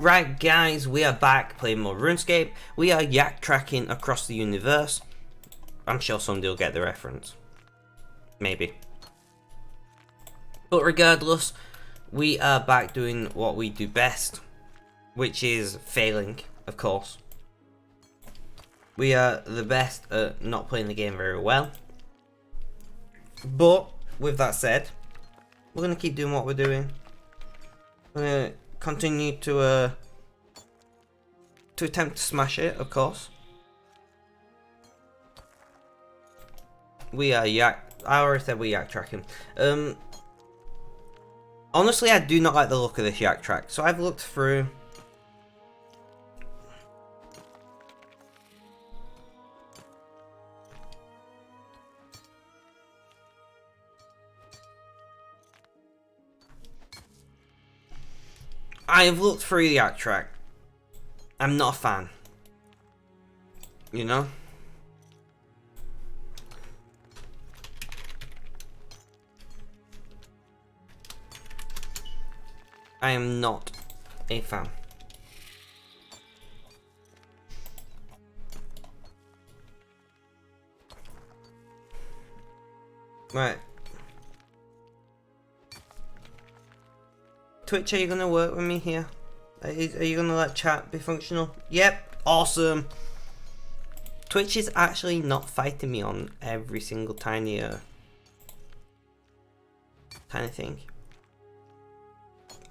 Right guys, we are back playing more RuneScape. We are yak tracking across the universe. I'm sure somebody will get the reference. Maybe. But regardless, we are back doing what we do best, which is failing, of course. We are the best at not playing the game very well. But, with that said, we're going to keep doing what we're doing. We're going to continue to attempt to smash it, of course. We are yak. I already said we're yak tracking. Honestly, I do not like the look of this yak track, so I've looked through. I have looked through the yak track. I'm not a fan. You know? I am not a fan. Right. Twitch, are you gonna work with me here? Are you gonna let chat be functional? Yep, awesome. Twitch is actually not fighting me on every single tiny thing.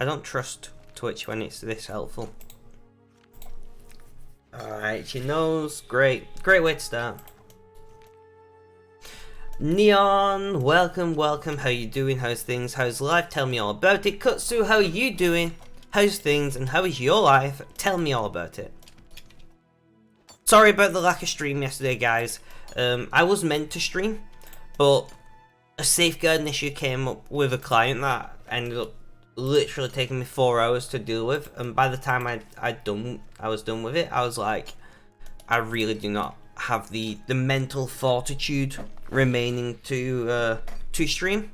I don't trust Twitch when it's this helpful. Alright, she knows. Great way to start. Neon, welcome. How you doing? How's things? How's life? Tell me all about it. Kutsu, how are you doing? How's things? And how is your life? Tell me all about it. Sorry about the lack of stream yesterday, guys. I was meant to stream, but a safeguarding issue came up with a client that ended up literally taking me 4 hours to deal with, and by the time I was done with it, I was like, I really do not have the mental fortitude remaining to stream.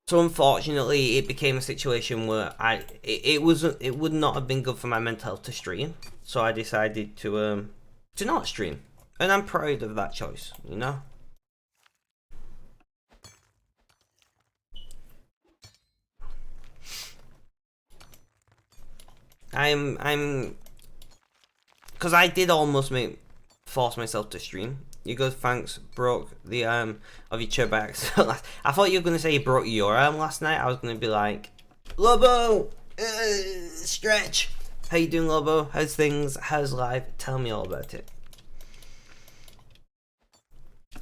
So unfortunately, it became a situation where it would not have been good for my mental health to stream. So I decided to not stream, and I'm proud of that choice. You know. I'm because I did almost force myself to stream. You go, thanks, broke the arm of your chair by accident. I thought you were gonna say you broke your arm last night. I was gonna be like, Lobo, stretch. How you doing, Lobo? How's things? How's life? Tell me all about it.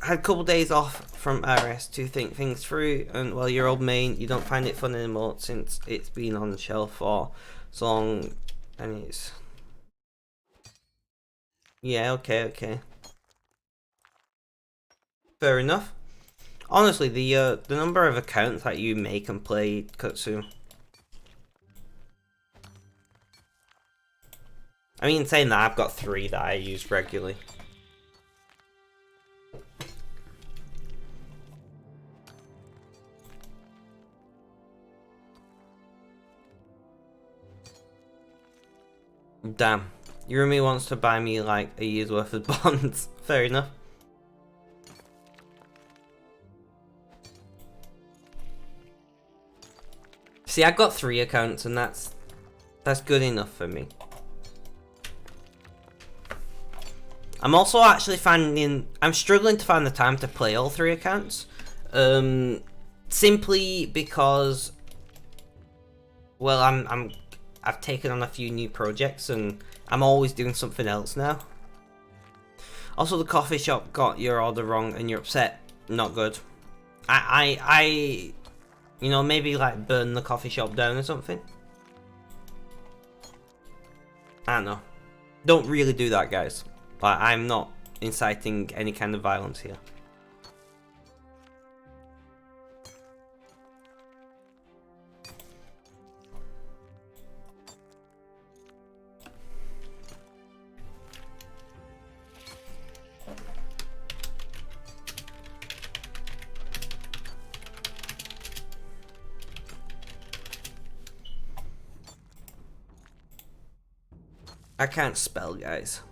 I had a couple days off from RS to think things through, and well, your old main, you don't find it fun anymore since it's been on the shelf for so long, and it's... Yeah, okay. Fair enough. Honestly, the number of accounts that you make and play Kutsu. I mean, saying that, I've got 3 that I use regularly. Damn. Yurumi wants to buy me like a year's worth of bonds. Fair enough. See, I got 3 accounts, and that's good enough for me. I'm also actually I'm struggling to find the time to play all 3 accounts. Simply because, well, I've taken on a few new projects, and I'm always doing something else now. Also, the coffee shop got your order wrong, and you're upset. Not good. I you know, maybe like burn the coffee shop down or something. I don't know. Don't really do that, guys. Like, I'm not inciting any kind of violence here. I can't spell, guys.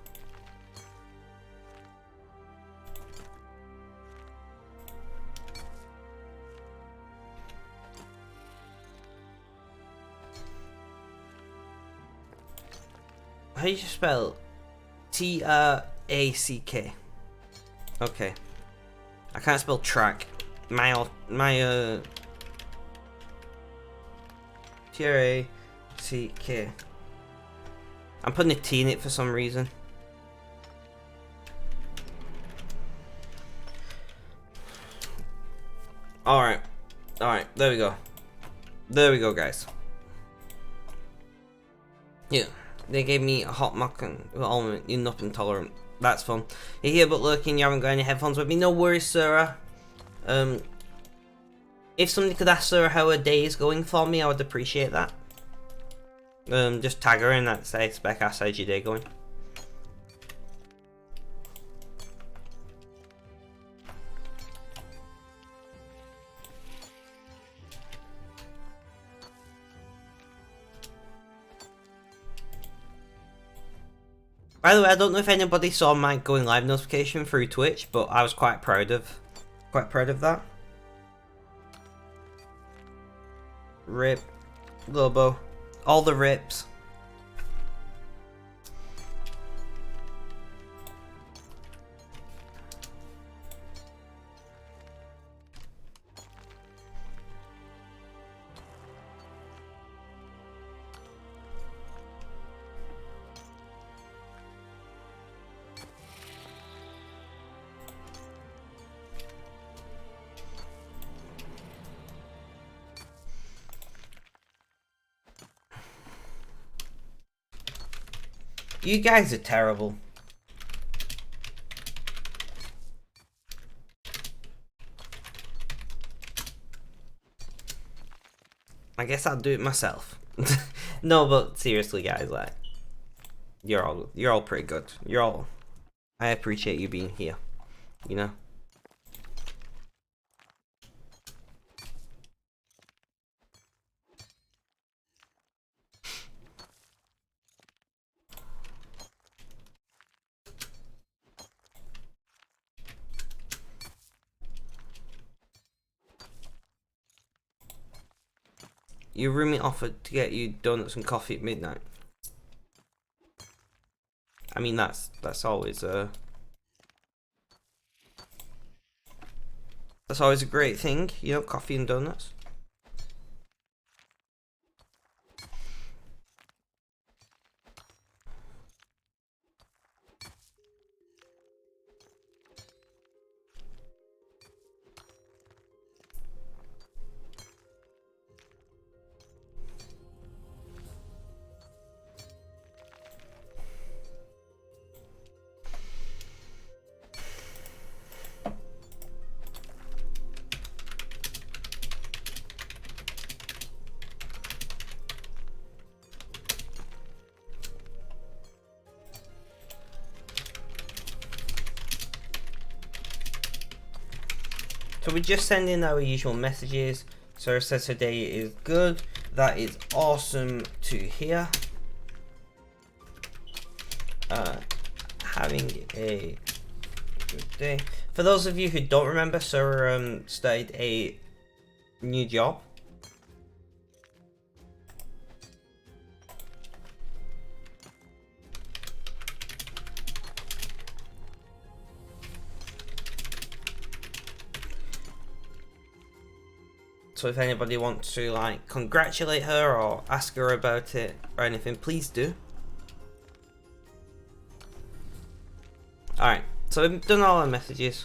How do you spell T-R-A-C-K? Okay. I can't spell track. T-R-A-C-K. I'm putting a T in it for some reason. Alright. Alright, there we go. There we go, guys. Yeah. They gave me a hot mock and almond. You're not intolerant. That's fun. You're here but lurking. You haven't got any headphones with me. No worries, Sarah. If somebody could ask Sarah how her day is going for me, I would appreciate that. Just tag her in and say, "Spec, how's your day going?" By the way, I don't know if anybody saw my going live notification through Twitch, but I was quite proud of that. Rip, Lobo, all the rips. You guys are terrible. I guess I'll do it myself. No, but seriously, guys, like, you're all pretty good. I appreciate you being here. You know. Your roommate offered to get you donuts and coffee at midnight. I mean, that's always a great thing, you know, coffee and donuts. So we just send in our usual messages. Sarah says her day is good. That is awesome to hear. Having a good day. For those of you who don't remember, Sarah started a new job. So if anybody wants to like congratulate her or ask her about it or anything, please do. Alright, so we've done all our messages.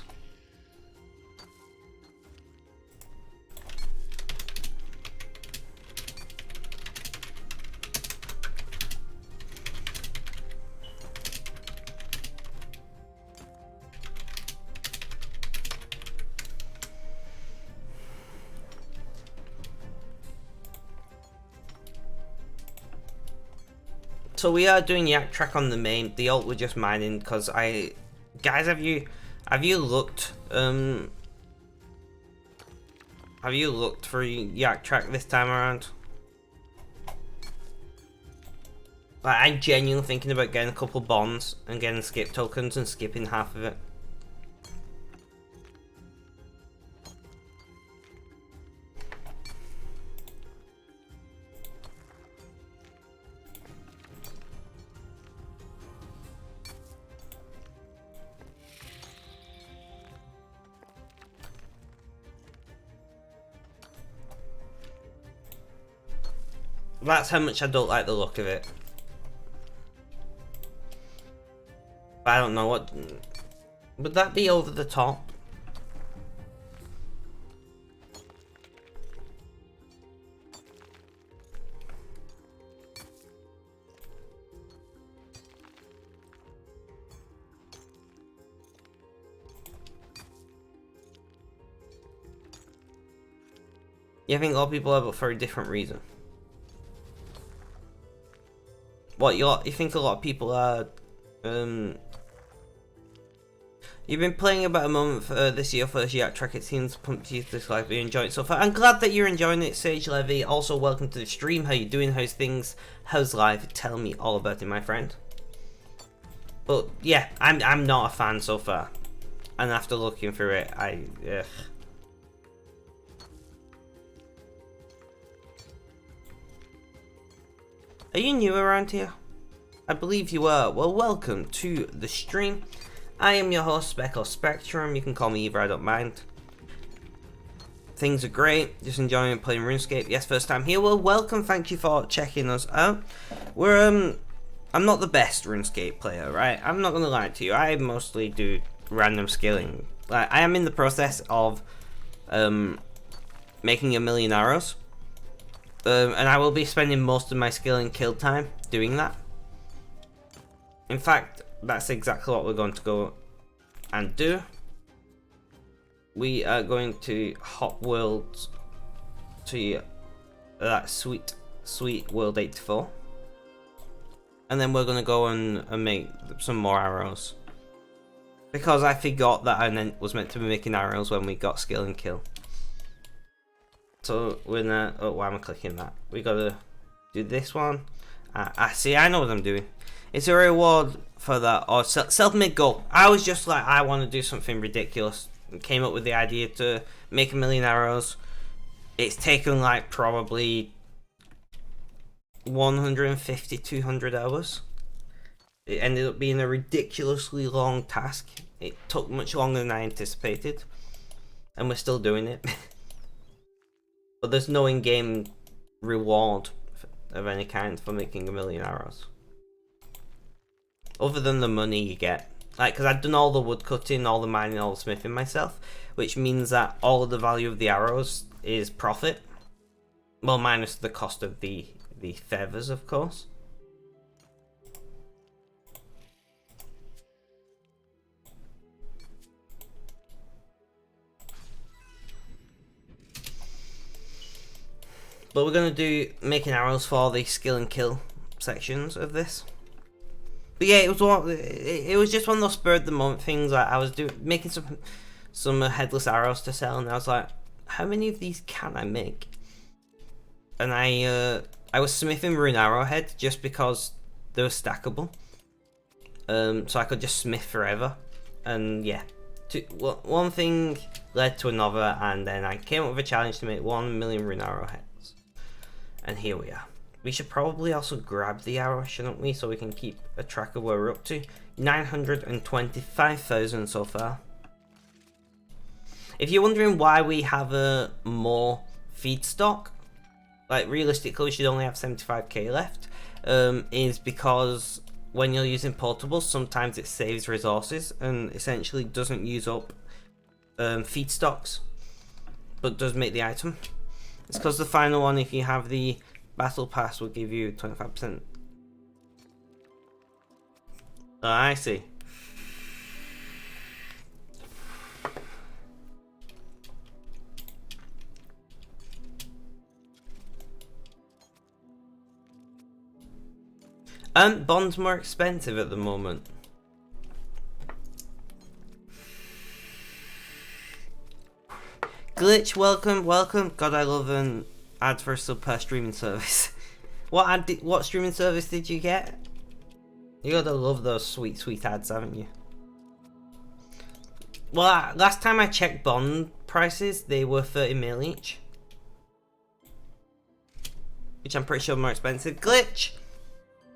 So we are doing Yak Track on the main. The alt we're just mining because guys, have you looked for Yak Track this time around? Like, I'm genuinely thinking about getting a couple bonds and getting skip tokens and skipping half of it. That's how much I don't like the look of it. I don't know what... Would that be over the top? Yeah, I think a lot of people have it for a different reason. What, you think a lot of people are... You've been playing about a month this year, first year at track. It seems pumped you this live. You enjoy it so far. I'm glad that you're enjoying it, Sage Levy. Also, welcome to the stream. How you doing? How's things? How's life? Tell me all about it, my friend. But yeah, I'm not a fan so far, and after looking through it, ugh. Are you new around here? I believe you are. Well, welcome to the stream. I am your host, Spec or Spectrum. You can call me either, I don't mind. Things are great. Just enjoying playing RuneScape. Yes, first time here. Well, welcome. Thank you for checking us out. I'm not the best RuneScape player, right? I'm not gonna lie to you. I mostly do random skilling. Like, I am in the process of making 1,000,000 arrows. And I will be spending most of my skilling kill time doing that. In fact, that's exactly what we're going to go and do. We are going to hop worlds to that sweet world 84. And then we're going to go and make some more arrows. Because I forgot that I was meant to be making arrows when we got skill and kill. So we're gonna... Oh, why am I clicking that? We gotta do this one. See, I know what I'm doing. It's a reward for that, or self-made goal. I was just like, I want to do something ridiculous. And came up with the idea to make 1,000,000 arrows. It's taken like probably 150, 200 hours. It ended up being a ridiculously long task. It took much longer than I anticipated. And we're still doing it. But there's no in-game reward of any kind for making 1,000,000 arrows. Other than the money you get. Like, because I've done all the wood cutting, all the mining, all the smithing myself. Which means that all of the value of the arrows is profit. Well, minus the cost of the feathers, of course. But we're going to do making arrows for the skill and kill sections of this. But yeah, it was just one of those spur of the moment things. Like, I was making some headless arrows to sell, and I was like, how many of these can I make? And I was smithing rune arrowhead just because they were stackable. So I could just smith forever. And yeah, one thing led to another, and then I came up with a challenge to make 1,000,000 rune arrowheads. And here we are. We should probably also grab the arrow, shouldn't we? So we can keep a track of where we're up to. 925,000 so far. If you're wondering why we have more feedstock, like realistically we should only have 75k left, is because when you're using portables, sometimes it saves resources and essentially doesn't use up feedstocks, but does make the item. It's because the final one, if you have the battle pass, will give you 25%. Oh, I see. Bond's more expensive at the moment. Glitch, welcome. God, I love an ads for a sub per streaming service. What streaming service did you get? You gotta love those sweet, sweet ads, haven't you? Well, last time I checked bond prices, they were 30 mil each. Which I'm pretty sure are more expensive. Glitch!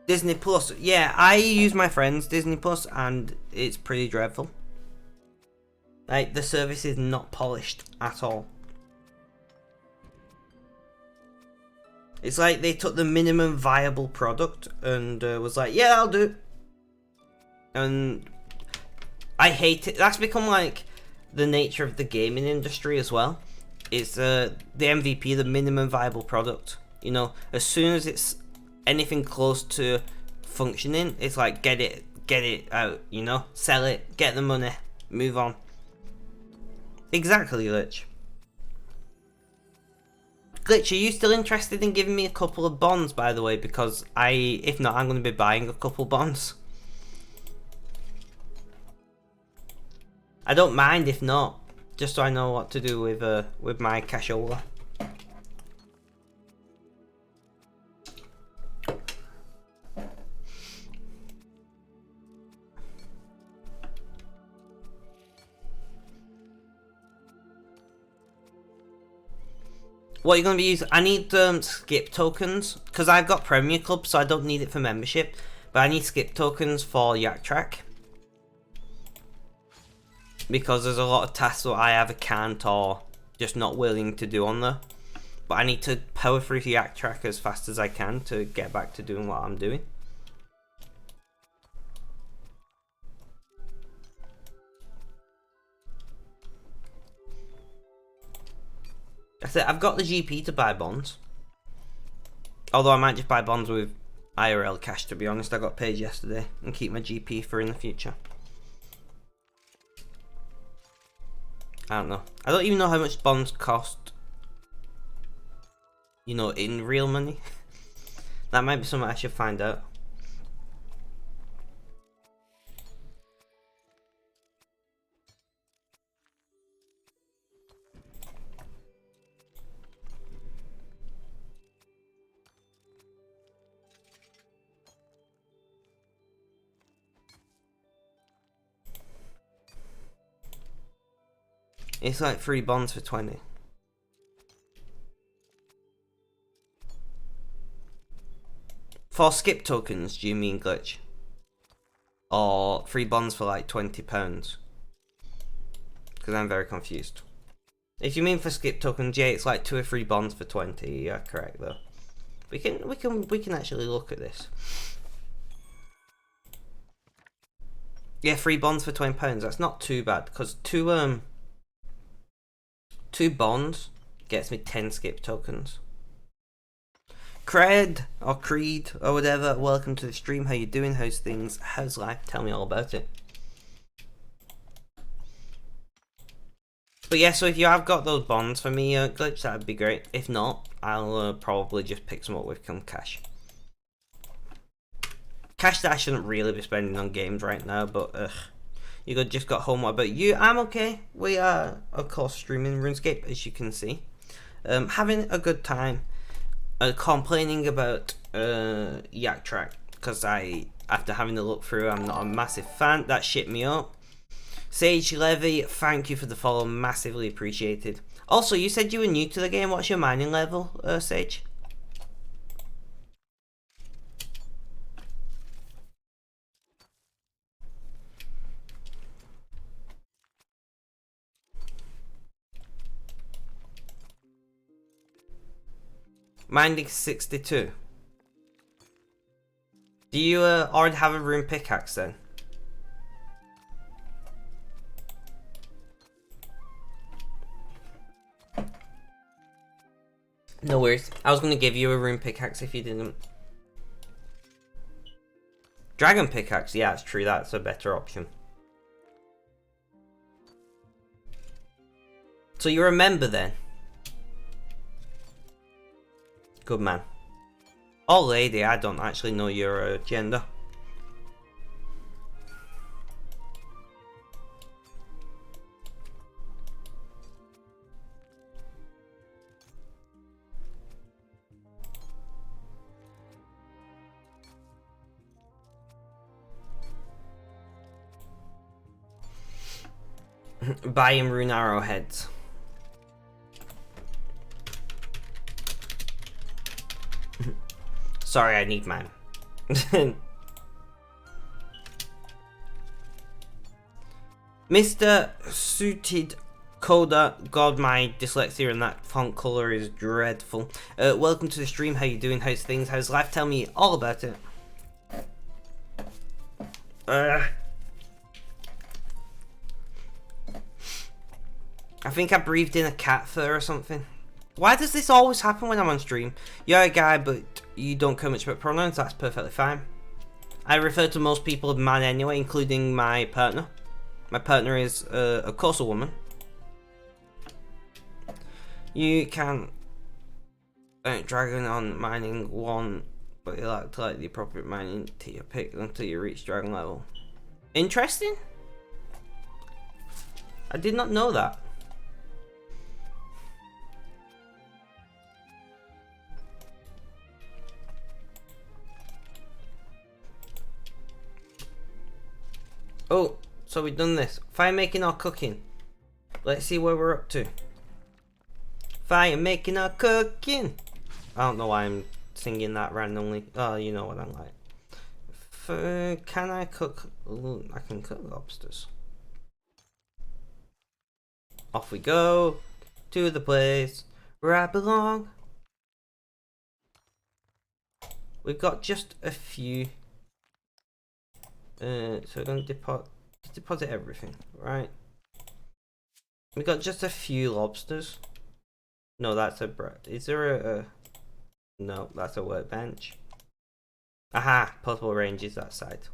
Disney Plus. Yeah, I use my friend's Disney Plus and it's pretty dreadful. Like, the service is not polished at all. It's like they took the minimum viable product and was like, yeah, I'll do. And I hate it. That's become like the nature of the gaming industry as well. It's the MVP, the minimum viable product. You know, as soon as it's anything close to functioning, it's like get it out, you know? Sell it, get the money, move on. Exactly, Glitch. Glitch, are you still interested in giving me a couple of bonds, by the way? Because if not, I'm going to be buying a couple bonds. I don't mind if not, just so I know what to do with my cashola. What you're going to be using? I need skip tokens, because I've got Premier Club, so I don't need it for membership. But I need skip tokens for Yak Track. Because there's a lot of tasks that I either can't or just not willing to do on there. But I need to power through the Yak Track as fast as I can to get back to doing what I'm doing. That's it. I've got the GP to buy bonds. Although I might just buy bonds with IRL cash, to be honest. I got paid yesterday and keep my GP for in the future. I don't know. I don't even know how much bonds cost, you know, in real money. That might be something I should find out. It's like 3 bonds for 20. For skip tokens, do you mean, Glitch? Or 3 bonds for like £20? Because I'm very confused. If you mean for skip tokens, yeah, it's like 2 or 3 bonds for 20. Yeah, correct though. We can actually look at this. Yeah, 3 bonds for £20. That's not too bad, because 2 bonds gets me 10 skip tokens. Cred or Creed or whatever, welcome to the stream. How you doing? How's things? How's life? Tell me all about it. But yeah, so if you have got those bonds for me, Glitch, that'd be great. If not, I'll probably just pick some up with some cash. Cash that I shouldn't really be spending on games right now, but you just got home. What about you? I'm okay. We are, of course, streaming RuneScape, as you can see. Having a good time. Complaining about Yak Track, because after having a look through, I'm not a massive fan. That shit me up. Sage Levy, thank you for the follow, massively appreciated. Also, you said you were new to the game. What's your mining level, Sage? Mining 62. Do you already have a rune pickaxe then? No worries. I was going to give you a rune pickaxe if you didn't. Dragon pickaxe, yeah, it's true. That's a better option. So you're a member then? Good man. Oh lady, I don't actually know your gender. Buying rune arrowheads. Sorry, I need mine. Mr. Suited Coda, God, my dyslexia and that font color is dreadful. Welcome to the stream. How you doing? How's things? How's life? Tell me all about it. I think I breathed in a cat fur or something. Why does this always happen when I'm on stream? You're a guy, but you don't care much about pronouns. That's perfectly fine. I refer to most people as man anyway, including my partner. My partner is, of course, a woman. You can dragon on mining 1, but you like to like the appropriate mining to your pick until you reach dragon level. Interesting. I did not know that. Oh, so we've done this. Fire making or cooking. Let's see where we're up to. Fire making or cooking. I don't know why I'm singing that randomly. Oh, you know what I'm like. Can I cook? Ooh, I can cook lobsters. Off we go to the place where I belong. We've got just a few. So we're going to deposit everything, right? We got just a few lobsters. No, that's a is there a no, that's a workbench. Aha, possible ranges that side.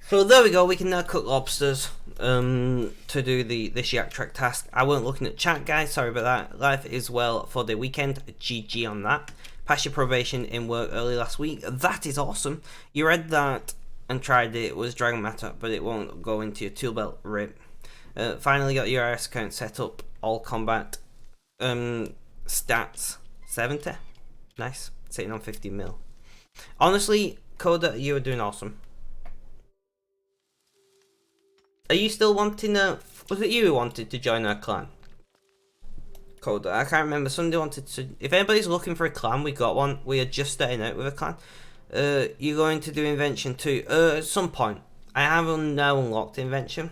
So there we go, we can now cook lobsters to do this yak track task. I weren't looking at chat, guys, sorry about that. Life is well for the weekend, GG on that. Passed your probation in work early last week, that is awesome. You read that and tried it, was Dragon Matter, but it won't go into your tool belt, rip. Finally got your RS account set up, all combat, stats 70, nice, sitting on 50 mil. Honestly, Coda, you are doing awesome. Are you still wanting was it you who wanted to join our clan? Coda, I can't remember, somebody wanted to, if anybody's looking for a clan, we got one, we are just starting out with a clan. You're going to do invention too, at some point. I haven't now unlocked invention.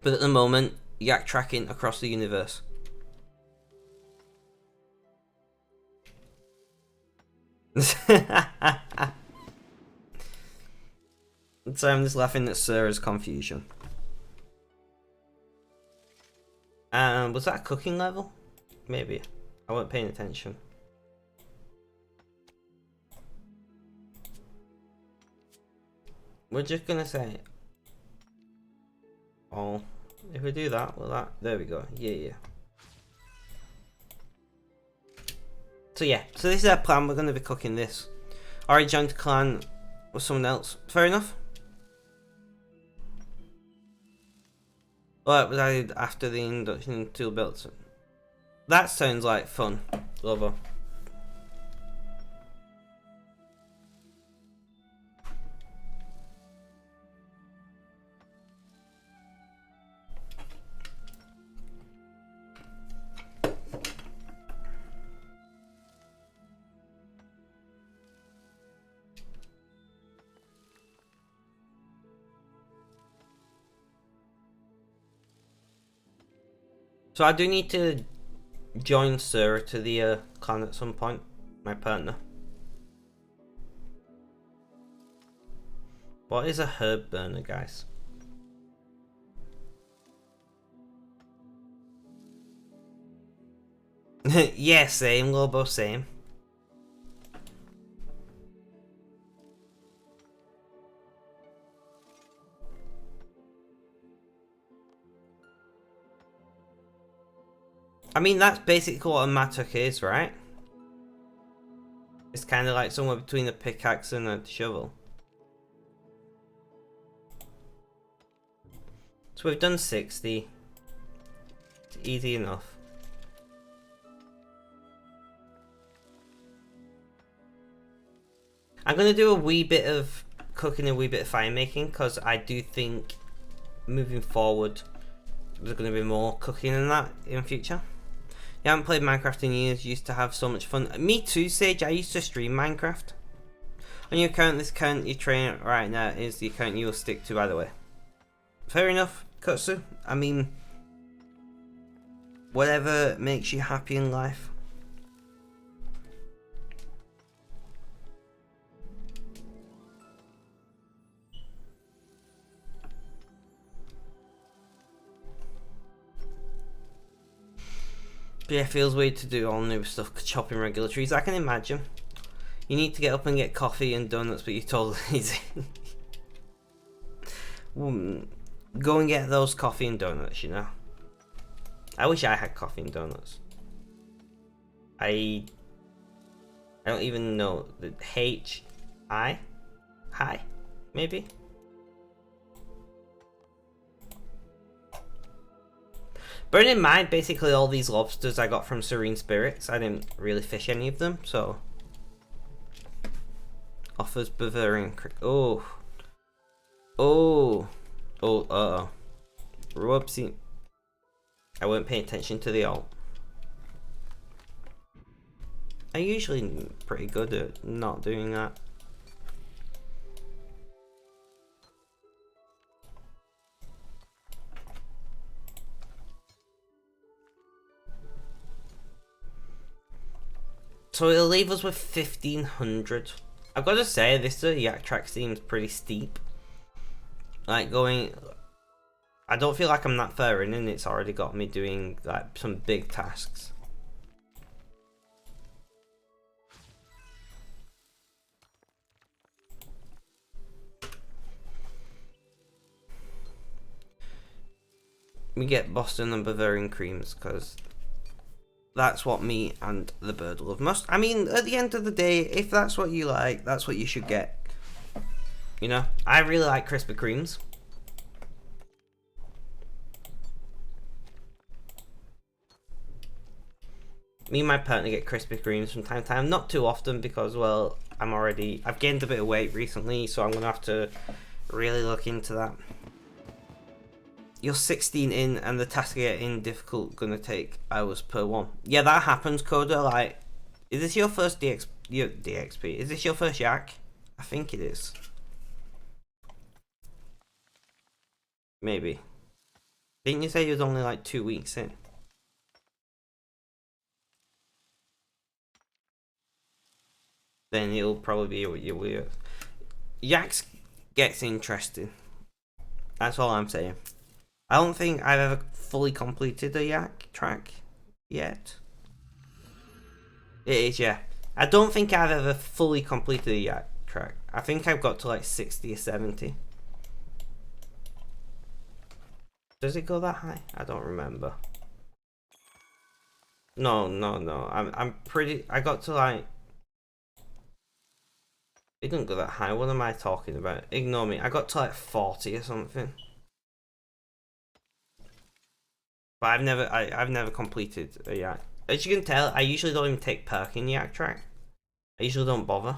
But at the moment, yak tracking across the universe. So I'm just laughing at Sarah's confusion. Was that a cooking level? Maybe. I wasn't paying attention. We're just gonna say, oh, if we do that, well that, there we go, yeah. So yeah, so this is our plan, we're gonna be cooking this. Already joined the clan with someone else, fair enough. Well, it was added after the induction in tool belts. That sounds like fun, lover. So I do need to join Sarah to the clan at some point, my partner. What is a herb burner, guys? Yeah, same, Lobo, same. I mean, that's basically what a mattock is, right? It's kind of like somewhere between a pickaxe and a shovel. So we've done 60. It's easy enough. I'm going to do a wee bit of cooking, a wee bit of fire making, because I do think moving forward there's going to be more cooking than that in future. You haven't played Minecraft in years, you used to have so much fun. Me too, Sage, I used to stream Minecraft. On your account, this account you're training right now is the account you will stick to, by the way. Fair enough, Kutsu. I mean, whatever makes you happy in life. But yeah, it feels weird to do all new stuff, chopping regular trees. I can imagine. You need to get up and get coffee and donuts, but you're totally easy. Go and get those coffee and donuts, you know. I wish I had coffee and donuts. I don't even know the H-I? Hi? Maybe? Bearing in mind, basically all these lobsters I got from Serene Spirits. I didn't really fish any of them, so... Offers Bavarian Creek. Oh. Oh. Oh, uh-oh. Whoopsie. I wasn't paying attention to the alt. I'm usually pretty good at not doing that. So it'll leave us with 1500. I've got to say, this yak track seems pretty steep. Like going... I don't feel like I'm that far in and it's already got me doing like some big tasks. We get Boston and Bavarian creams because that's what me and the bird love most. I mean, at the end of the day, if that's what you like, that's what you should get. You know, I really like Krispy Kremes. Me and my partner get Krispy Kremes from time to time. Not too often because, well, I've gained a bit of weight recently, so I'm going to have to really look into that. You're 16 in and the task of getting difficult gonna take hours per one. Yeah, that happens, Coda. Like, is this your first DXP? Is this your first yak? I think it is. Maybe. Didn't you say you was only like 2 weeks in? Then it'll probably be your weird. Yaks gets interesting. That's all I'm saying. I don't think I've ever fully completed a yak track yet. It is, yeah. I don't think I've ever fully completed a yak track. I think I've got to like 60 or 70. Does it go that high? I don't remember. No. I'm pretty... I got to like... It didn't go that high. What am I talking about? Ignore me. I got to like 40 or something. But I've never completed a yak. As you can tell, I usually don't even take perk in yak track. I usually don't bother.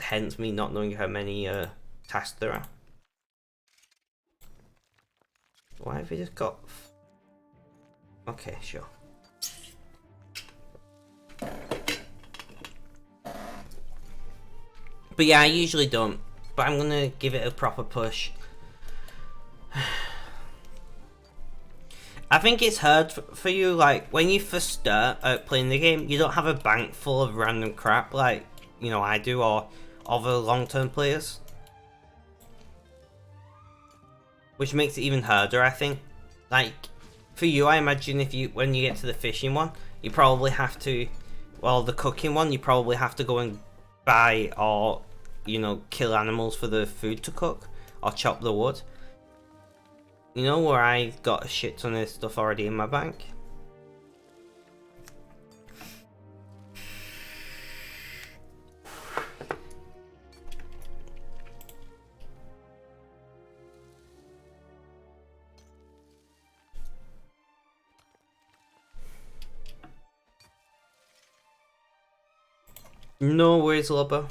Hence me not knowing how many tasks there are. Why have we just got... Okay, sure. But yeah, I usually don't. But I'm gonna give it a proper push. I think it's hard for you, like, when you first start out playing the game, you don't have a bank full of random crap like, you know, I do, or other long-term players. Which makes it even harder, I think. Like, for you, I imagine when you get to the fishing one, you probably have to, well, the cooking one, you probably have to go and buy or, you know, kill animals for the food to cook, or chop the wood. You know, where I got a shit ton of stuff already in my bank. No worries, Lobo.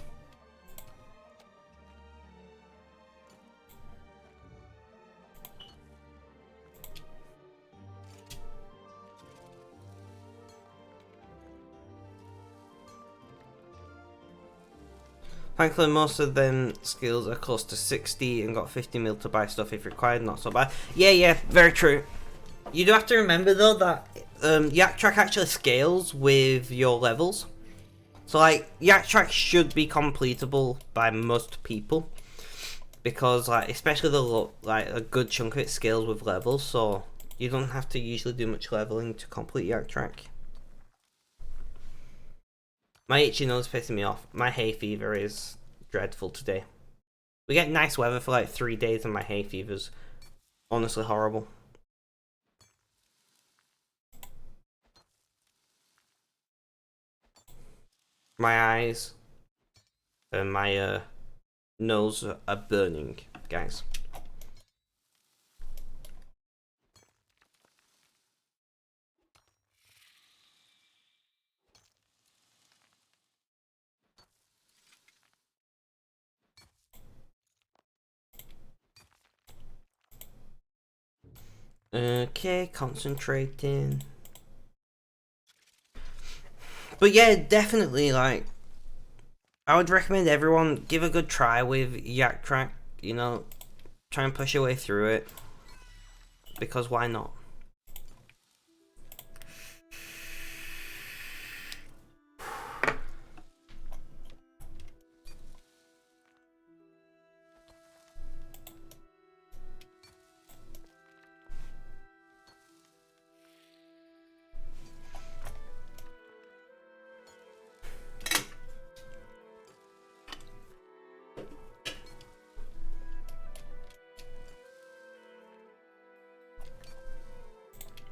Thankfully, most of them skills are close to 60 and got 50 mil to buy stuff if required. Not so bad. Yeah, very true. You do have to remember though that Yak Track actually scales with your levels. So like Yak Track should be completable by most people, because like especially like a good chunk of it scales with levels, so you don't have to usually do much leveling to complete Yak Track. My itchy nose is pissing me off. My hay fever is dreadful today. We get nice weather for like 3 days and my hay fever's honestly horrible. My eyes and my nose are burning, guys. Okay, concentrating. But yeah, definitely, like, I would recommend everyone give a good try with Yak Track, you know, try and push your way through it, because why not?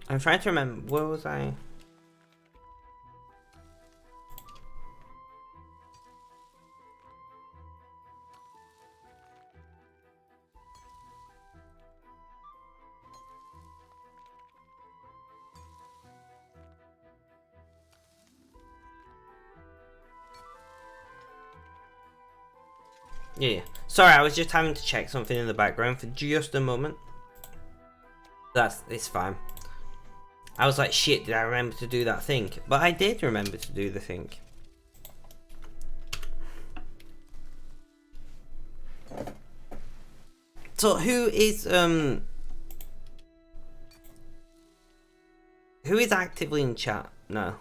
I'm trying to remember, where was I? Yeah. Sorry, I was just having to check something in the background for just a moment. It's fine. I was like, shit, did I remember to do that thing? But I did remember to do the thing. So who is actively in chat now?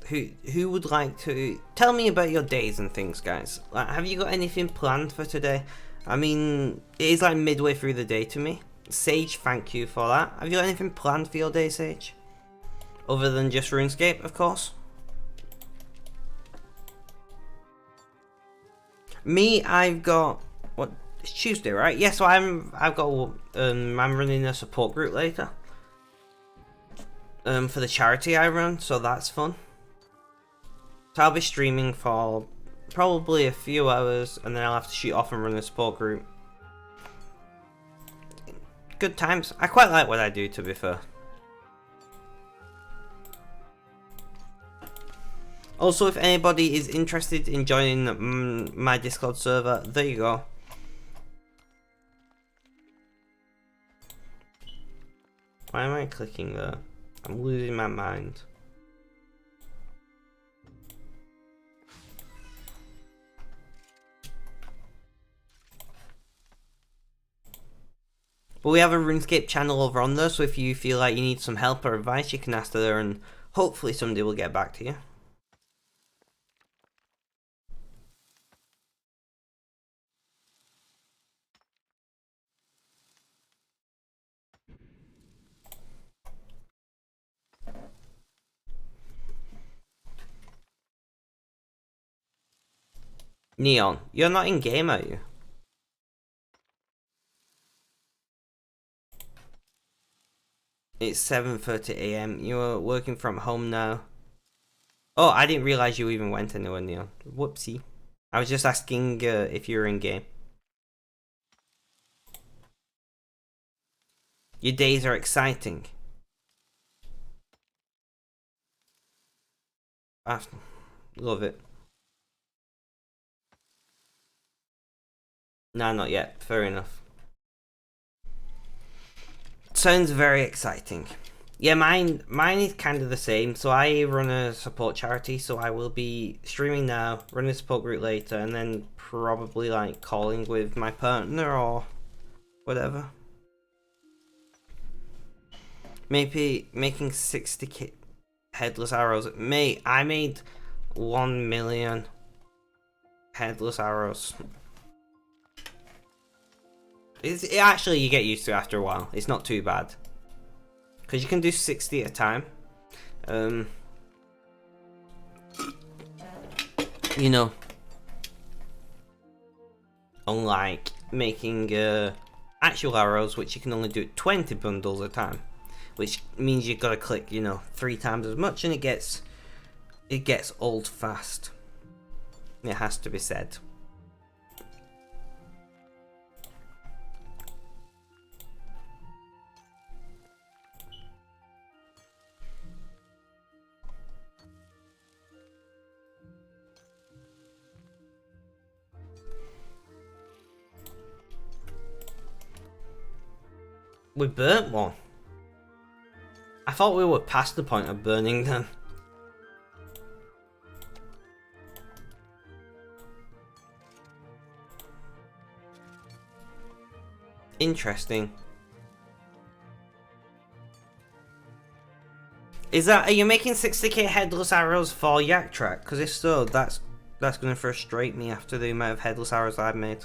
Who would like to tell me about your days and things, guys? Like, have you got anything planned for today? I mean, it is like midway through the day to me. Sage, thank you for that. Have you got anything planned for your day, Sage? Other than just RuneScape, of course. Me, I've got what? It's Tuesday, right? Yeah, so I'm running a support group later. For the charity I run, so that's fun. So I'll be streaming for probably a few hours, and then I'll have to shoot off and run a support group. Good times. I quite like what I do, to be fair. Also, if anybody is interested in joining my Discord server, there you go. Why am I clicking there? I'm losing my mind. But we have a RuneScape channel over on there, so if you feel like you need some help or advice, you can ask there and hopefully somebody will get back to you. Neon, you're not in game, are you? It's 7:30 AM. You're working from home now. Oh, I didn't realize you even went anywhere, Neon. Whoopsie. I was just asking if you were in game. Your days are exciting. I love it. Nah, not yet. Fair enough. Sounds very exciting. Yeah, mine is kind of the same. So I run a support charity, so I will be streaming now, running a support group later, and then probably like calling with my partner or whatever. Maybe making 60k headless arrows. Mate, I made 1 million headless arrows. Actually, you get used to it after a while. It's not too bad. Because you can do 60 at a time. You know. Unlike making actual arrows, which you can only do 20 bundles at a time. Which means you've got to click, you know, 3 times as much, and it gets old fast. It has to be said. We burnt one. I thought we were past the point of burning them. Interesting. Are you making 60k headless arrows for Yak Track? Because if so, that's going to frustrate me after the amount of headless arrows I've made.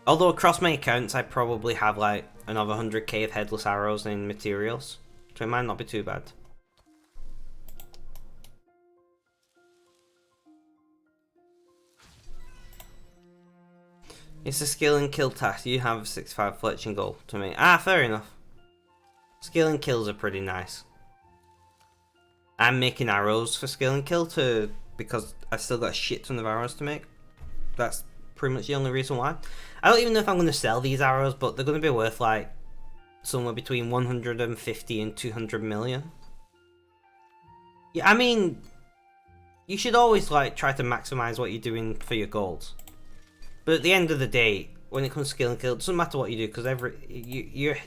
Although across my accounts I probably have like another 100k of headless arrows in materials, so it might not be too bad. It's a skill and kill task. You have 65 fletching gold to me. Ah, fair enough. Skill and kills are pretty nice. I'm making arrows for skill and kill because I've still got a shit ton of arrows to make. That's pretty much the only reason why. I don't even know if I'm going to sell these arrows, but they're going to be worth like somewhere between 150 and 200 million. Yeah, I mean, you should always like try to maximize what you're doing for your goals. But at the end of the day, when it comes to skill and kill, it doesn't matter what you do, because you're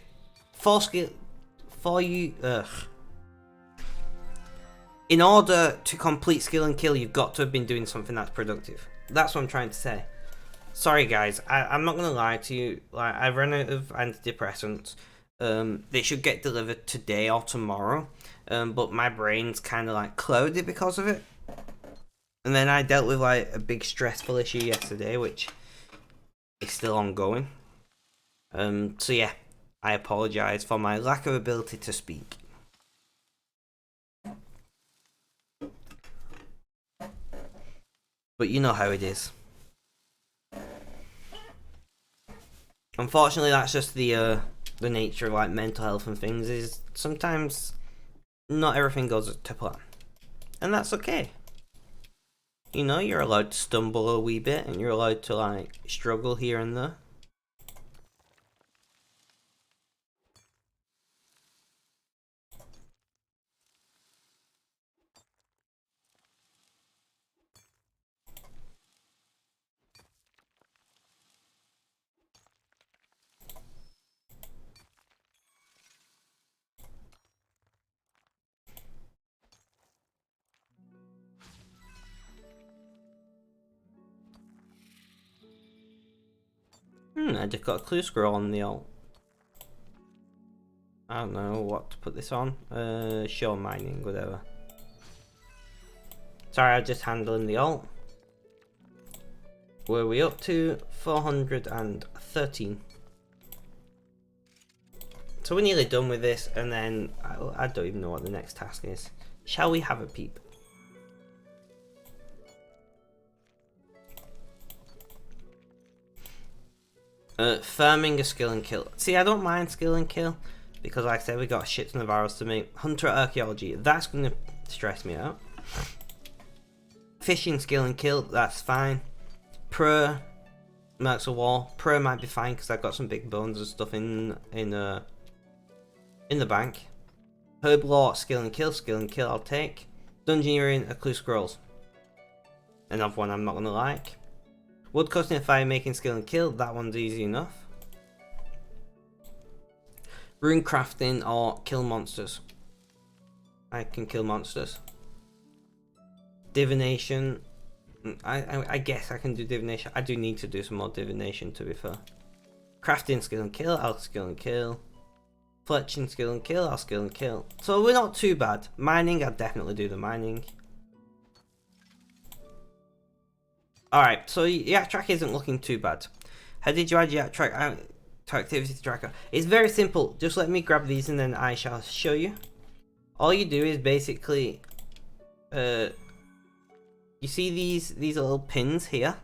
for skill for you. In order to complete skill and kill, you've got to have been doing something that's productive. That's what I'm trying to say. Sorry guys, I'm not gonna lie to you. Like, I've run out of antidepressants. They should get delivered today or tomorrow. But my brain's kind of like clouded because of it. And then I dealt with like a big stressful issue yesterday, which is still ongoing. So yeah, I apologise for my lack of ability to speak. But you know how it is. Unfortunately, that's just the nature of like mental health and things. Is sometimes not everything goes to plan, and that's okay. You know, you're allowed to stumble a wee bit, and you're allowed to like struggle here and there. I just got a clue scroll on the alt. I don't know what to put this on. Show mining, whatever. Sorry, I'm just handling the alt. Where are we up to? 413. So we're nearly done with this, and then I don't even know what the next task is. Shall we have a peep? Farming a skill and kill. See, I don't mind skill and kill, because like I said, we got a shit ton of arrows to make. Hunter archaeology, that's going to stress me out. Fishing skill and kill, that's fine. Pro, Mercs of War. Pro might be fine, because I've got some big bones and stuff in the bank. Herb Lore, skill and kill I'll take. Dungeoneering, a clue scrolls. Another one I'm not going to like. Wood cutting and fire making, skill and kill. That one's easy enough. Rune crafting or kill monsters. I can kill monsters. Divination. I guess I can do divination. I do need to do some more divination, to be fair. Crafting, skill and kill. I'll skill and kill. Fletching, skill and kill. I'll skill and kill. So we're not too bad. Mining, I'll definitely do the mining. Alright, so Yak Track isn't looking too bad. How did you add Yak Track out to activity tracker? It's very simple. Just let me grab these and then I shall show you. All you do is basically, you see these little pins here?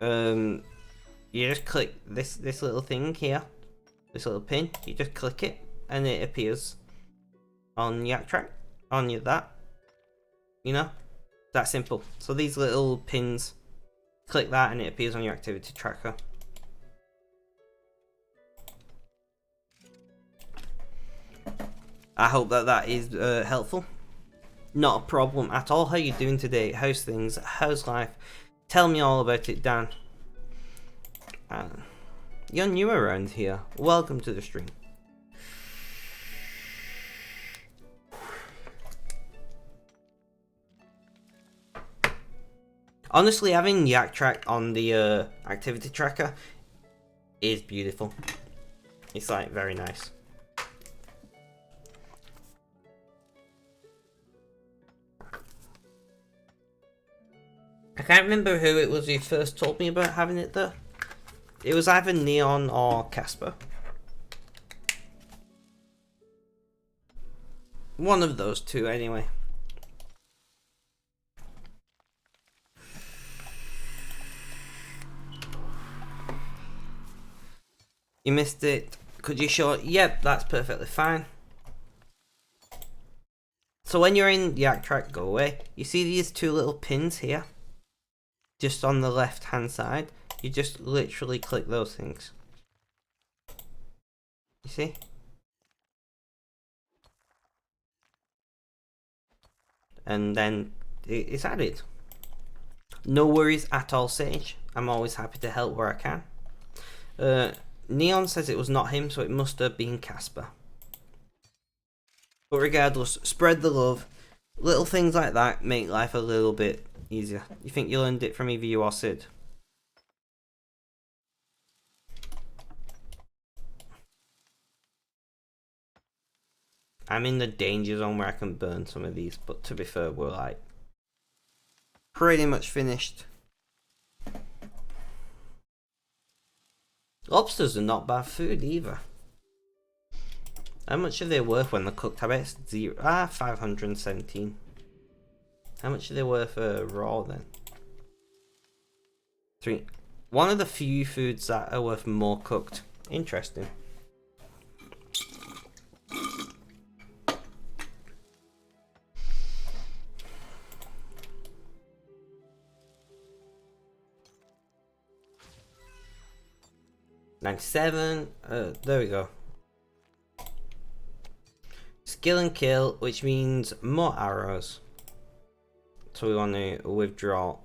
You just click this little thing here, this little pin. You just click it and it appears on Yak Track, on that. You know, that simple. So these little pins, click that and it appears on your activity tracker. I hope that is helpful. Not a problem at all. How you doing today? How's things? How's life? Tell me all about it, Dan. You're new around here. Welcome to the stream. Honestly, having Yak Track on the activity tracker is beautiful. It's like very nice. I can't remember who it was who first told me about having it though. It was either Neon or Casper. One of those two anyway. You missed it. Could you show it? Yep, that's perfectly fine. So when you're in Yak Track, go away. You see these two little pins here? Just on the left hand side. You just literally click those things. You see? And then it's added. No worries at all, Sage. I'm always happy to help where I can. Neon says it was not him, so it must have been Casper. But regardless, spread the love. Little things like that make life a little bit easier. You think you learned it from either you or Sid? I'm in the danger zone where I can burn some of these, but to be fair, we're like pretty much finished. Lobsters are not bad food either. How much are they worth when they're cooked? I bet it's 517. How much are they worth raw then? 3. One of the few foods that are worth more cooked. Interesting. $97. There we go. Skill and kill, which means more arrows. So we want to withdraw.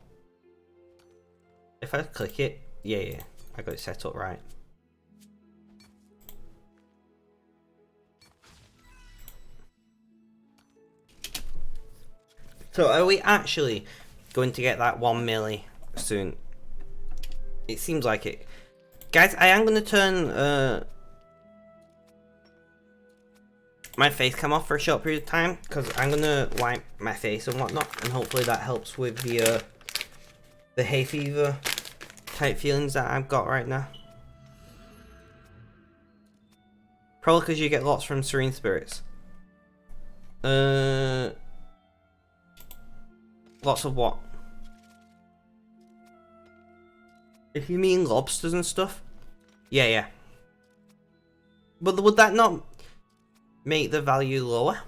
If I click it, yeah, I got it set up right. So are we actually going to get that 1 milli soon? It seems like it. Guys, I am going to turn my face cam off for a short period of time because I'm going to wipe my face and whatnot, and hopefully that helps with the hay fever type feelings that I've got right now. Probably because you get lots from Serene Spirits. Lots of what? If you mean lobsters and stuff? Yeah. But would that not make the value lower?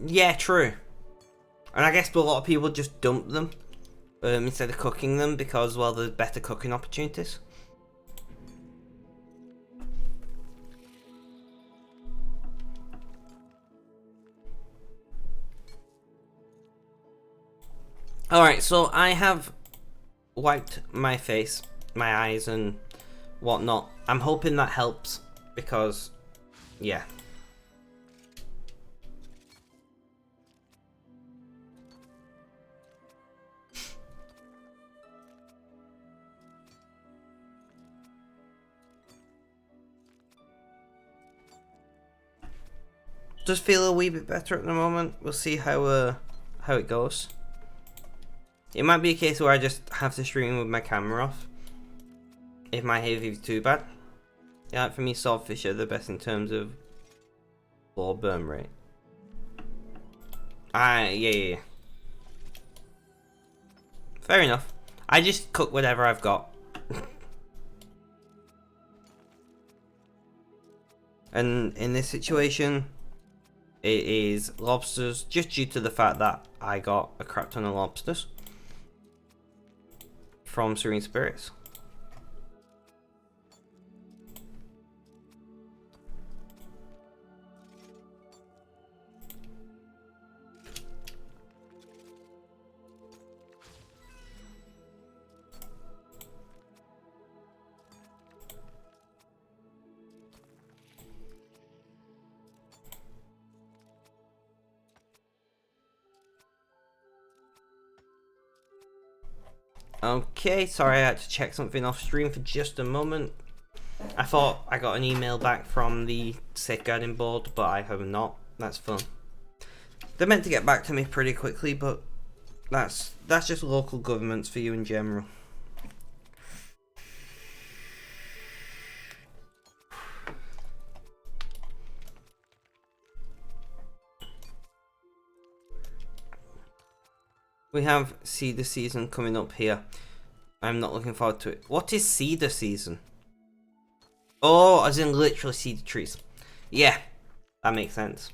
Yeah, true. And I guess a lot of people just dump them instead of cooking them because, well, there's better cooking opportunities. Alright, so I have wiped my face, my eyes and whatnot. I'm hoping that helps because, yeah. Does feel a wee bit better at the moment. We'll see how it goes. It might be a case where I just have to stream with my camera off if my hay fever's too bad. Yeah, for me, swordfish are the best in terms of ball burn rate. Yeah. Fair enough. I just cook whatever I've got. And in this situation, it is lobsters, just due to the fact that I got a crap ton of lobsters from Serene Spirits. Okay, sorry I had to check something off stream for just a moment. I thought I got an email back from the safeguarding board, but I have not. That's fun. They're meant to get back to me pretty quickly, but that's just local governments for you in general. We have cedar season coming up here. I'm not looking forward to it. What is cedar season? Oh, as in literally cedar trees. Yeah, that makes sense.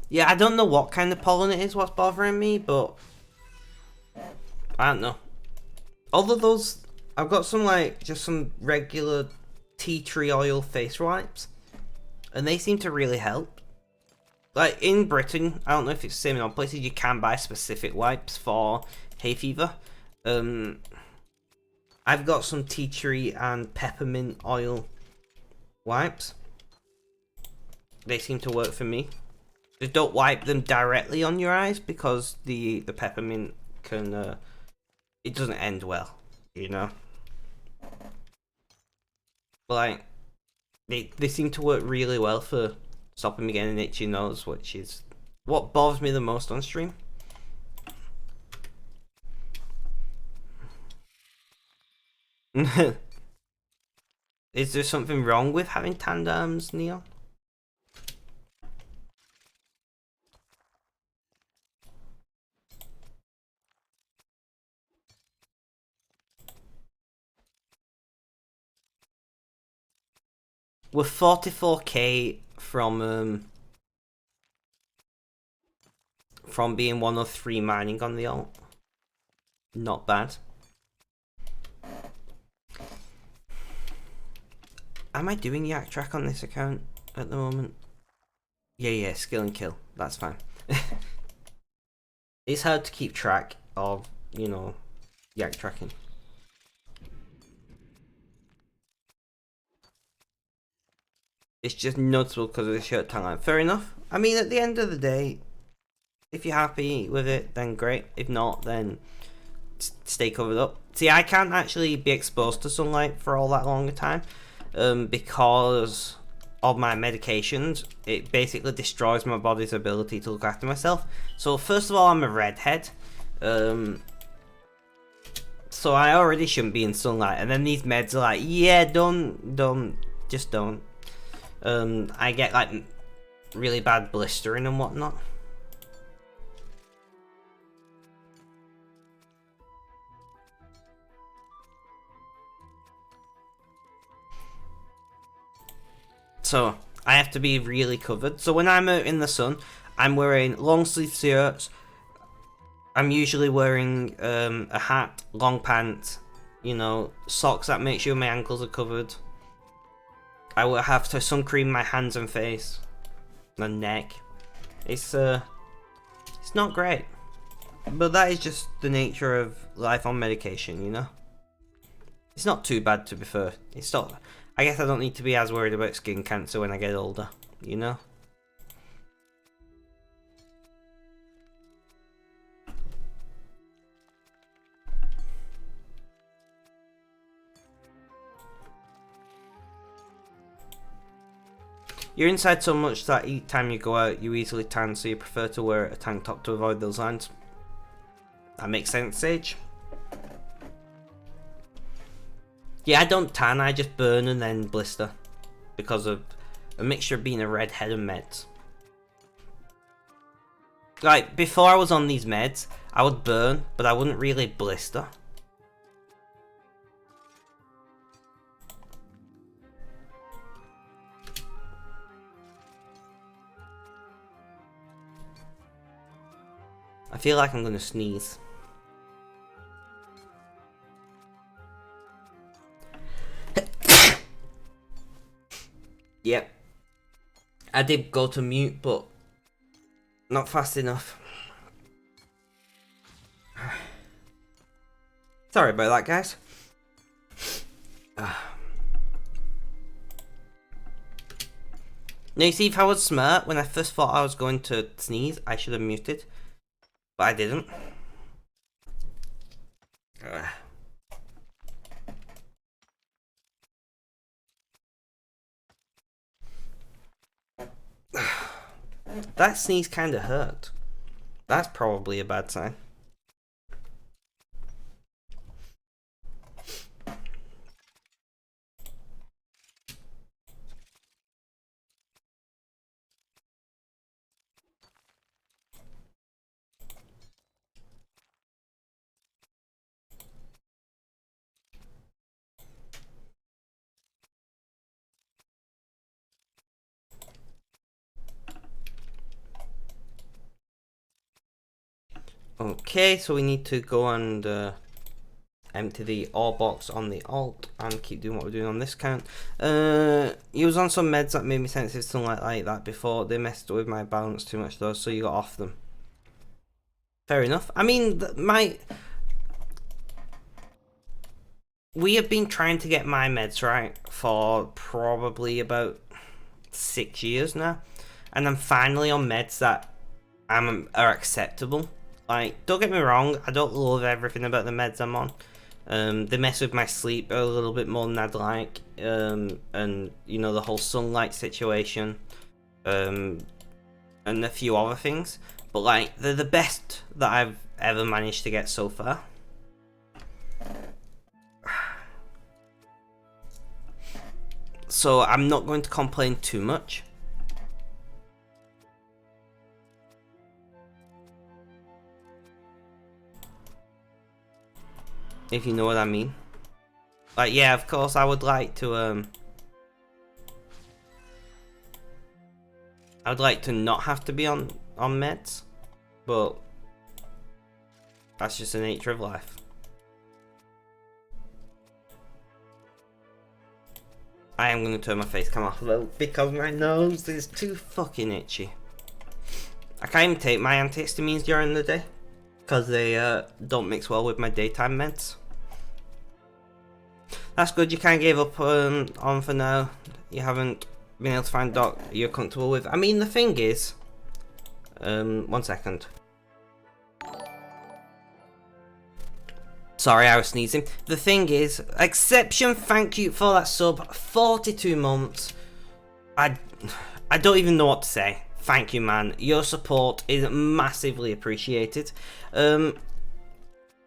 Yeah, I don't know what kind of pollen it is, what's bothering me, but I don't know. Although those, I've got some just some regular tea tree oil face wipes, and they seem to really help. Like in Britain, I don't know if it's the same in other places, you can buy specific wipes for hay fever. I've got some tea tree and peppermint oil wipes. They seem to work for me. Just don't wipe them directly on your eyes because the peppermint can it doesn't end well, you know. But like they seem to work really well for stopping me getting an itchy nose, which is what bothers me the most on stream. Is there something wrong with having tanned arms, Neon? We're 44k from being one of 3 mining on the alt. Not bad. Am I doing yak track on this account at the moment? Yeah, skill and kill. That's fine. It's hard to keep track of, you know, yak tracking. It's just noticeable because of the short timeline. Fair enough. I mean, at the end of the day, if you're happy with it, then great. If not, then stay covered up. See, I can't actually be exposed to sunlight for all that long a time because of my medications. It basically destroys my body's ability to look after myself. So first of all, I'm a redhead. So I already shouldn't be in sunlight. And then these meds are like, yeah, just don't. I get like really bad blistering and whatnot. So I have to be really covered. So when I'm out in the sun, I'm wearing long sleeve shirts. I'm usually wearing a hat, long pants, you know, socks that make sure my ankles are covered. I will have to sun cream my hands and face, and neck. It's not great, but that is just the nature of life on medication, you know. It's not too bad, to be fair. It's not. I guess I don't need to be as worried about skin cancer when I get older, you know. You're inside so much that each time you go out, you easily tan, so you prefer to wear a tank top to avoid those lines. That makes sense, Sage. Yeah, I don't tan, I just burn and then blister. Because of a mixture of being a redhead and meds. Like, before I was on these meds, I would burn, but I wouldn't really blister. I feel like I'm gonna sneeze. Yep. I did go to mute, but not fast enough. Sorry about that, guys. Now you see, if I was smart, when I first thought I was going to sneeze, I should have muted. But I didn't. That sneeze kinda hurt. That's probably a bad sign. Okay, so we need to go and empty the ore box on the alt and keep doing what we're doing on this count. You was on some meds that made me sensitive to sunlight like that before. They messed with my balance too much though, so you got off them. Fair enough. I mean, we have been trying to get my meds right for probably about 6 years now, and I'm finally on meds that are acceptable. Like, don't get me wrong, I don't love everything about the meds I'm on. They mess with my sleep a little bit more than I'd like, and you know, the whole sunlight situation, and a few other things. But like, they're the best that I've ever managed to get so far. So I'm not going to complain too much. If you know what I mean. Like, yeah, of course I would like to not have to be on meds, but that's just the nature of life. I am going to turn my face cam off a little because my nose is too fucking itchy. I can't even take my antihistamines during the day because they don't mix well with my daytime meds. That's good, you kind of gave up on for now. You haven't been able to find a doc you're comfortable with. I mean, the thing is... one second. Sorry, I was sneezing. The thing is, Exception, thank you for that sub. 42 months. I don't even know what to say. Thank you, man. Your support is massively appreciated. It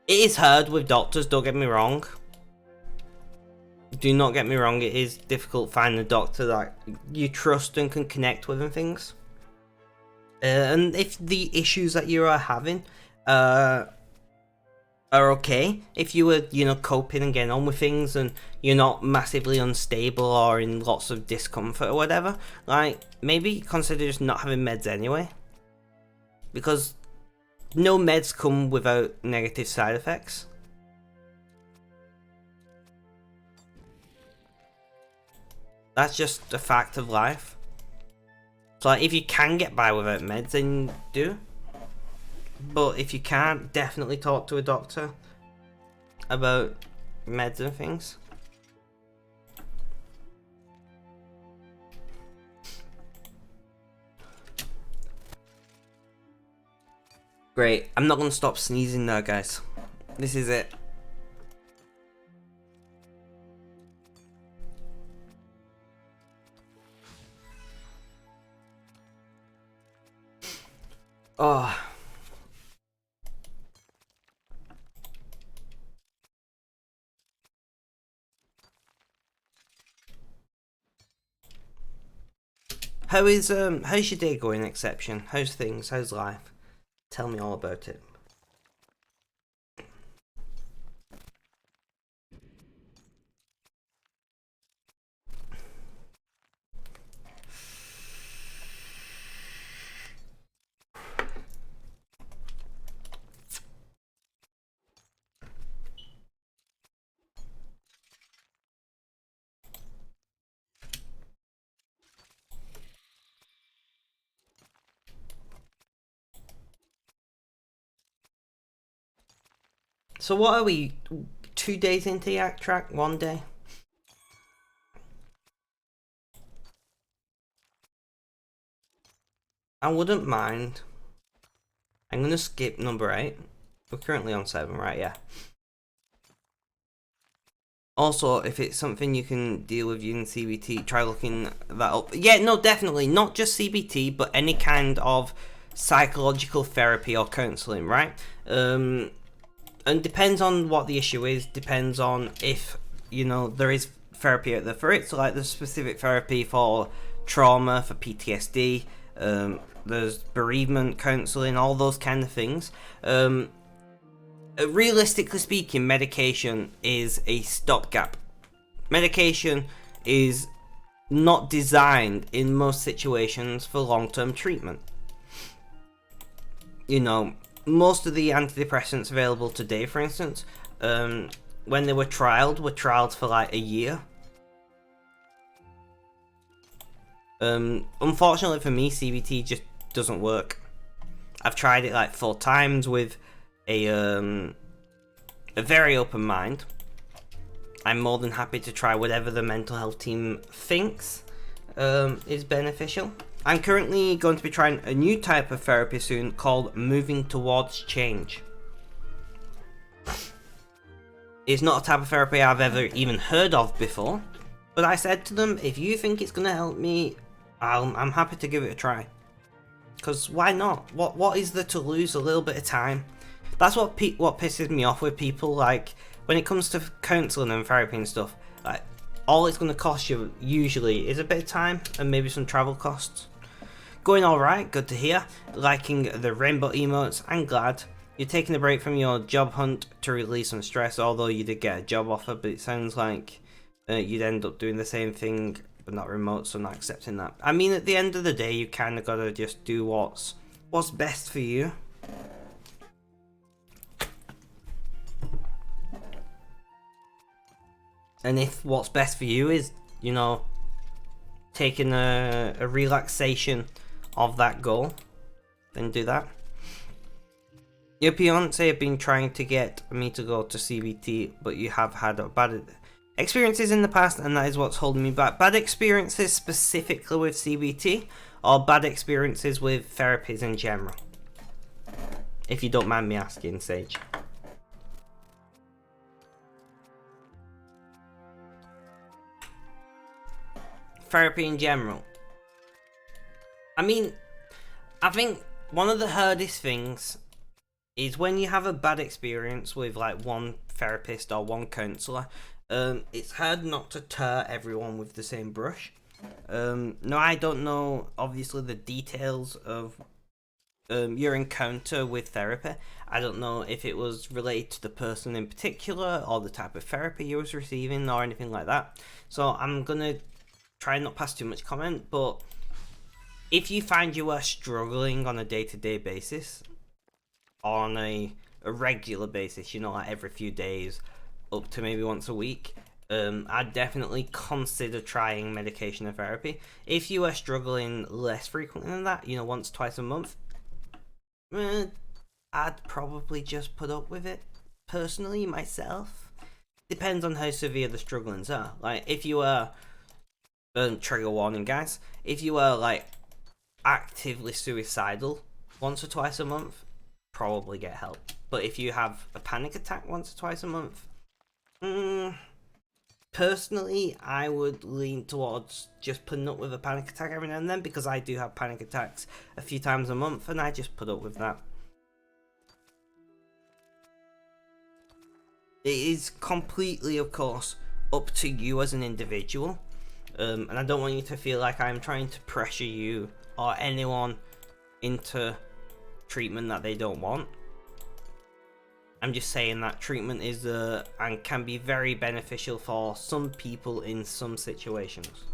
is hard with doctors, don't get me wrong. Do not get me wrong, it is difficult finding a doctor that you trust and can connect with and things. And if the issues that you are having are okay, if you were, you know, coping and getting on with things and you're not massively unstable or in lots of discomfort or whatever, like, maybe consider just not having meds anyway. because no meds come without negative side effects. That's just a fact of life. So like, if you can get by without meds, then do. But if you can't, definitely talk to a doctor about meds and things. Great, I'm not gonna stop sneezing now, guys. This is it. Oh. How's your day going, Exception? How's things? How's life? Tell me all about it. So what are we, 2 days into Yak Track? 1 day? I wouldn't mind. I'm gonna skip number 8. We're currently on 7, right? Yeah. Also, if it's something you can deal with using CBT, try looking that up. Yeah, no, definitely. Not just CBT, but any kind of psychological therapy or counselling, right? And depends on what the issue is, depends on if, you know, there is therapy out there for it. So like there's specific therapy for trauma, for PTSD, there's bereavement counselling, all those kind of things. Realistically speaking, medication is a stopgap. Medication is not designed in most situations for long-term treatment. You know, most of the antidepressants available today, for instance, when they were trialed for like a year. Unfortunately for me, CBT just doesn't work. I've tried it like 4 times with a very open mind. I'm more than happy to try whatever the mental health team thinks is beneficial. I'm currently going to be trying a new type of therapy soon called Moving Towards Change. It's not a type of therapy I've ever even heard of before, but I said to them, if you think it's going to help me, I'm happy to give it a try. Because why not? What is there to lose? A little bit of time. That's what pisses me off with people. Like when it comes to counselling and therapy and stuff, like all it's going to cost you usually is a bit of time and maybe some travel costs. Going alright, good to hear. Liking the rainbow emotes, I'm glad. You're taking a break from your job hunt to release some stress, although you did get a job offer, but it sounds like you'd end up doing the same thing but not remote, so not accepting that. I mean, at the end of the day, you kind of got to just do what's best for you. And if what's best for you is, you know, taking a relaxation of that goal, then do that. Your fiance have been trying to get me to go to CBT, but you have had bad experiences in the past, and that is what's holding me back. Bad experiences specifically with CBT, or bad experiences with therapies in general? If you don't mind me asking, Sage. Therapy in general. I mean, I think one of the hardest things is when you have a bad experience with like one therapist or one counsellor. It's hard not to tar everyone with the same brush. No, I don't know obviously the details of your encounter with therapy. I don't know if it was related to the person in particular or the type of therapy you was receiving or anything like that. So I'm gonna try and not pass too much comment, but if you find you are struggling on a day-to-day basis, on a regular basis, you know, like every few days, up to maybe once a week, I'd definitely consider trying medication and therapy. If you are struggling less frequently than that, you know, once, twice a month, I'd probably just put up with it, personally, myself. Depends on how severe the strugglings are. Like, if you are, trigger warning, guys, if you are, like, actively suicidal once or twice a month, probably get help. But if you have a panic attack once or twice a month, personally, I would lean towards just putting up with a panic attack every now and then, because I do have panic attacks a few times a month, and I just put up with that. It is completely, of course, up to you as an individual, and I don't want you to feel like I'm trying to pressure you or anyone into treatment that they don't want. I'm just saying that treatment is and can be very beneficial for some people in some situations.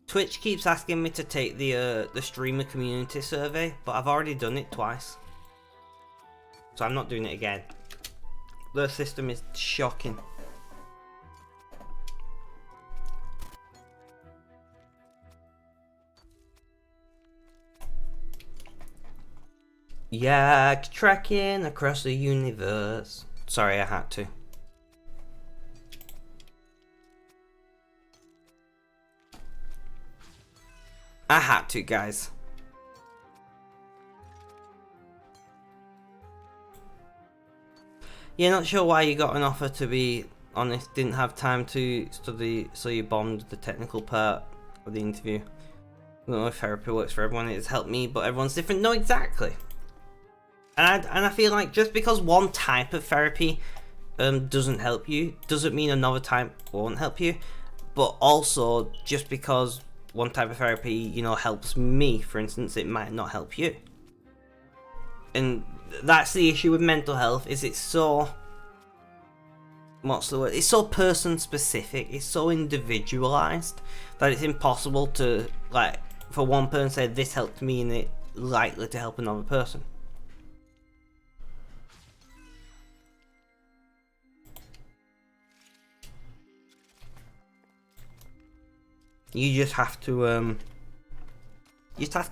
Twitch keeps asking me to take the streamer community survey, but I've already done it twice, so I'm not doing it again. The system is shocking. Yak tracking across the universe. Sorry, I had to. I had to, guys. Yeah, not sure why you got an offer, to be honest. Didn't have time to study, so you bombed the technical part of the interview. I don't know if therapy works for everyone. It's helped me, but everyone's different. No, exactly. And I feel like just because one type of therapy doesn't help you, doesn't mean another type won't help you. But also, just because one type of therapy, you know, helps me, for instance, it might not help you. And that's the issue with mental health, is it's so, what's the word? It's so person specific, it's so individualized, that it's impossible to, like, for one person say this helped me and it likely to help another person. You just have to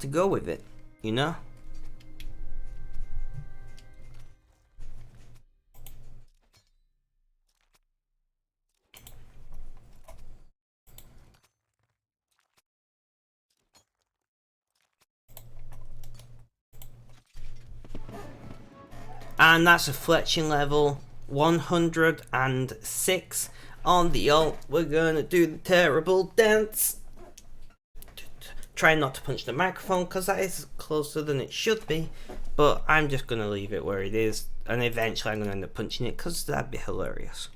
go with it, you know? And that's a fletching level 106 on the ult. We're gonna do the terrible dance. Try not to punch the microphone because that is closer than it should be, but I'm just gonna leave it where it is, and eventually I'm gonna end up punching it because that'd be hilarious.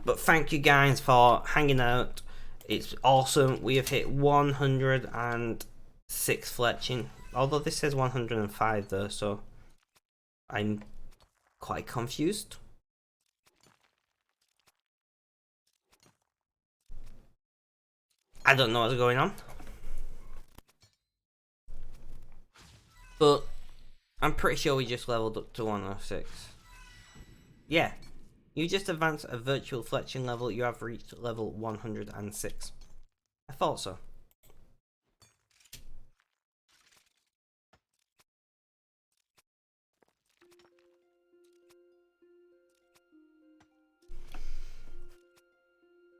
But thank you guys for hanging out. It's awesome. We have hit 106 fletching, although this says 105 though, so I'm quite confused. I don't know what's going on, but I'm pretty sure we just leveled up to 106. Yeah, you just advanced a virtual fletching level. You have reached level 106. I thought so.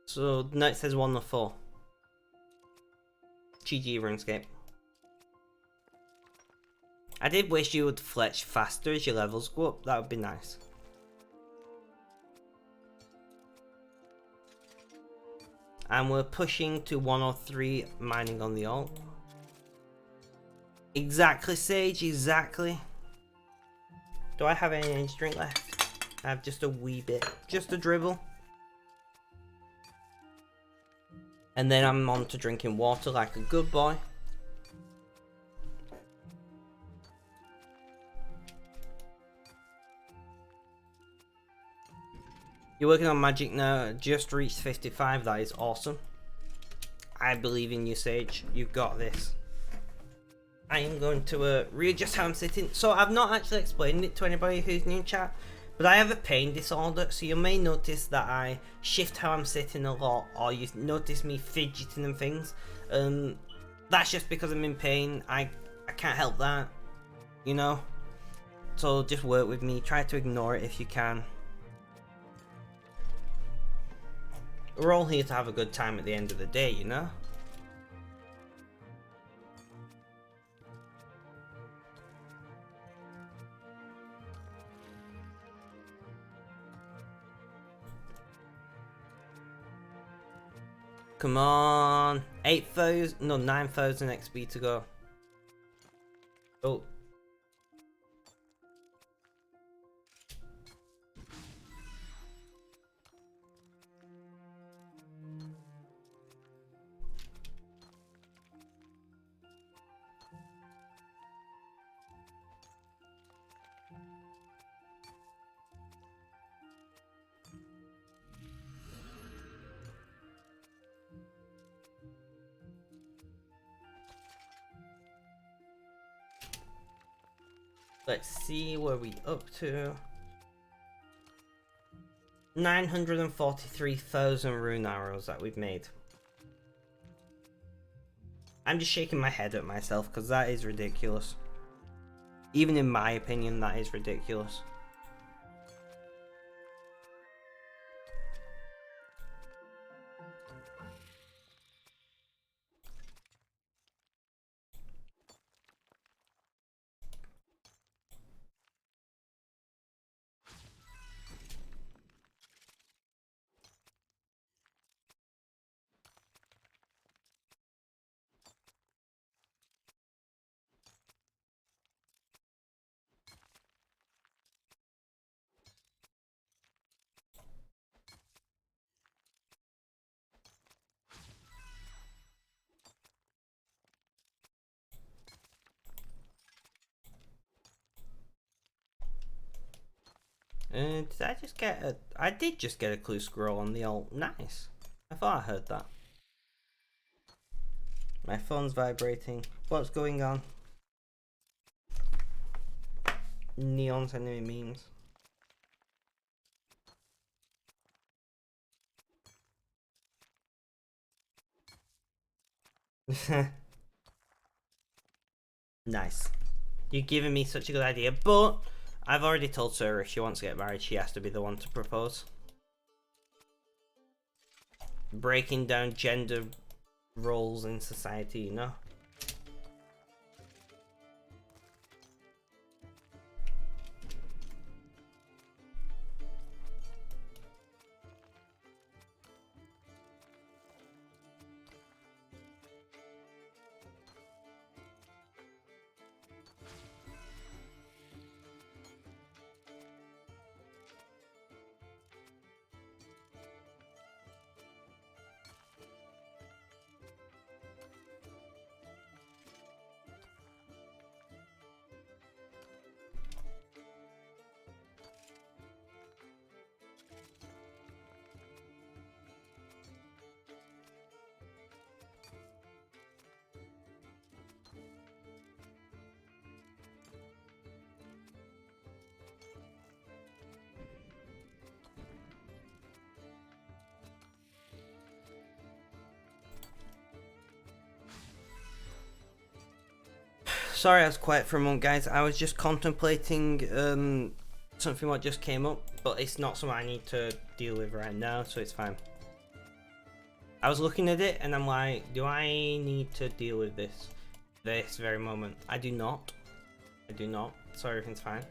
So now it says 104. GG RuneScape. I did wish you would fletch faster as your levels go up. That would be nice. And we're pushing to 103 mining on the ult. Exactly, Sage, exactly. Do I have any energy drink left? I have just a wee bit. Just a dribble. And then I'm on to drinking water like a good boy. You're working on magic now, just reached 55, that is awesome. I believe in you, Sage, you've got this. I am going to readjust how I'm sitting. So I've not actually explained it to anybody who's new in chat, but I have a pain disorder, so you may notice that I shift how I'm sitting a lot, or you notice me fidgeting and things. That's just because I'm in pain. I can't help that, you know? So just work with me, try to ignore it if you can. We're all here to have a good time at the end of the day, you know? Come on! 8,000, no, 9,000 XP to go. Oh. Let's see where we up to. 943,000 rune arrows that we've made. I'm just shaking my head at myself because that is ridiculous. Even in my opinion, that is ridiculous. Did I just get a... I did just get a clue scroll on the alt. Nice. I thought I heard that. My phone's vibrating. What's going on? Neon sending me memes. Nice. You're giving me such a good idea, but I've already told Sarah if she wants to get married, she has to be the one to propose. Breaking down gender roles in society, you know? Sorry I was quiet for a moment, guys. I was just contemplating something what just came up, but it's not something I need to deal with right now, so it's fine. I was looking at it and I'm like, do I need to deal with this very moment? I do not. I do not. So everything's fine.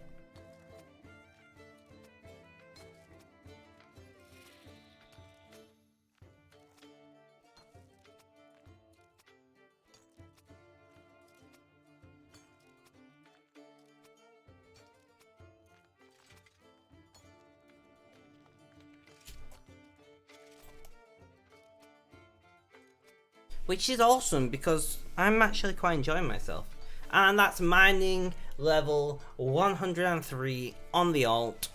which is awesome because I'm actually quite enjoying myself. And that's mining level 103 on the alt.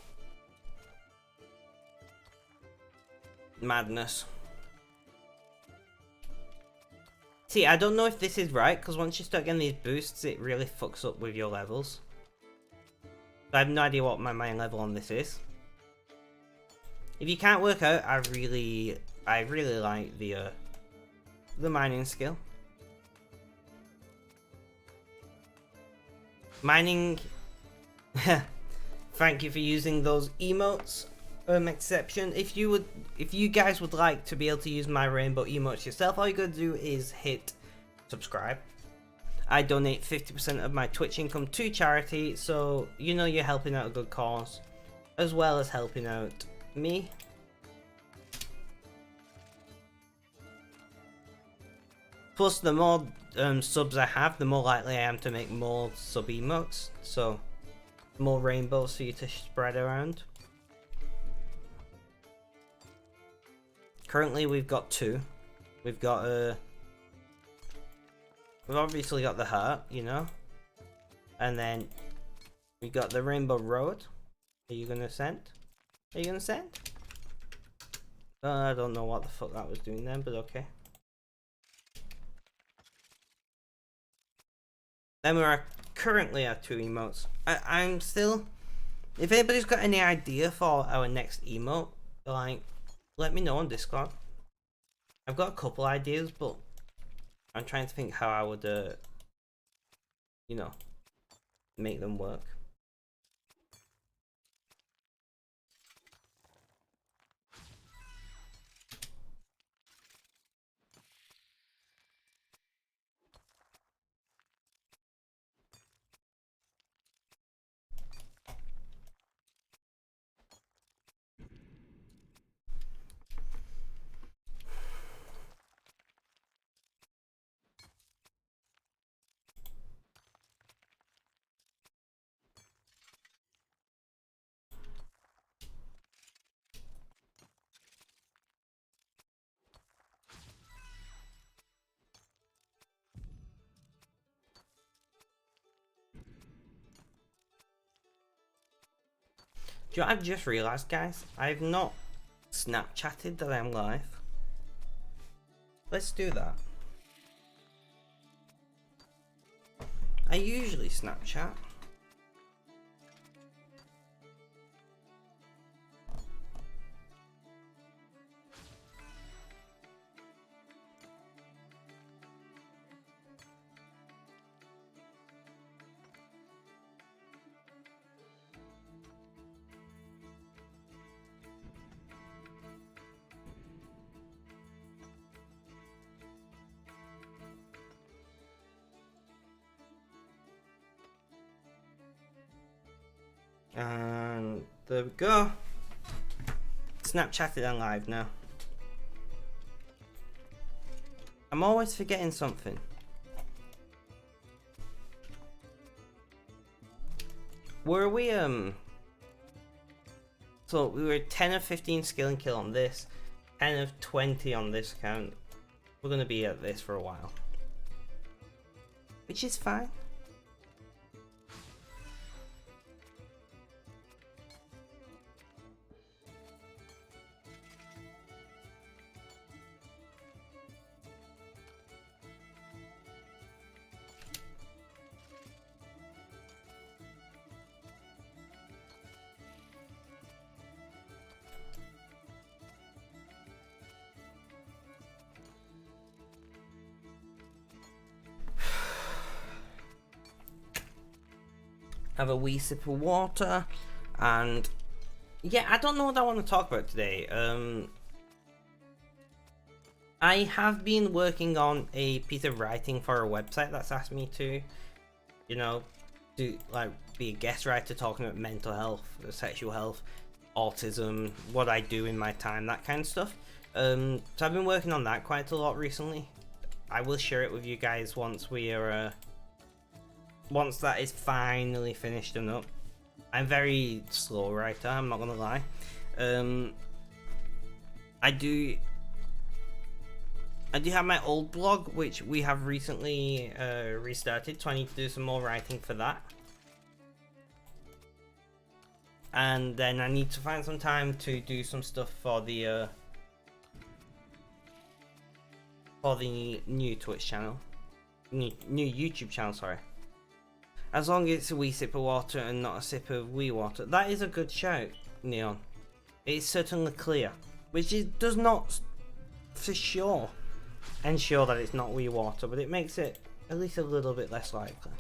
Madness. See, I don't know if this is right, because once you start getting these boosts, it really fucks up with your levels. I have no idea what my mine level on this is. If you can't work out, I really like the mining skill. Mining. Thank you for using those emotes. Exception. If you guys would like to be able to use my rainbow emotes yourself, all you gotta do is hit subscribe. I donate 50% of my Twitch income to charity, so you know you're helping out a good cause, as well as helping out me. Plus, the more subs I have, the more likely I am to make more sub emotes, so more rainbows for you to spread around. Currently, we've got 2. We've got we've obviously got the heart, you know, and then we got the rainbow road. Are you gonna send? Are you gonna send? I don't know what the fuck that was doing then, but okay. Then we're currently at 2 emotes. I'm still. If anybody's got any idea for our next emote, like, let me know on Discord. I've got a couple ideas, but I'm trying to think how I would, you know, make them work. Do you know what I've just realised, guys? I've not Snapchatted that I'm live. Let's do that. I usually Snapchat. And there we go. Snapchatted and live now. I'm always forgetting something. Were we so we were 10 of 15 skill and kill on this, 10 of 20 on this count. We're gonna be at this for a while, which is fine. Have a wee sip of water, and yeah, I don't know what I want to talk about today. I have been working on a piece of writing for a website that's asked me to, you know, do like be a guest writer talking about mental health, sexual health, autism, what I do in my time, that kind of stuff. So I've been working on that quite a lot recently. I will share it with you guys once we are. Once that is finally finished and up. I'm very slow writer, I'm not gonna lie. I do I do have my old blog, which we have recently restarted, so I need to do some more writing for that. And then I need to find some time to do some stuff for the new Twitch channel, new YouTube channel. Sorry. As long as it's a wee sip of water and not a sip of wee water. That is a good shout, Neon. It's certainly clear, which it does not for sure ensure that it's not wee water, but it makes it at least a little bit less likely.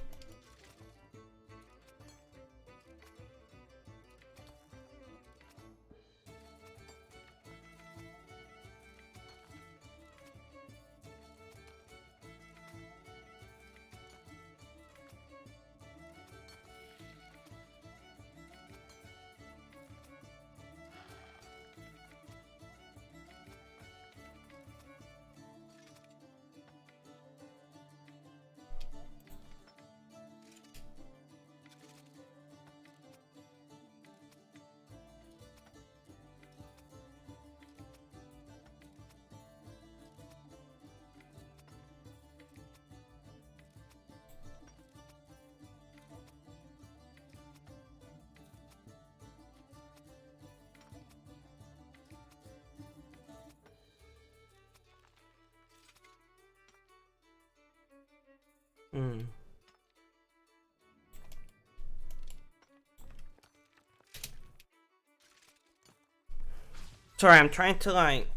Sorry, I'm trying to like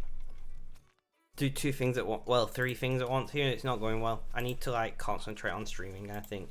do two things at once. Well, three things at once here. It's not going well. I need to like concentrate on streaming, I think.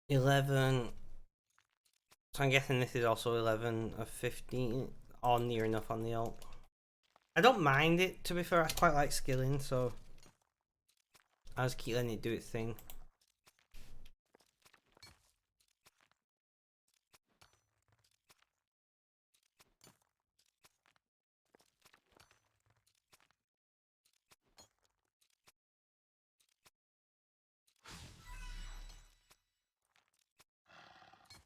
$11. So I'm guessing this is also 11 of 15, or near enough on the alt. I don't mind it, to be fair. I quite like skilling, so I'll just keep letting it do its thing.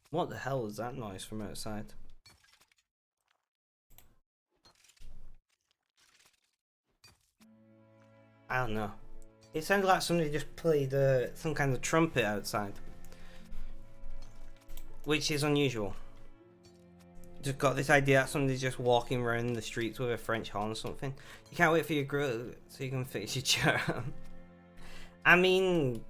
What the hell was that noise from outside? I don't know. It sounded like somebody just played some kind of trumpet outside, which is unusual. Just got this idea that somebody's just walking around the streets with a French horn or something. You can't wait for your grill so you can fix your chair. I mean,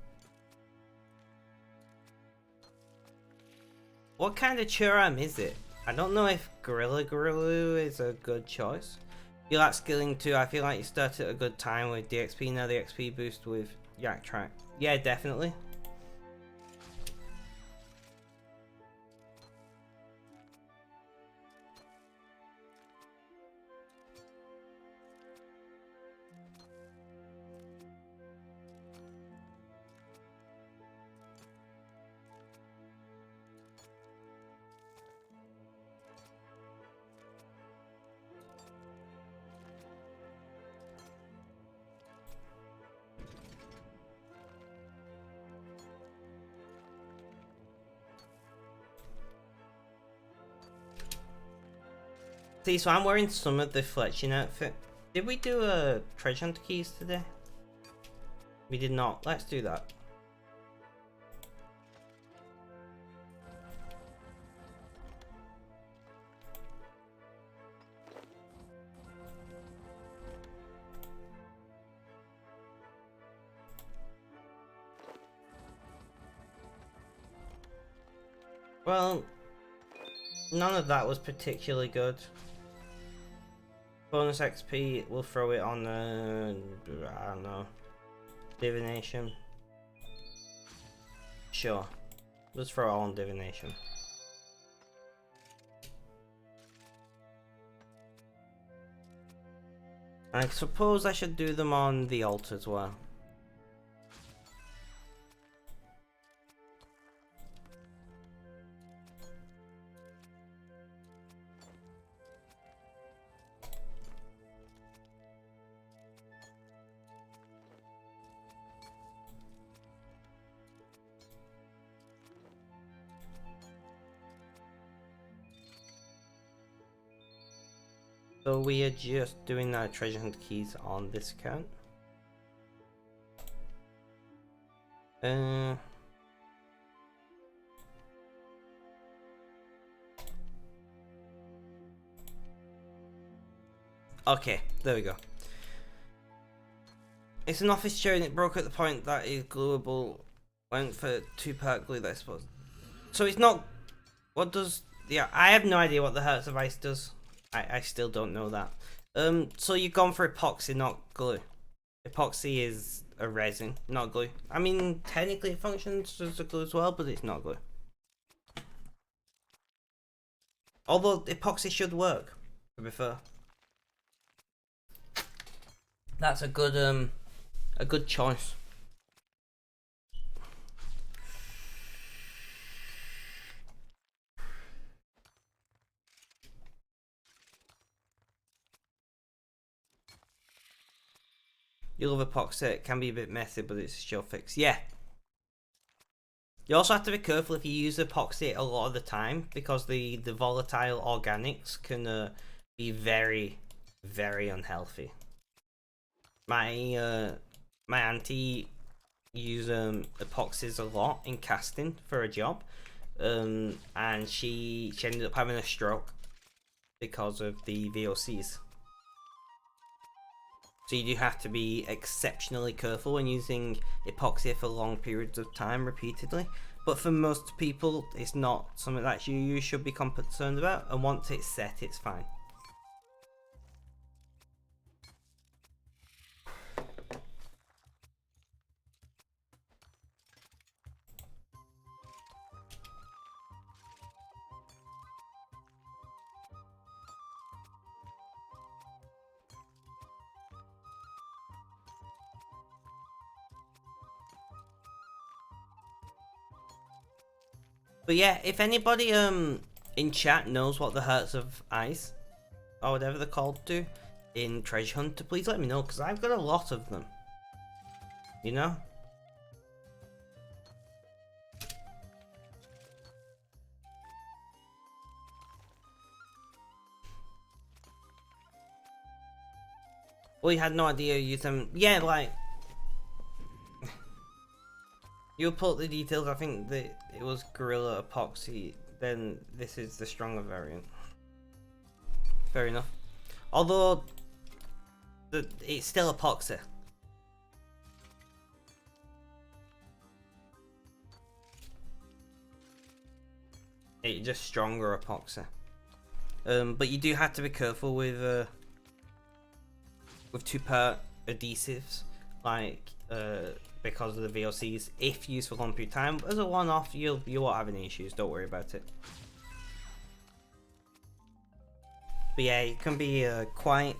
what kind of churram is it? I don't know if Gorilla Glue is a good choice. You like skilling too. I feel like you started at a good time with DXP. Now the XP boost with Yak Track. Yeah, definitely. See, so I'm wearing some of the Fletching outfit. Did we do a treasure hunter keys today? We did not. Let's do that. Well, none of that was particularly good. Bonus XP, we'll throw it on, I don't know, divination. Sure. Just throw it all on divination. I suppose I should do them on the altar as well. So we are just doing our treasure hunt keys on this account. Okay, there we go. It's an office chair and it broke at the point that is gluable. Went for 2-part glue, I suppose. So it's not... What does... Yeah, I have no idea what the Hearts of Ice does. I still don't know that. So you've gone for epoxy, not glue. Epoxy is a resin, not glue. I mean, technically it functions as a glue as well, but it's not glue. Although epoxy should work, to be fair. That's a good choice. You love epoxy, it can be a bit messy, but it's a sure fix. Yeah. You also have to be careful if you use epoxy a lot of the time, because the volatile organics can be very, very unhealthy. My auntie uses epoxies a lot in casting for a job, and she ended up having a stroke because of the VOCs. So you do have to be exceptionally careful when using epoxy for long periods of time repeatedly. But for most people, it's not something that you should be concerned about. And once it's set, it's fine. But yeah, if anybody in chat knows what the Hearts of Ice, or whatever they're called, do in Treasure Hunter, please let me know, because I've got a lot of them. You know? Well, you had no idea you use them. Yeah, like... You'll put the details, I think that it was Gorilla Epoxy, then this is the stronger variant. Fair enough. Although, it's still epoxy. It's just stronger epoxy. But you do have to be careful with 2-part adhesives, like because of the VOCs. If used for a long period of time, as a one-off, you won't have any issues. Don't worry about it. But yeah, it can be quite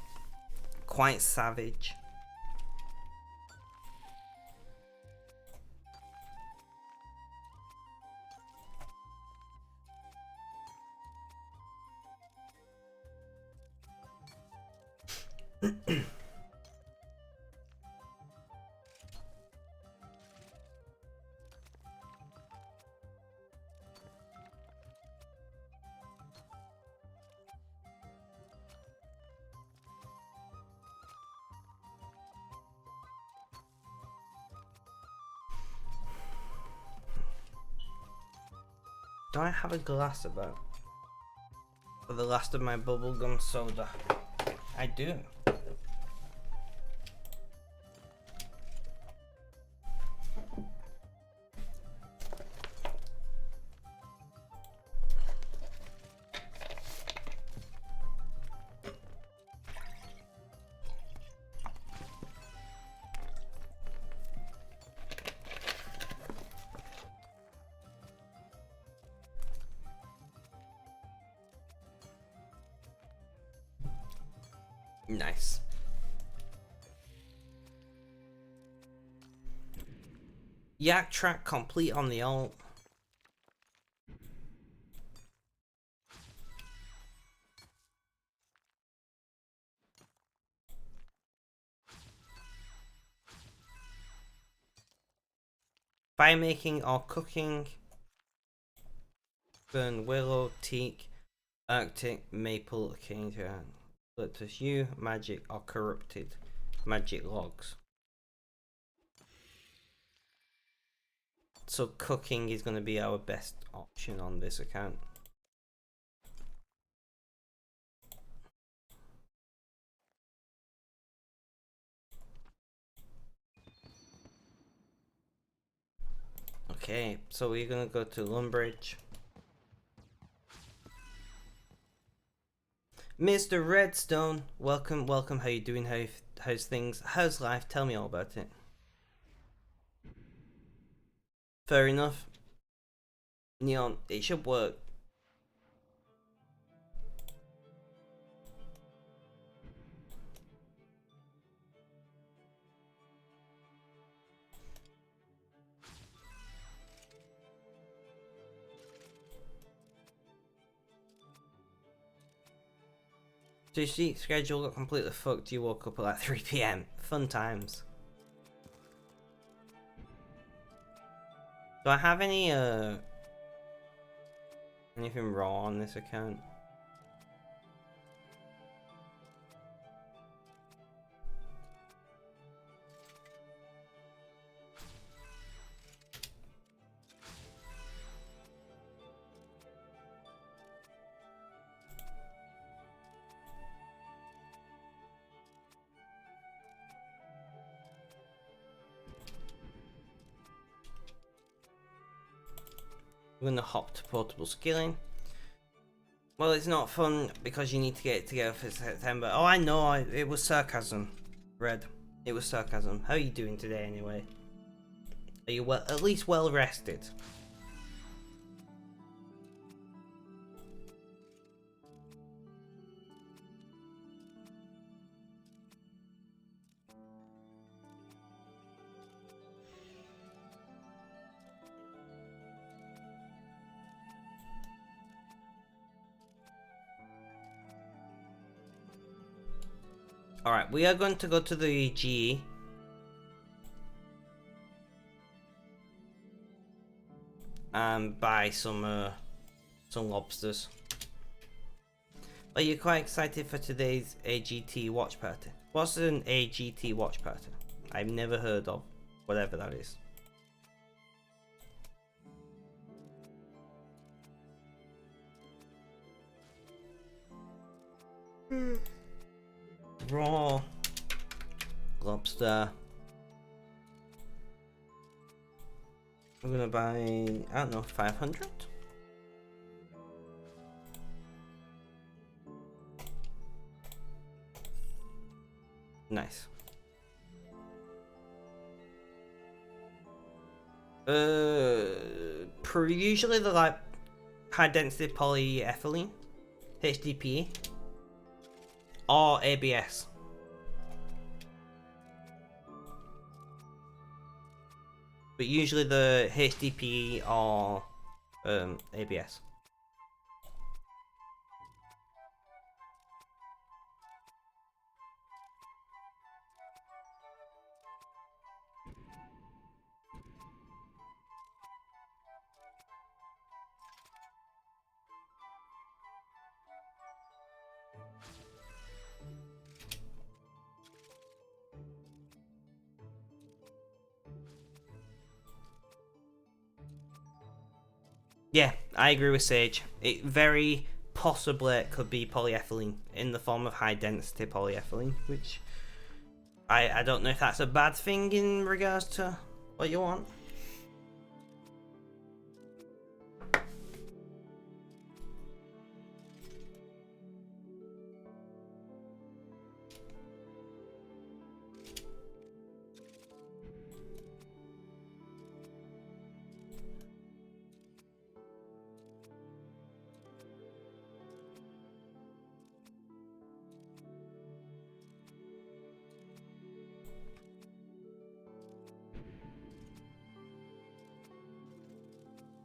savage. Do I have a glass about? For the last of my bubblegum soda. I do. Nice. Yak track complete on the alt. Fire making or cooking. Burn willow, teak, arctic, maple, acacia, eucalyptus yew, magic or corrupted magic logs. So cooking is going to be our best option on this account. Okay, so we're going to go to Lumbridge. Mr. Redstone, welcome, welcome. How you doing? How's things? How's life? Tell me all about it. Fair enough. Neon, it should work. So your sleep schedule got completely fucked. You woke up at like 3 PM. Fun times. Do I have any anything raw on this account? I'm gonna hop to portable skilling. Well, it's not fun because you need to get it together for September. Oh, I know, it was sarcasm. Red. It was sarcasm. How are you doing today anyway? Are you well, at least well rested? Alright, we are going to go to the GE. And buy some lobsters. Are you quite excited for today's AGT watch party? What's an AGT watch party? I've never heard of whatever that is. Raw lobster. I'm gonna buy, I don't know, 500? Nice. Usually they're like high density polyethylene, HDPE, or ABS. But usually the HDPE or ABS. Yeah, I agree with Sage. It very possibly could be polyethylene in the form of high density polyethylene, which I don't know if that's a bad thing in regards to what you want.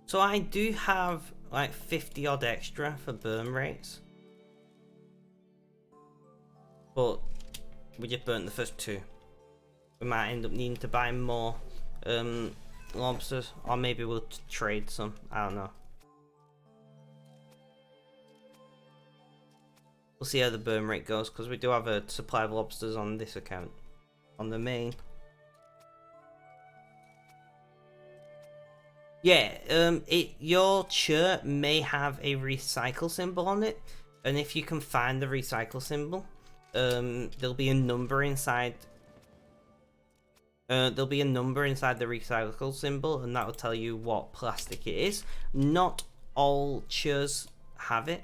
So I do have like 50 odd extra for burn rates, but we just burnt the first 2. We might end up needing to buy more lobsters, or maybe we'll trade some. I don't know. We'll see how the burn rate goes, because we do have a supply of lobsters on this account, on the main. Yeah, your shirt may have a recycle symbol on it, and if you can find the recycle symbol, there'll be a number inside. There'll be a number inside the recycle symbol, and that will tell you what plastic it is. Not all shirts have it.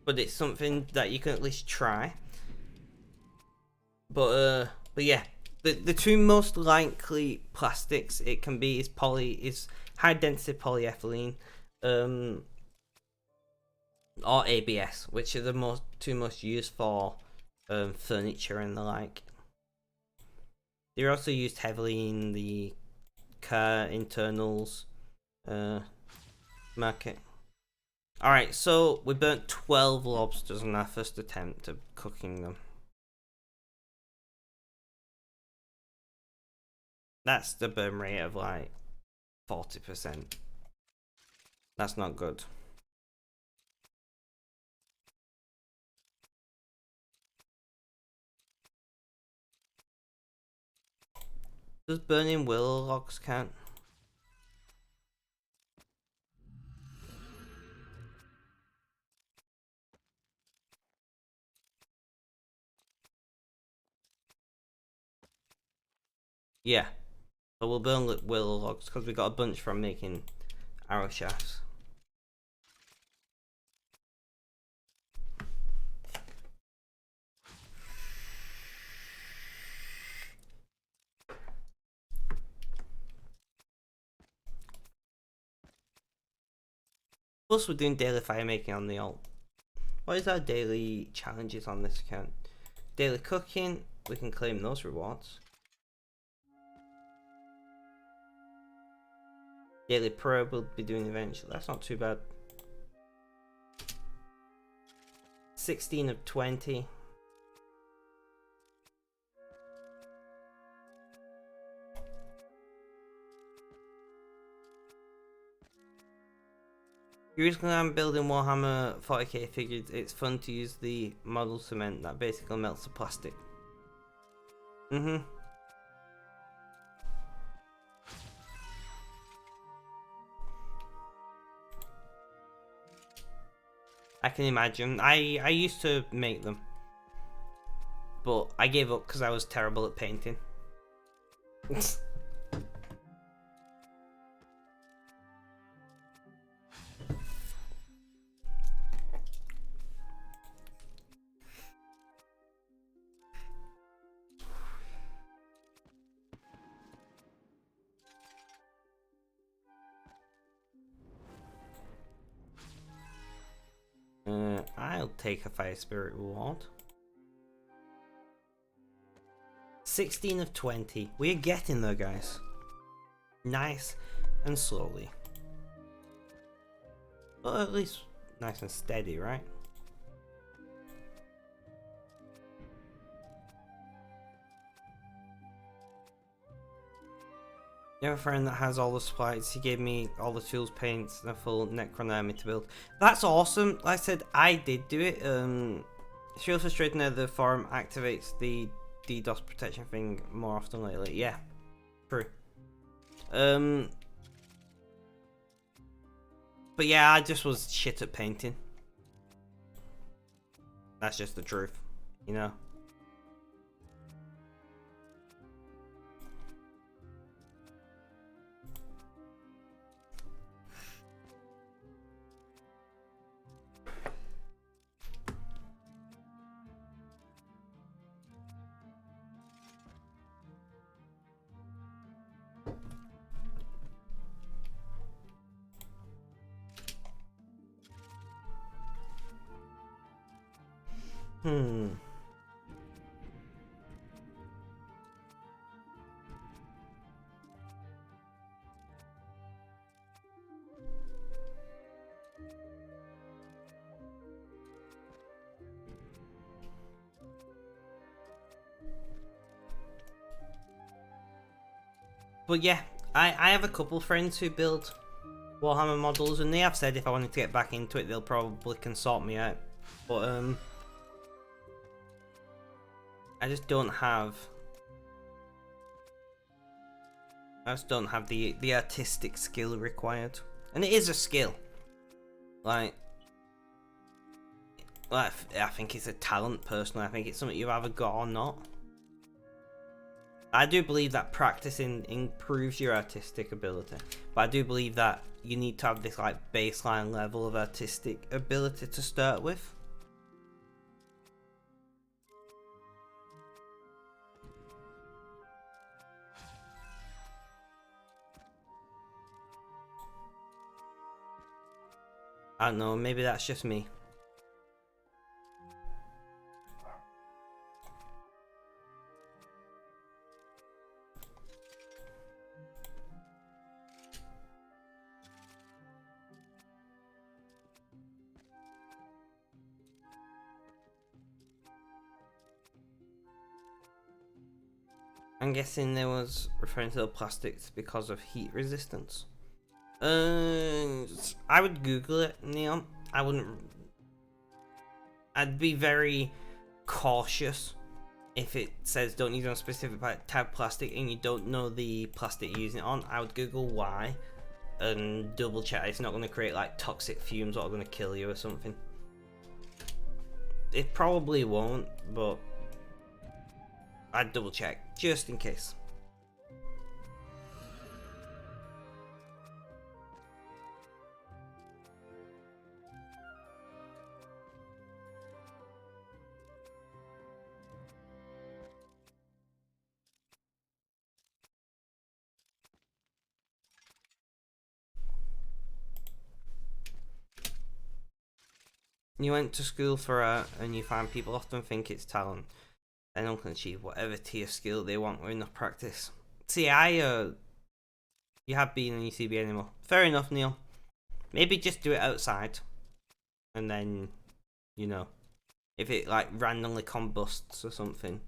But it's something that you can at least try. But yeah, the 2 most likely plastics it can be is high density polyethylene, or ABS, which are the 2 most used for furniture and the like. They're also used heavily in the car internals market. Alright, so we burnt 12 lobsters on our first attempt at cooking them. That's the burn rate of like 40%. That's not good. Does burning willow logs count? Yeah. So we'll burn willow logs because we got a bunch from making arrow shafts. Plus we're doing daily fire making on the alt. What is our daily challenges on this account? Daily cooking, we can claim those rewards. Daily pro we'll be doing eventually. That's not too bad. 16 of 20. Usually I'm building Warhammer 40k figures, it's fun to use the model cement that basically melts the plastic. I can imagine. I used to make them, but I gave up because I was terrible at painting. I'll take a fire spirit reward. 16 of 20. We're getting there, guys. Nice and slowly. Well, at least nice and steady, right? You have a friend that has all the supplies. He gave me all the tools, paints, and a full Necron army to build. That's awesome. Like I said, I did do it. It's real frustrating that the forum activates the DDoS protection thing more often lately. Yeah, true. But yeah, I just was shit at painting. That's just the truth, you know. But yeah, I have a couple friends who build Warhammer models, and they have said if I wanted to get back into it, they'll probably can sort me out. But I just don't have the artistic skill required, and it is a skill. Like I think it's a talent personally. I think it's something you've either got or not. I do believe that practicing improves your artistic ability, but I do believe that you need to have this like baseline level of artistic ability to start with. I don't know, maybe that's just me. I'm guessing there was referring to the plastics because of heat resistance. I would Google it, Neon. I wouldn't. I'd be very cautious if it says don't use on a specific type of plastic and you don't know the plastic you're using it on. I would Google why and double check it's not going to create like toxic fumes that are going to kill you or something. It probably won't, but I'd double check just in case. You went to school for art and you find people often think it's talent. Anyone can achieve whatever tier skill they want with enough practice. See, you have been in UCB anymore. Fair enough, Neil. Maybe just do it outside. And then, you know, if it like randomly combusts or something,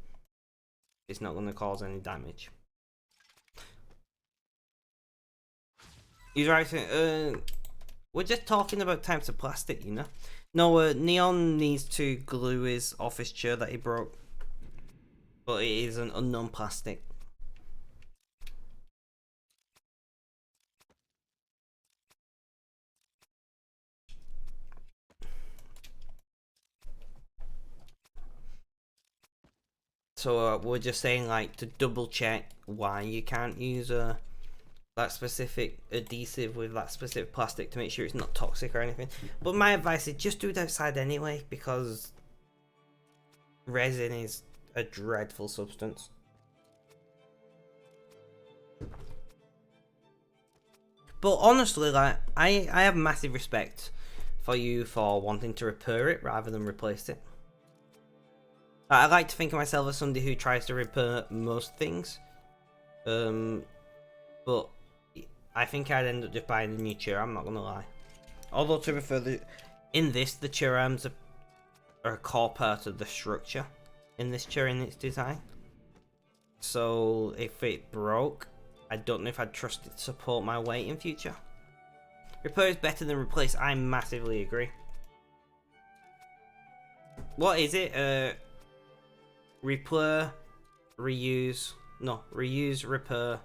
it's not going to cause any damage. He's right. We're just talking about types of plastic, you know. No, Neon needs to glue his office chair that he broke, but it is an unknown plastic. So we're just saying like to double check why you can't use that specific adhesive with that specific plastic to make sure it's not toxic or anything. But my advice is just do it outside anyway, because resin is a dreadful substance. But honestly, like I have massive respect for you for wanting to repair it rather than replace it. I like to think of myself as somebody who tries to repair most things, but I think I'd end up just buying a new chair, I'm not gonna lie. Although to be fair, in this, the chair arms are a core part of the structure in this chair in its design. So if it broke, I don't know if I'd trust it to support my weight in future. Repair is better than replace, I massively agree. What is it? Repair, reuse, repair.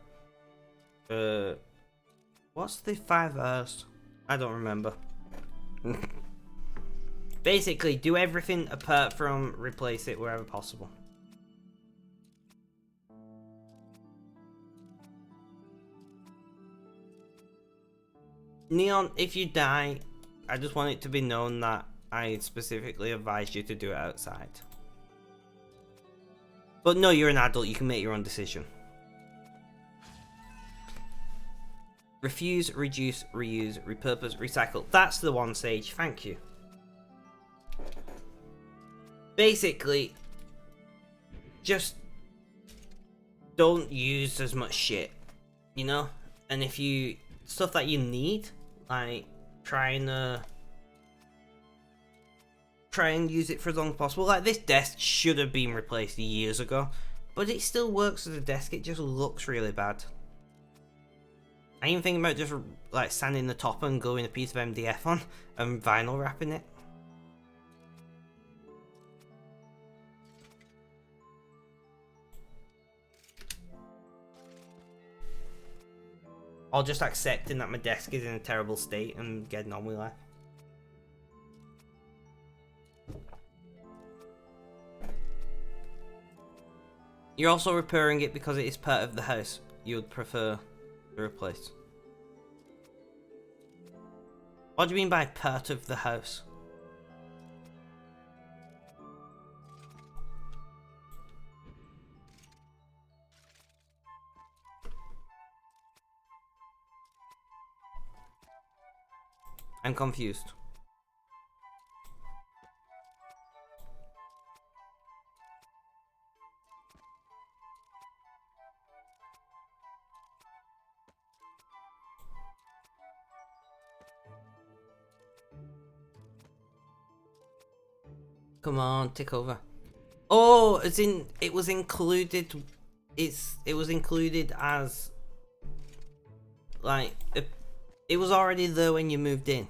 What's the 5 R's? I don't remember. Basically, do everything apart from replace it wherever possible. Neon, if you die, I just want it to be known that I specifically advised you to do it outside. But no, you're an adult, you can make your own decision. Refuse, reduce, reuse, repurpose, recycle. That's the one, Sage. Thank you. Basically, just don't use as much shit, you know? And if you... stuff that you need, like, try and use it for as long as possible. Like, this desk should have been replaced years ago, but it still works as a desk, it just looks really bad. I even thinking about just like sanding the top and gluing a piece of MDF on and vinyl wrapping it. Or just accepting that my desk is in a terrible state and getting on with life. You're also repairing it because it is part of the house you would prefer to replace. What do you mean by part of the house? I'm confused. Come on, tick over. Oh, as in it was included. It was included as like it was already there when you moved in.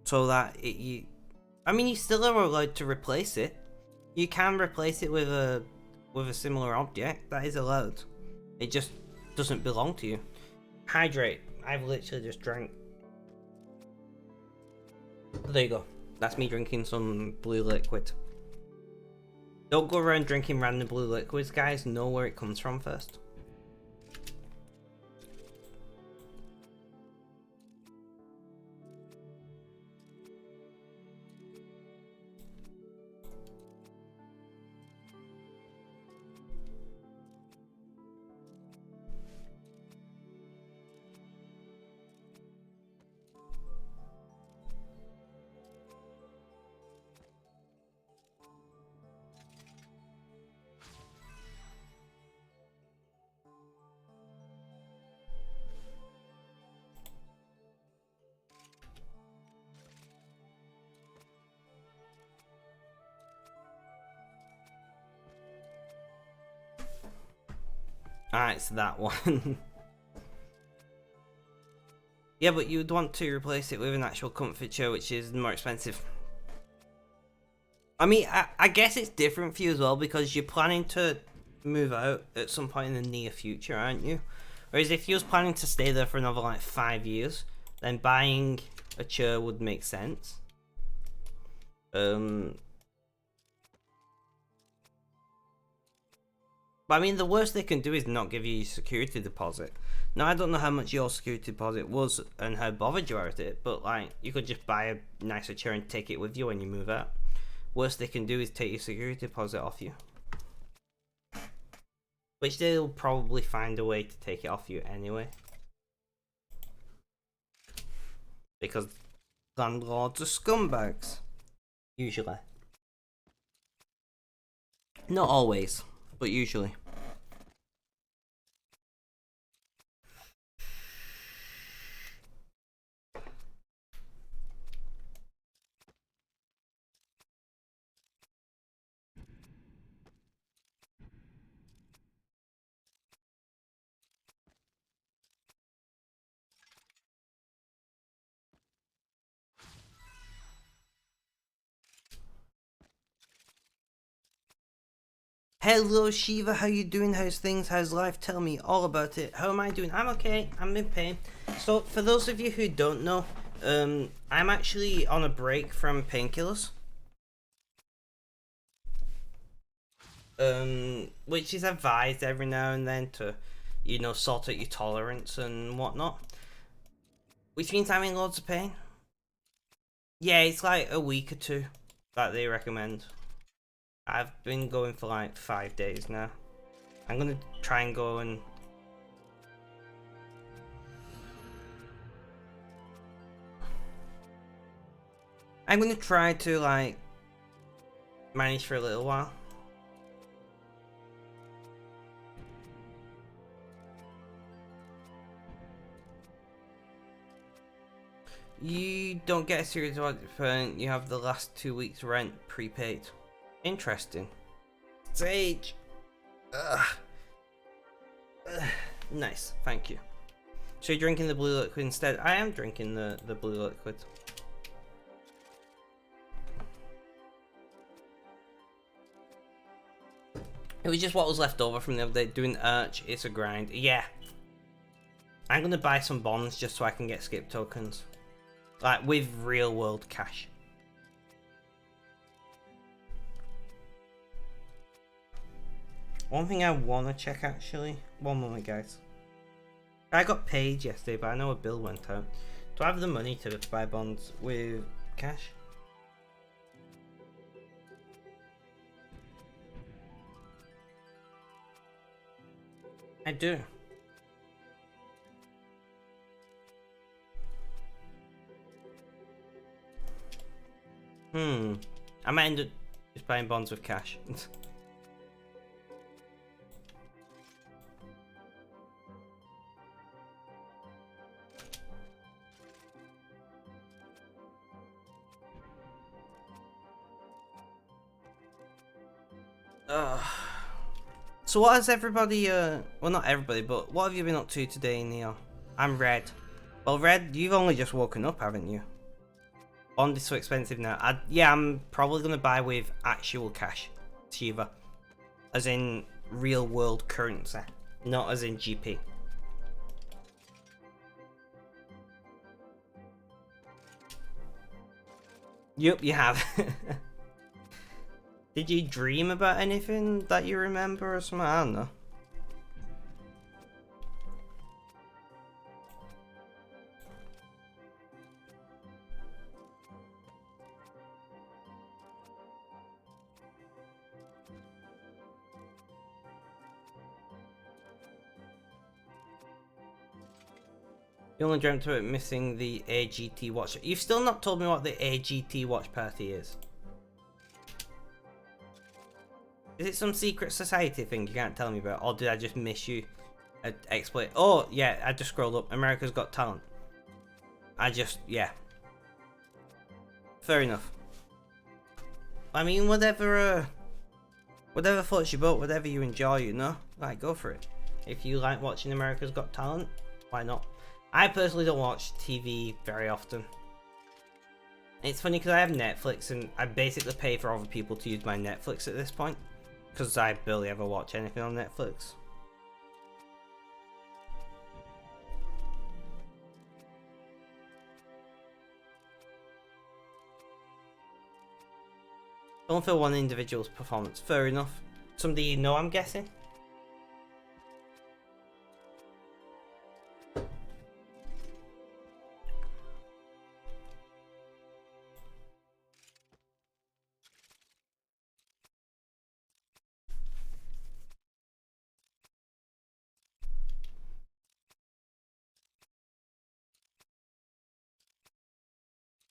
So that I mean, you still are allowed to replace it. You can replace it with a similar object. That is allowed. It just doesn't belong to you. Hydrate. I've literally just drank. There you go. That's me drinking some blue liquid. Don't go around drinking random blue liquids, guys. Know where it comes from first. Ah, it's that one. Yeah, but you'd want to replace it with an actual comfort chair, which is more expensive. I mean, I guess it's different for you as well, because you're planning to move out at some point in the near future, aren't you? Whereas if you was planning to stay there for another like 5 years, then buying a chair would make sense. But I mean, the worst they can do is not give you your security deposit. Now, I don't know how much your security deposit was and how bothered you are with it, but like, you could just buy a nicer chair and take it with you when you move out. Worst they can do is take your security deposit off you. Which they'll probably find a way to take it off you anyway. Because landlords are scumbags. Usually. Not always, but usually. Hello Shiva, how you doing? How's things? How's life? Tell me all about it. How am I doing? I'm okay. I'm in pain. So for those of you who don't know, I'm actually on a break from painkillers. Which is advised every now and then to, you know, sort out your tolerance and whatnot. Which means I'm in loads of pain. Yeah, it's like a week or two that they recommend. I've been going for like 5 days now. I'm gonna try and go and... I'm gonna try to like manage for a little while. You don't get a serious deposit, you have the last 2 weeks rent prepaid. Interesting. Sage! Ugh. Nice, thank you. So you're drinking the blue liquid instead? I am drinking the blue liquid. It was just what was left over from the other day. Doing Urch, it's a grind. Yeah. I'm gonna buy some bonds just so I can get skip tokens. Like, with real world cash. One thing I wanna check actually. One moment, guys. I got paid yesterday, but I know a bill went out. Do I have the money to buy bonds with cash? I do. I might end up just buying bonds with cash. So what has everybody, well not everybody, but what have you been up to today, Neil? I'm Red. Well, Red, you've only just woken up, haven't you? Bond is so expensive now. Yeah, I'm probably going to buy with actual cash. Shiva. As in real world currency. Not as in GP. Yup, you have. Did you dream about anything that you remember or something? I don't know. You only dreamt about missing the AGT watch. You've still not told me what the AGT watch party is. Is it some secret society thing you can't tell me about? Or did I just miss you? Explain. Oh, yeah, I just scrolled up. America's Got Talent. Yeah. Fair enough. I mean, whatever floats your boat, whatever you enjoy, you know? Like, go for it. If you like watching America's Got Talent, why not? I personally don't watch TV very often. It's funny because I have Netflix and I basically pay for other people to use my Netflix at this point. Because I barely ever watch anything on Netflix. Don't feel one individual's performance. Fair enough. Somebody you know, I'm guessing?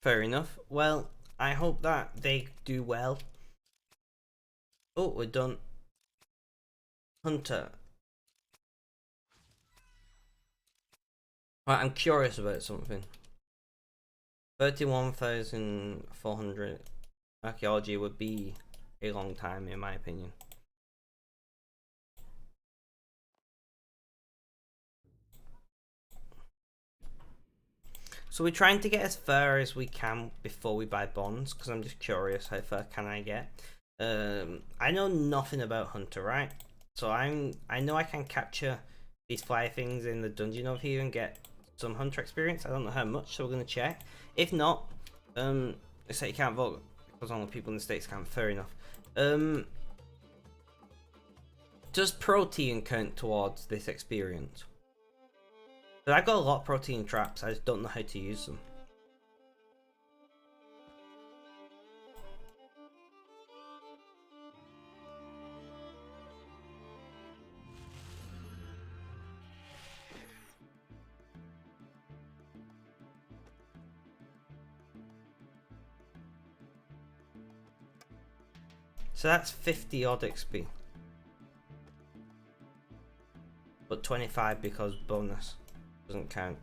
Fair enough. Well, I hope that they do well. Oh, we're done. Hunter. Right, I'm curious about something. 31,400 archaeology would be a long time in my opinion. So we're trying to get as far as we can before we buy bonds, because I'm just curious how far can I get. I know nothing about Hunter, right? So I know I can capture these fly things in the dungeon over here and get some Hunter experience. I don't know how much, so we're gonna check. If not, they say you can't vote because only people in the States can. Fair enough. Does protein count towards this experience? But I got a lot of protein traps, I just don't know how to use them. So that's 50 odd XP. But 25 because bonus doesn't count.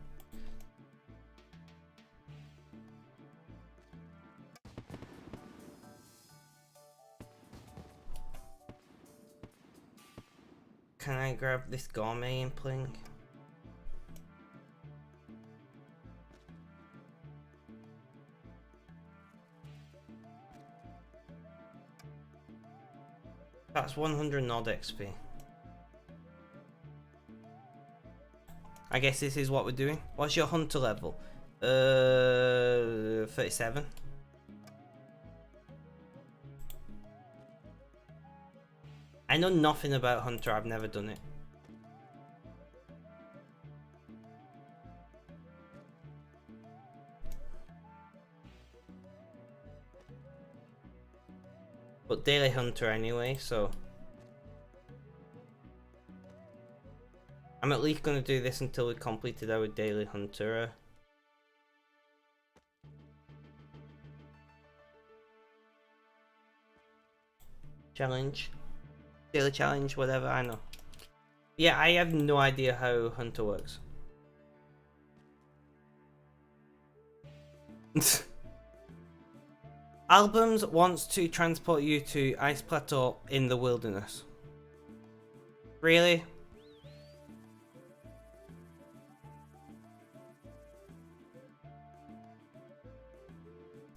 Can I grab this gourmet impling? That's 100 odd XP. I guess this is what we're doing. What's your hunter level? 37. I know nothing about hunter, I've never done it. But daily hunter anyway, so I'm at least gonna do this until we completed our daily hunter challenge, daily challenge, whatever. I know. Yeah, I have no idea how hunter works. Albums wants to transport you to Ice Plateau in the wilderness. Really?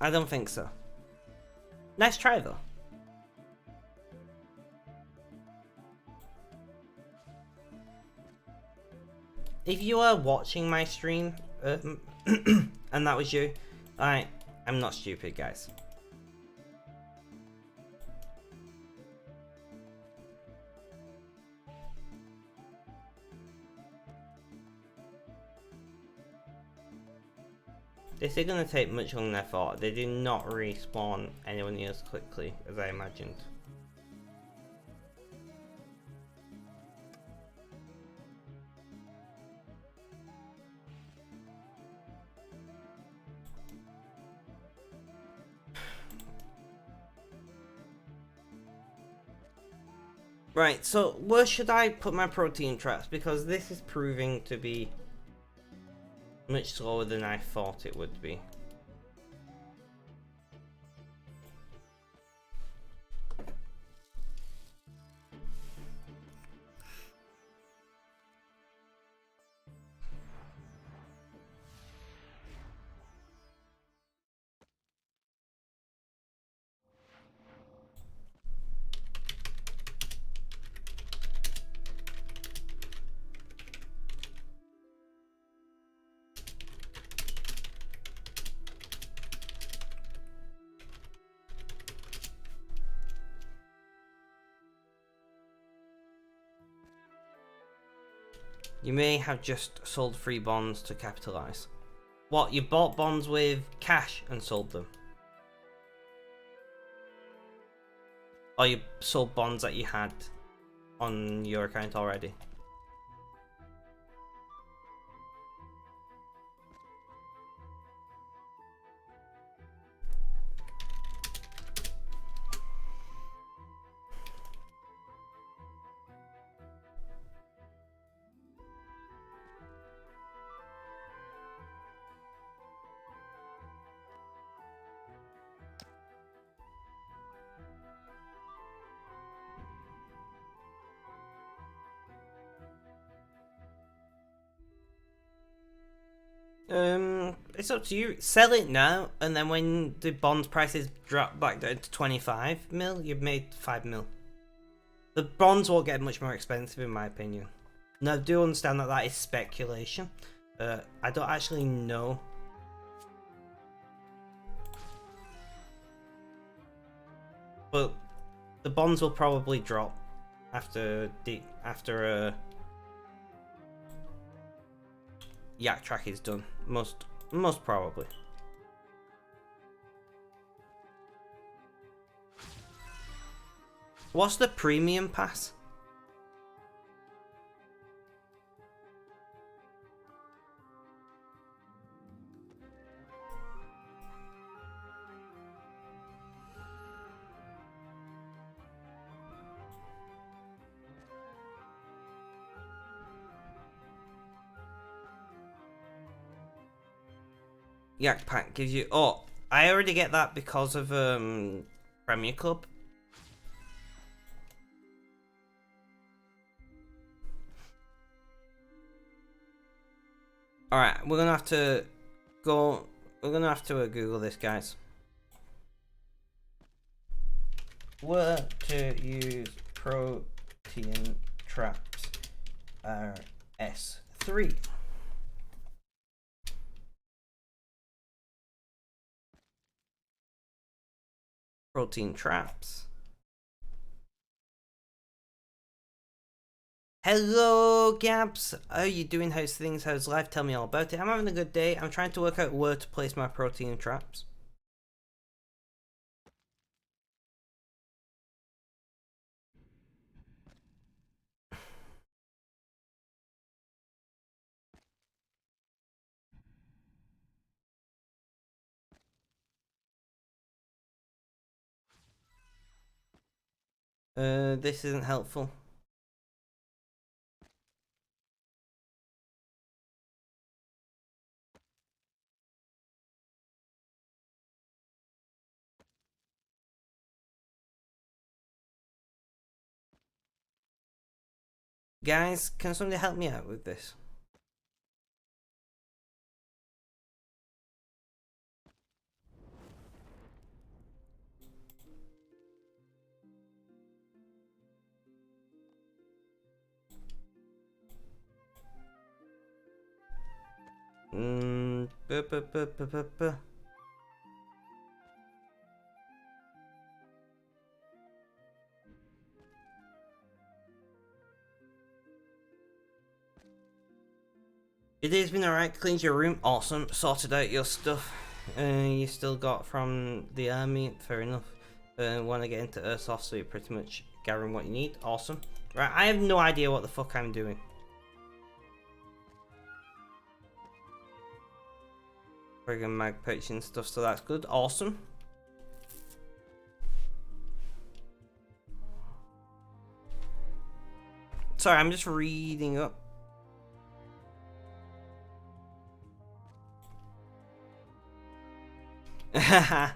I don't think so. Nice try though. If you are watching my stream, and that was you, I'm not stupid, guys. This is going to take much longer than I thought. They did not respawn anyone near as quickly as I imagined. Right, so where should I put my protein traps? Because this is proving to be much slower than I thought it would be. You may have just sold 3 bonds to capitalize. What, you bought bonds with cash and sold them? Or you sold bonds that you had on your account already? It's up to you. Sell it now, and then when the bond prices drop back down to 25 mil, you've made 5 mil. The bonds will get much more expensive in my opinion. Now, I do understand that that is speculation. I don't actually know. But the bonds will probably drop after Yak track is done. Most probably. What's the premium pass? Yak pack gives you. Oh, I already get that because of Premier Club. All right, we're gonna have to go. We're gonna have to Google this, guys. Where to use protein traps RS3. Protein traps. Hello, Gabs. How are you doing? How's things? How's life? Tell me all about it. I'm having a good day. I'm trying to work out where to place my protein traps. This isn't helpful. Guys, can somebody help me out with this? Your day's been alright, cleaned your room, awesome, sorted out your stuff you still got from the army, fair enough. Want to get into Airsoft, so you're pretty much gathering what you need, awesome. Right, I have no idea what the fuck I'm doing. Friggin' mag purchasing stuff, so that's good, awesome. Sorry, I'm just reading up. Haha.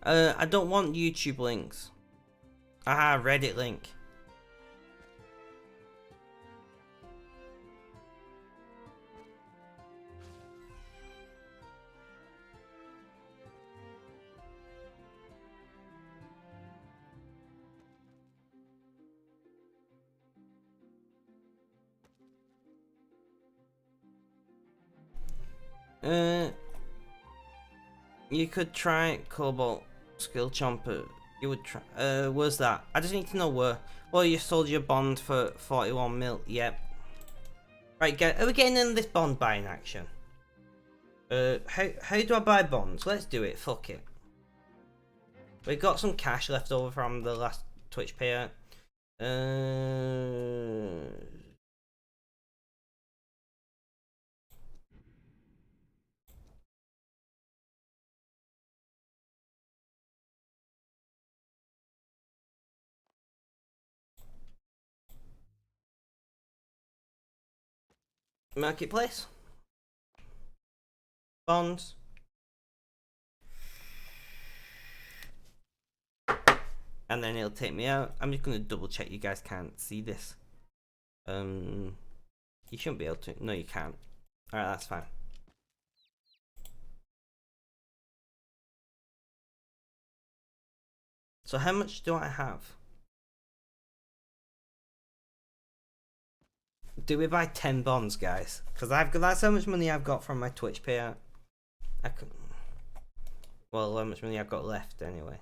I don't want YouTube links. Ah, Reddit link. You could try Cobalt Skill Chomper. You would try. Where's that? I just need to know where. Well, you sold your bond for 41 mil. Yep. Right, are we getting in this bond buying action? How do I buy bonds? Let's do it. Fuck it. We got some cash left over from the last Twitch payout. Marketplace. Bonds. And then it'll take me out. I'm just gonna double check you guys can't see this. You shouldn't be able to. No, you can't. Alright, that's fine. So how much do I have? Do we buy 10 bonds, guys? Because that's how much money I've got from my Twitch payout. I could. Well, how much money I've got left anyway.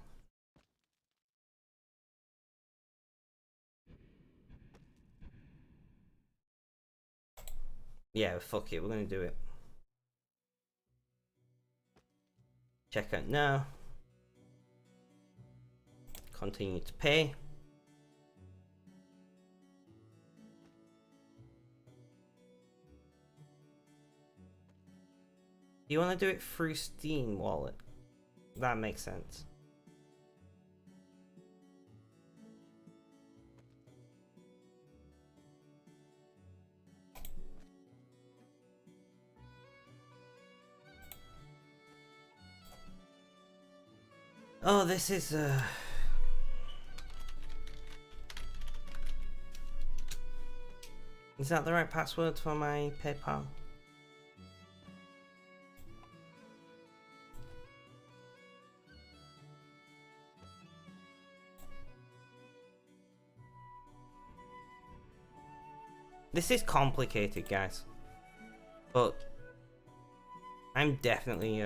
Yeah, fuck it, we're gonna do it. Check out now. Continue to pay. Do you want to do it through Steam wallet? That makes sense. Oh, this is is that the right password for my PayPal? This is complicated, guys, but I'm definitely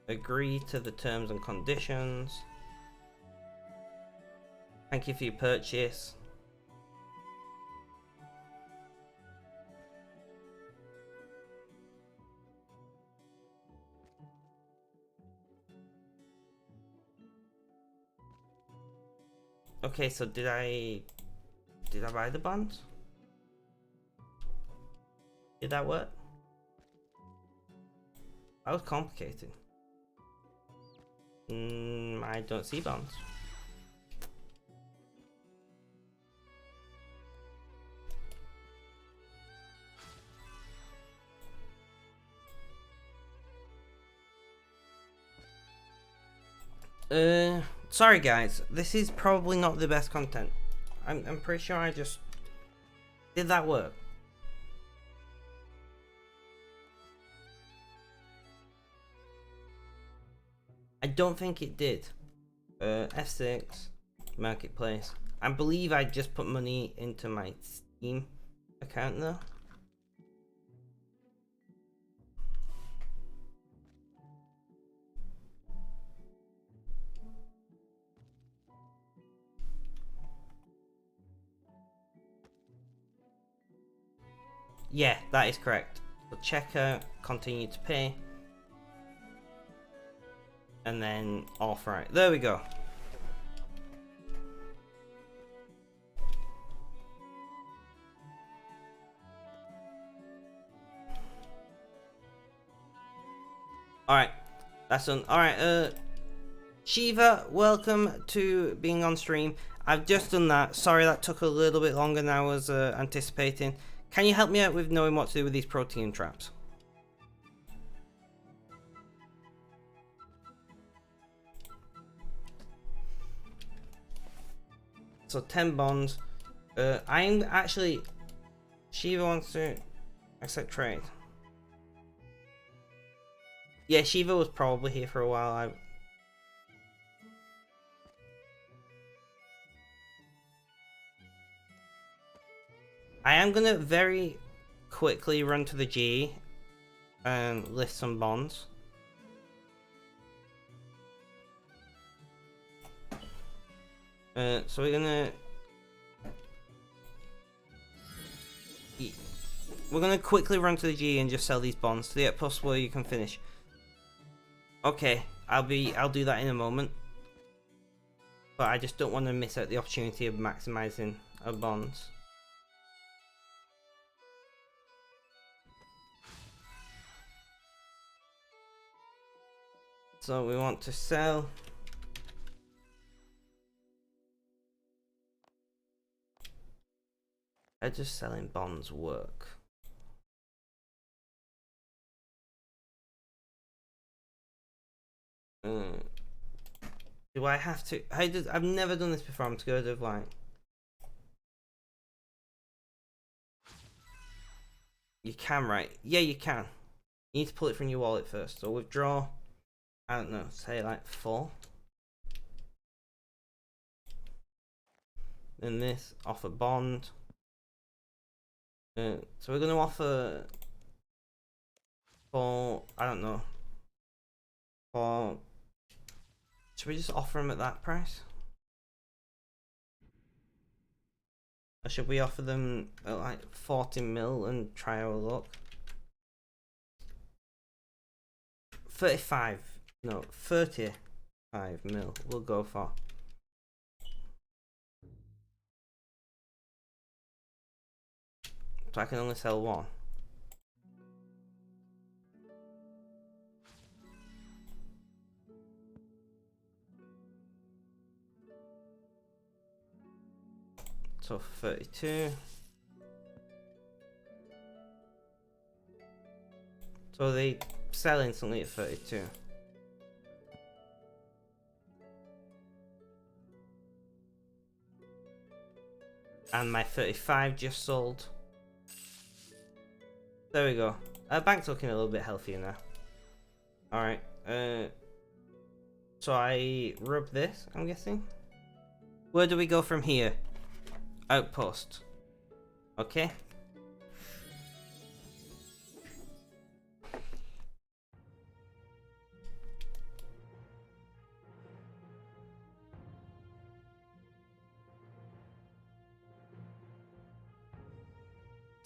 agree to the terms and conditions. Thank you for your purchase. Okay, so did I buy the bonds? Did that work? That was complicated. I don't see bonds. Sorry guys, this is probably not the best content. I'm pretty sure I just... Did that work? I don't think it did. F6, marketplace. I believe I just put money into my Steam account though. Yeah, that is correct. So check out, continue to pay, and then authorize. There we go. Alright, that's done. Alright, Shiva, welcome to being on stream. I've just done that. Sorry that took a little bit longer than I was anticipating. Can you help me out with knowing what to do with these protein traps? So 10 bonds. I'm actually... Shiva wants to accept trade. Yeah, Shiva was probably here for a while. I am gonna very quickly run to the G and list some bonds. So we're gonna quickly run to the G and just sell these bonds to the plus where you can finish. Okay, I'll do that in a moment. But I just don't want to miss out the opportunity of maximizing our bonds. So we want to sell. How does selling bonds work? Do I have to? I've never done this before. I'm scared of like. You can, right? Yeah, you can. You need to pull it from your wallet first. So withdraw. I don't know. Say like 4. Then this offer bond. So we're going to offer for, I don't know, for, should we just offer them at that price? Or should we offer them at like 40 mil and try our luck? 35, no, 35 mil we'll go for. So I can only sell one. So 32. So they sell instantly at 32. And my 35 just sold. There we go. Our bank's looking a little bit healthier now. Alright. So I rub this, I'm guessing. Where do we go from here? Outpost. Okay.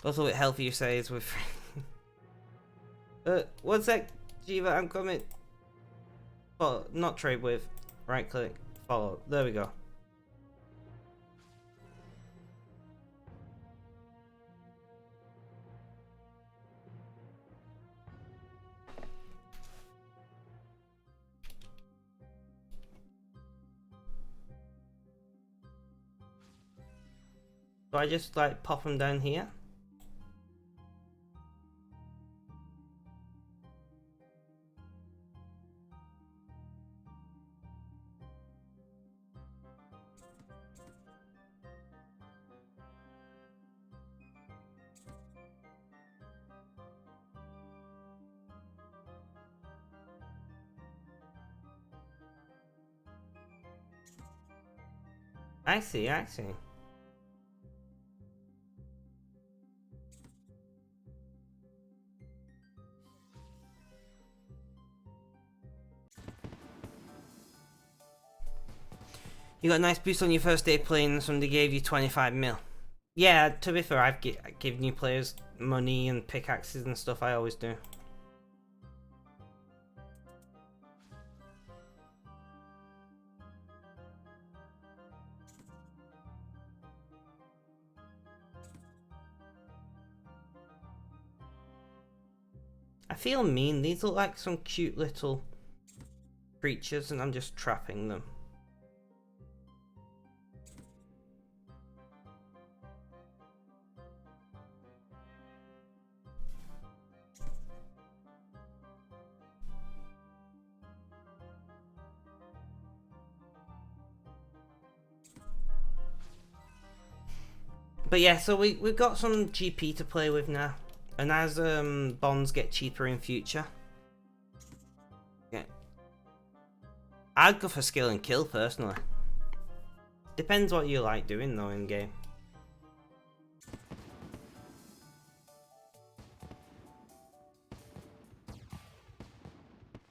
Also, it healthier says with. One sec, Jiva, I'm coming. Follow, not trade with. Right click, follow. There we go. So I just like pop them down here. I see, I see. You got a nice boost on your first day playing, somebody gave you 25 mil. Yeah, to be fair, I've given new players money and pickaxes and stuff, I always do. I feel mean, these look like some cute little creatures and I'm just trapping them. But yeah, so we've got some GP to play with now. And as bonds get cheaper in future. Yeah. I'd go for skill and kill personally. Depends what you like doing though in game.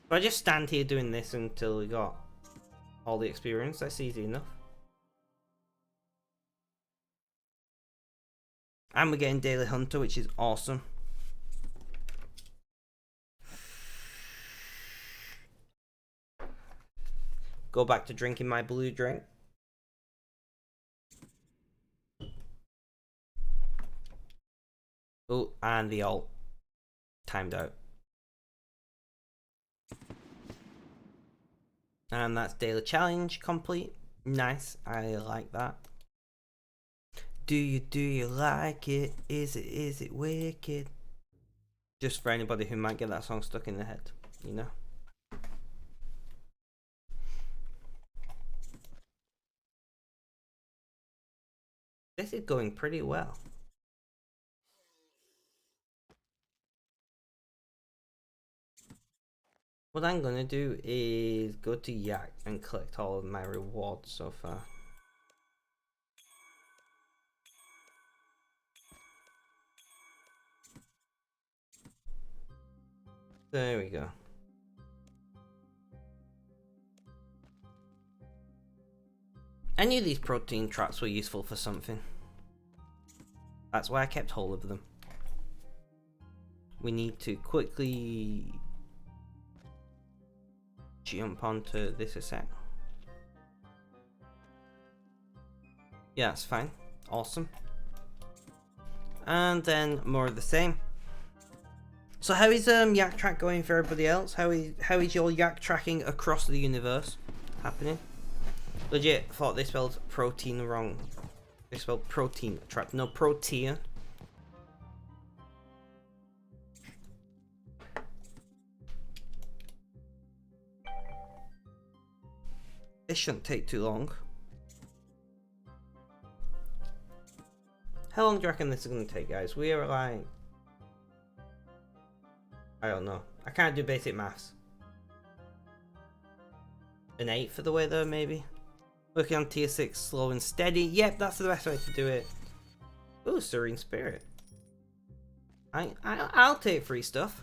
If I just stand here doing this until we got all the experience, that's easy enough. And we're getting Daily Hunter, which is awesome. Go back to drinking my blue drink. Oh, and the ult. Timed out. And that's daily challenge complete. Nice, I like that. Do you like it? Is it wicked? Just for anybody who might get that song stuck in their head, you know. This is going pretty well. What I'm gonna do is go to Yak and collect all of my rewards so far. There we go. I knew these protein traps were useful for something. That's why I kept hold of them. We need to quickly jump onto this a sec. Yeah, that's fine. Awesome. And then more of the same. So how is yak track going for everybody else? How is your yak tracking across the universe happening? Legit thought they spelled protein wrong. They spelled protein track, no protein. This shouldn't take too long. How long do you reckon this is going to take, guys? We are like... I don't know. I can't do basic maths. An 8 for the way though, maybe? Working on tier 6, slow and steady. Yep, that's the best way to do it. Ooh, Serene Spirit. I'll take free stuff.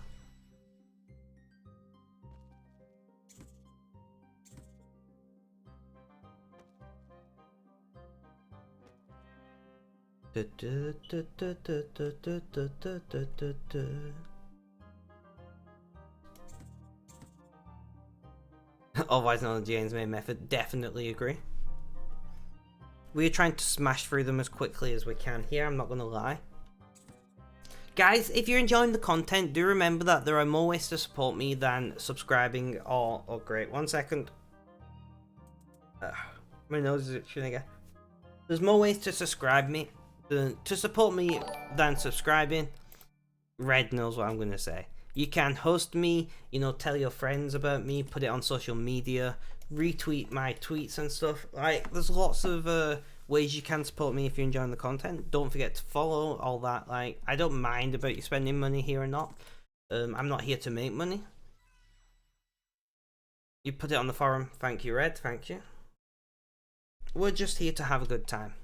Otherwise known as James' main method. Definitely agree. We are trying to smash through them as quickly as we can here, I'm not gonna lie. Guys, if you're enjoying the content, do remember that there are more ways to support me than subscribing or... Oh great, 1 second. My nose is itching again. There's more ways to support me than subscribing. Red knows what I'm gonna say. You can host me, you know, tell your friends about me, put it on social media, retweet my tweets and stuff. Like, there's lots of ways you can support me if you're enjoying the content. Don't forget to follow, all that. Like, I don't mind about you spending money here or not. I'm not here to make money. You put it on the forum. Thank you, Red. Thank you. We're just here to have a good time.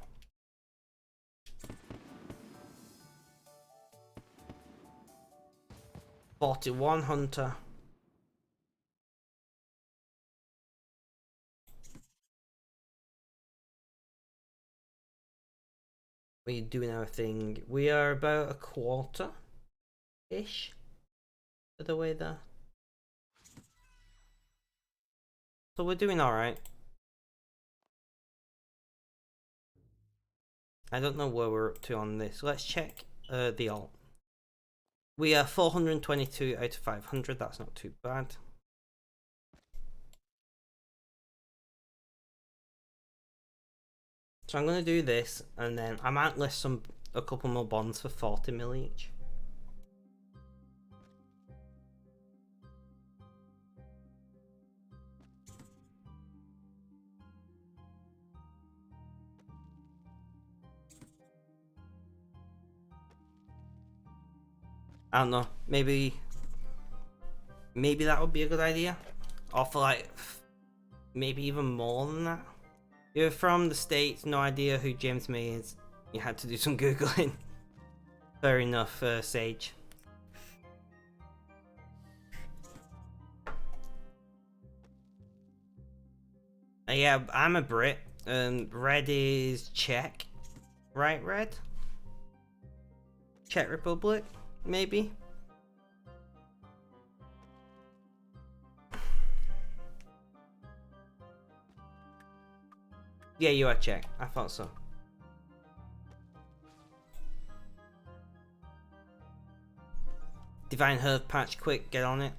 $41 Hunter. We're doing our thing. We are about a quarter-ish of the way there. So we're doing alright. I don't know where we're up to on this. Let's check the alt. We are 422 out of 500. That's not too bad. So I'm going to do this, and then I might list a couple more bonds for 40 mil each. I don't know, maybe that would be a good idea. Or for like, maybe even more than that. You're from the States, no idea who James May is. You had to do some Googling. Fair enough, Sage. Yeah, I'm a Brit. Red is Czech. Right, Red? Czech Republic? Maybe? Yeah, you are Czech. I thought so. Divine Herb patch, quick, get on it.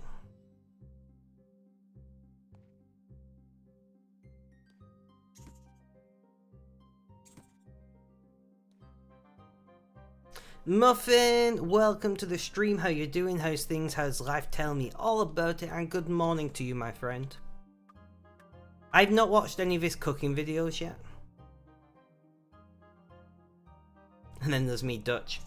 Muffin, welcome to the stream. How you doing? How's things? How's life? Tell me all about it, and good morning to you, my friend. I've not watched any of his cooking videos yet. And then there's me, Dutch.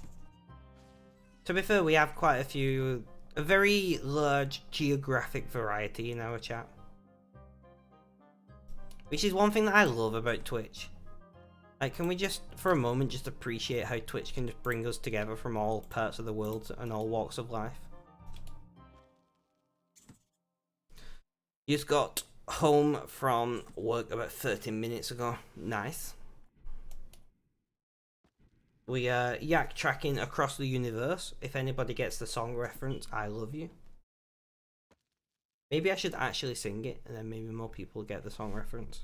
To be fair, we have quite a very large geographic variety in our chat. Which is one thing that I love about Twitch. Like, can we just, for a moment, just appreciate how Twitch can just bring us together from all parts of the world and all walks of life? You just got home from work about 30 minutes ago. Nice. We are yak tracking across the universe. If anybody gets the song reference, I love you. Maybe I should actually sing it, and then maybe more people get the song reference.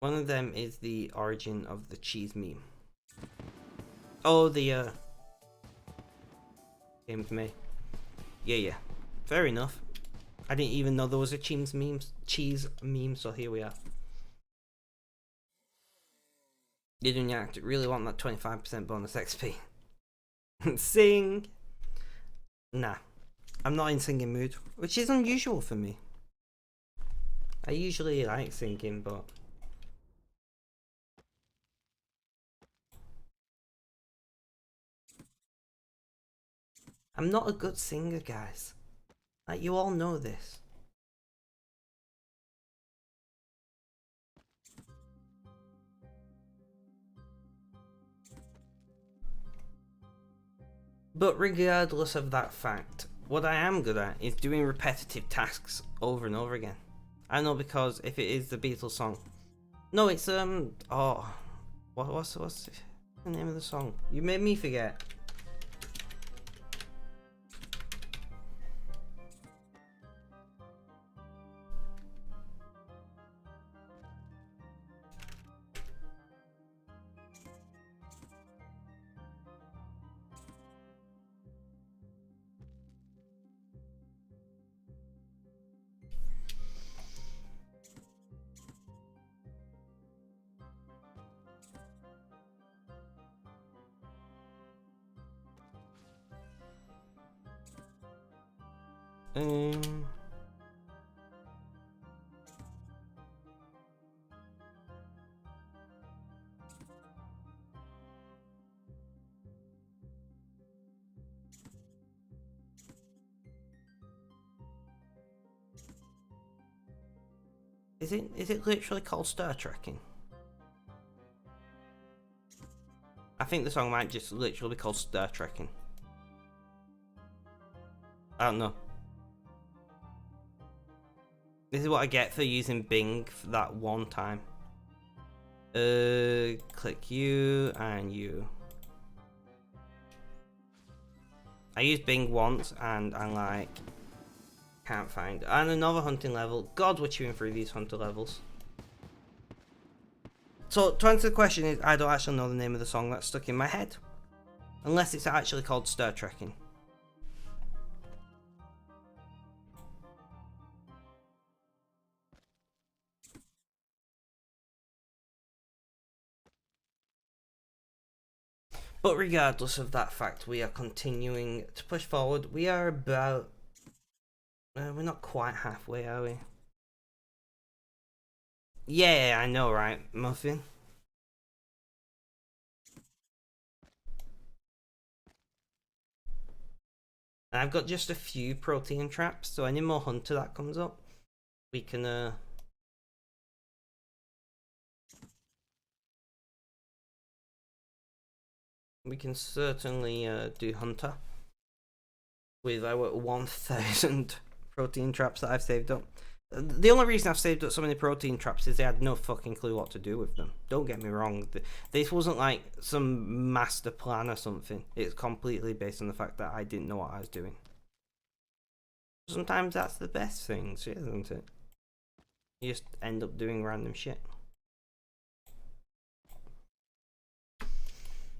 One of them is the origin of the cheese meme. Oh, the James May. Yeah. Fair enough. I didn't even know there was a cheese meme, so here we are. You don't really want that 25% bonus XP. Sing! Nah, I'm not in singing mood, which is unusual for me. I usually like singing, but I'm not a good singer, guys. Like, you all know this. But regardless of that fact, what I am good at is doing repetitive tasks over and over again. I know, because if it is the Beatles song, no, it's oh, what's the name of the song? You made me forget. Is it literally called Star Trekking? I think the song might just literally be called Star Trekking. I don't know. This is what I get for using Bing for that one time. Click you and you. I used Bing once and I'm like, can't find. And another hunting level. God, we're chewing through these hunter levels. So to answer the question is, I don't actually know the name of the song that's stuck in my head. Unless it's actually called Star Trekking. But regardless of that fact, we are continuing to push forward. We are about... we're not quite halfway, are we? Yeah, I know, right, Muffin? And I've got just a few protein traps, so any more hunter that comes up, we can certainly do hunter with our 1,000 protein traps that I've saved up. The only reason I've saved up so many protein traps is I had no fucking clue what to do with them. Don't get me wrong, this wasn't like some master plan or something. It's completely based on the fact that I didn't know what I was doing. Sometimes that's the best thing, isn't it? You just end up doing random shit.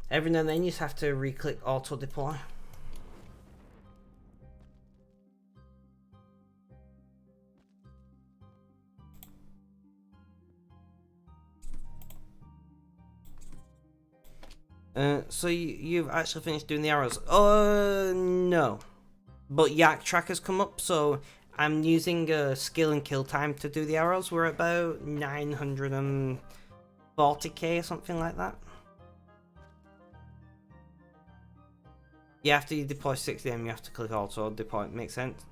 Every now and then you just have to re-click auto deploy. So you've actually finished doing the arrows? No. But Yak Tracker's come up, so I'm using skill and kill time to do the arrows. We're about 940k or something like that. Yeah, after you deploy 60M, you have to click auto deploy. Makes sense?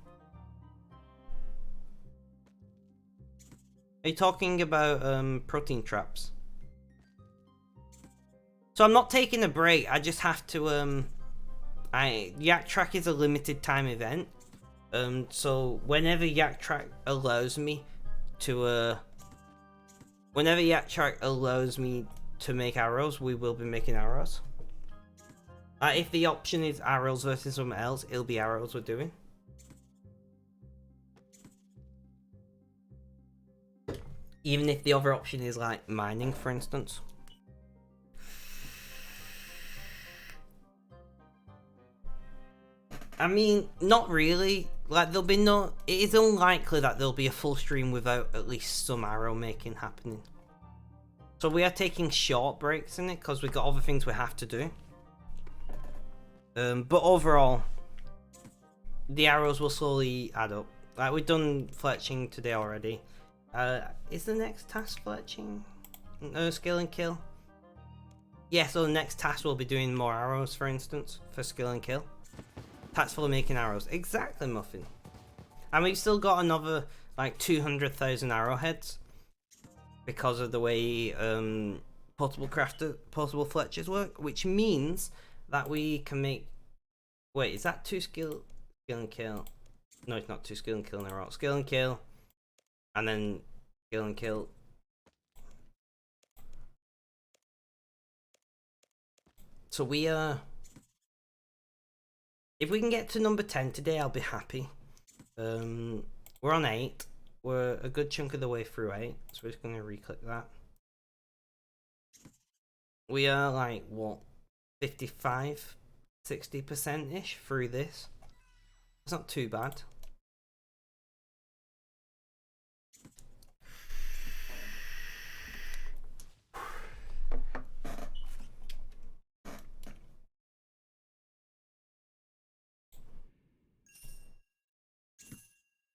Are you talking about protein traps? So I'm not taking a break. I just have to Yak Track is a limited time event. So whenever Yak Track allows me to make arrows, we will be making arrows. If the option is arrows versus something else, it'll be arrows we're doing. Even if the other option is like mining, for instance. I mean, not really. Like, there'll be no... It is unlikely that there'll be a full stream without at least some arrow making happening. So we are taking short breaks in it because we got other things we have to do. But overall, the arrows will slowly add up. Like, we've done fletching today already. Is the next task fletching? Skill and kill? Yeah, so the next task will be doing more arrows, for instance, for skill and kill. Task for making arrows. Exactly, Muffin. And we've still got another, like, 200,000 arrowheads. Because of the way portable fletchers work. Which means that we can make... Wait, is that 2 skill and kill? No, it's not 2 skill and kill in a row. Skill and kill. And then skill and kill. So we if we can get to number 10 today, I'll be happy. We're on 8. We're a good chunk of the way through 8. So we're just going to re-click that. We are like, what, 55, 60%-ish through this. It's not too bad.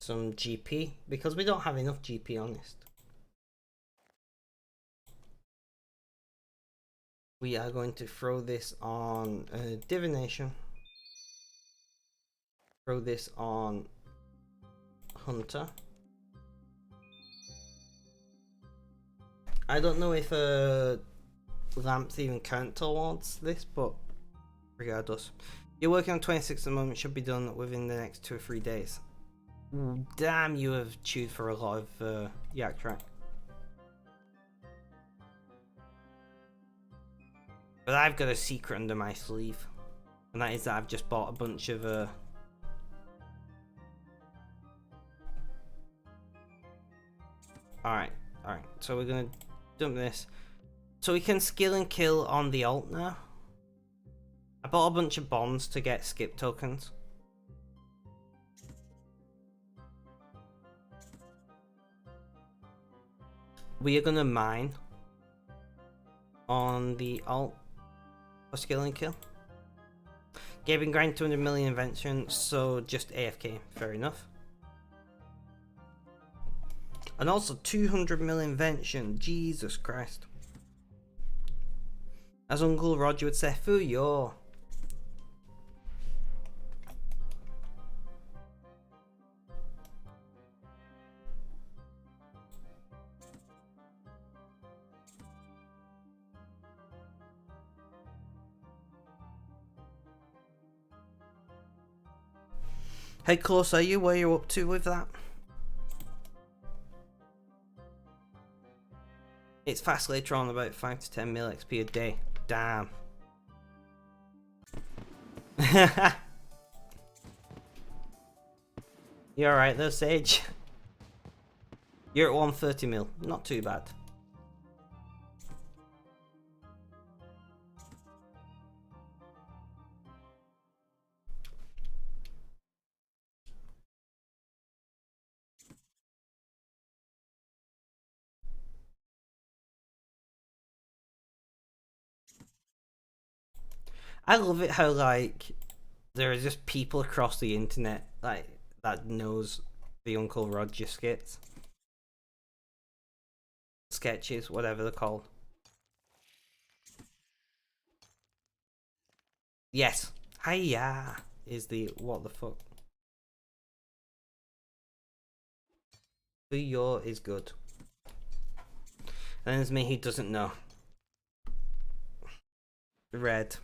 Some GP, because we don't have enough GP, honest. We are going to throw this on divination. Throw this on hunter. I don't know if lamps even count towards this, but regardless. You're working on 26 at the moment, should be done within the next 2 or 3 days. Damn, you have chewed for a lot of yak track. But I've got a secret under my sleeve. And that is that I've just bought a bunch of Alright, so we're gonna dump this. So we can skill and kill on the alt now. I bought a bunch of bonds to get skip tokens. We are gonna mine on the alt for skill and kill. Gavin grind 200 million invention, so just AFK, fair enough. And also 200 million invention, Jesus Christ. As Uncle Roger would say, foo yo. How close are you? Where are you up to with that? It's fast later on, about 5 to 10 mil XP a day. Damn. You alright though, Sage? You're at 130 mil. Not too bad. I love it how, like, there are just people across the internet, like, that knows the Uncle Roger sketches, whatever they're called. Yes. Hiya is the what the fuck. Your is good. And there's me who doesn't know. Red.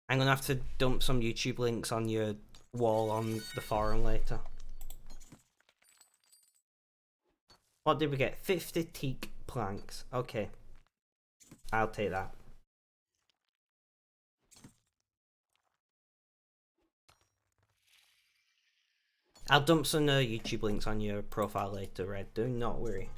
I'm gonna have to dump some YouTube links on your wall on the forum later. What did we get? 50 teak planks. Okay. I'll take that. I'll dump some YouTube links on your profile later, Red. Do not worry.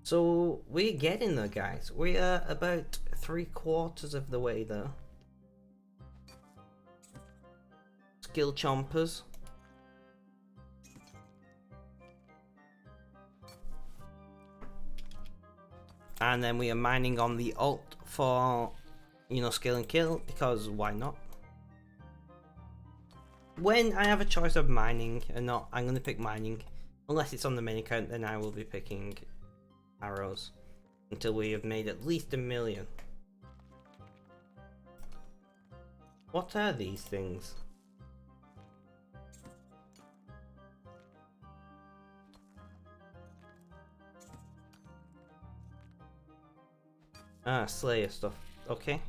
So we're getting there, guys. We are about 3/4 of the way though. Skill chompers. And then we are mining on the alt for, you know, skill and kill, because why not? When I have a choice of mining and not, I'm going to pick mining. Unless it's on the main account, then I will be picking arrows. Until we have made at least 1 million. What are these things? Ah, Slayer stuff. Okay.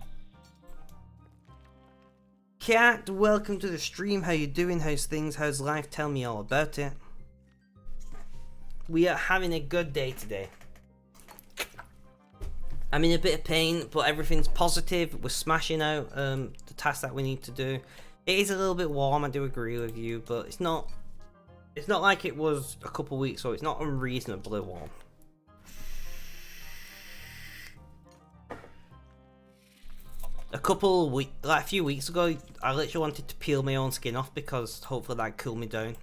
Cat, welcome to the stream. How you doing? How's things? How's life? Tell me all about it. We are having a good day today. I'm in a bit of pain, but everything's positive. We're smashing out the task that we need to do. It is a little bit warm, I do agree with you, but it's not like it was a couple weeks ago. It's not unreasonably warm. A few weeks ago, I literally wanted to peel my own skin off because hopefully that'd cool me down.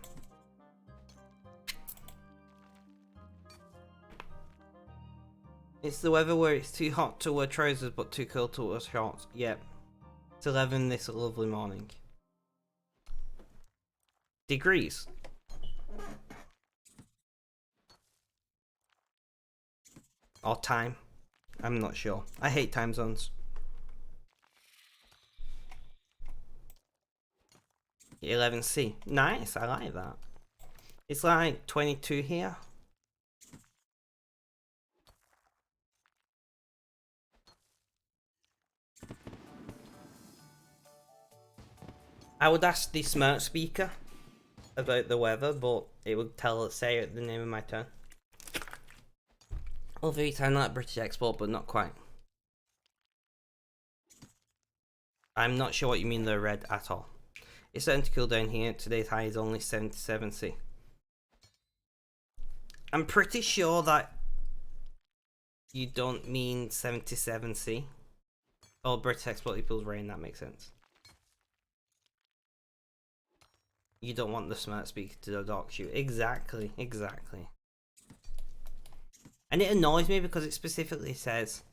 It's the weather where it's too hot to wear trousers but too cold to wear shorts. Yep. It's 11 this lovely morning. Degrees. Or time. I'm not sure. I hate time zones. 11C. Nice, I like that. It's like 22 here. I would ask the smart speaker about the weather, but it would say the name of my town. Although it sounds like British export, but not quite. I'm not sure what you mean they're red at all. It's starting to cool down here. Today's high is only 77C. I'm pretty sure that you don't mean 77C. Oh, British export equals rain, that makes sense. You don't want the smart speaker to dox you. Exactly, exactly. And it annoys me because it specifically says,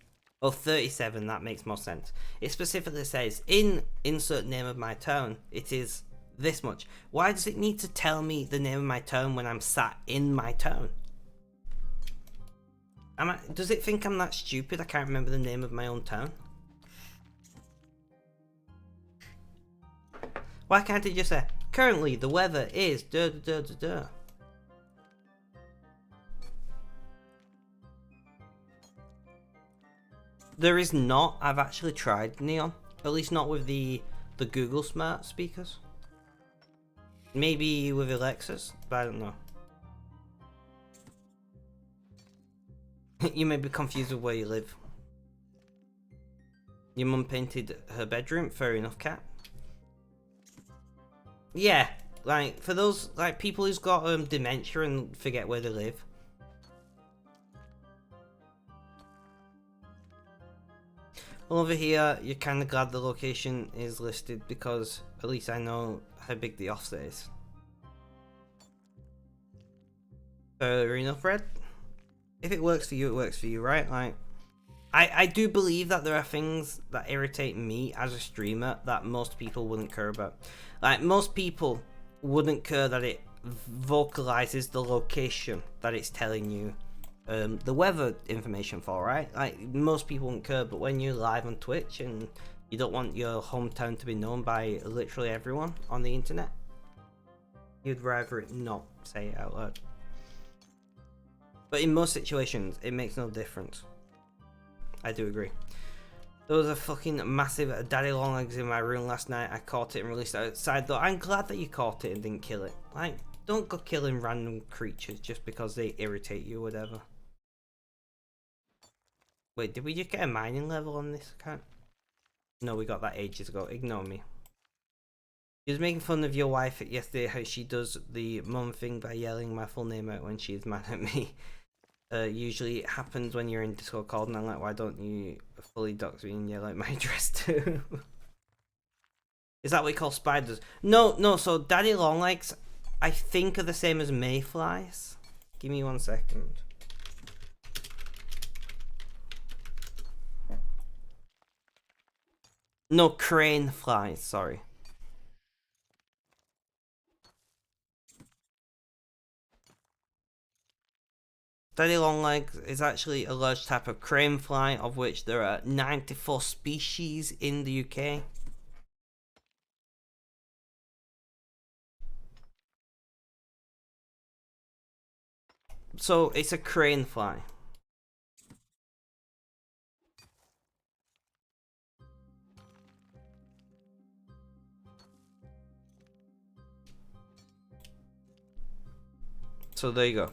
oh, 37, that makes more sense. It specifically says, in insert name of my town, it is this much. Why does it need to tell me the name of my town when I'm sat in my town? Does it think I'm that stupid I can't remember the name of my own town? Why can't it just say, currently the weather is duh duh duh duh duh. There is not. I've actually tried Neon. At least not with the Google smart speakers. Maybe with Alexa's, but I don't know. You may be confused with where you live. Your mum painted her bedroom. Fair enough, cat. Yeah, like for those like people who's got dementia and forget where they live. Well, over here, you're kind of glad the location is listed because at least I know how big the offset is. Fair enough, Red. If it works for you, it works for you, right? Like, I do believe that there are things that irritate me as a streamer that most people wouldn't care about. Like, most people wouldn't care that it vocalizes the location that it's telling you the weather information for, right? Like, most people won't care, but when you're live on Twitch and you don't want your hometown to be known by literally everyone on the internet, you'd rather it not say it out loud. But in most situations, it makes no difference. I do agree. There was a fucking massive daddy long legs in my room last night. I caught it and released it outside, though. I'm glad that you caught it and didn't kill it. Like, don't go killing random creatures just because they irritate you or whatever. Wait, did we just get a mining level on this account? No, we got that ages ago. Ignore me. He was making fun of your wife yesterday, how she does the mum thing by yelling my full name out when she's mad at me. Usually it happens when you're in Discord call, and I'm like, why don't you fully docked being yeah, like my dress too. Is that what we call spiders? No, so daddy longlegs, I think, are the same as mayflies. Give me 1 second. No, crane flies, sorry. Daddy longlegs is actually a large type of crane fly, of which there are 94 species in the UK. So it's a crane fly. So there you go.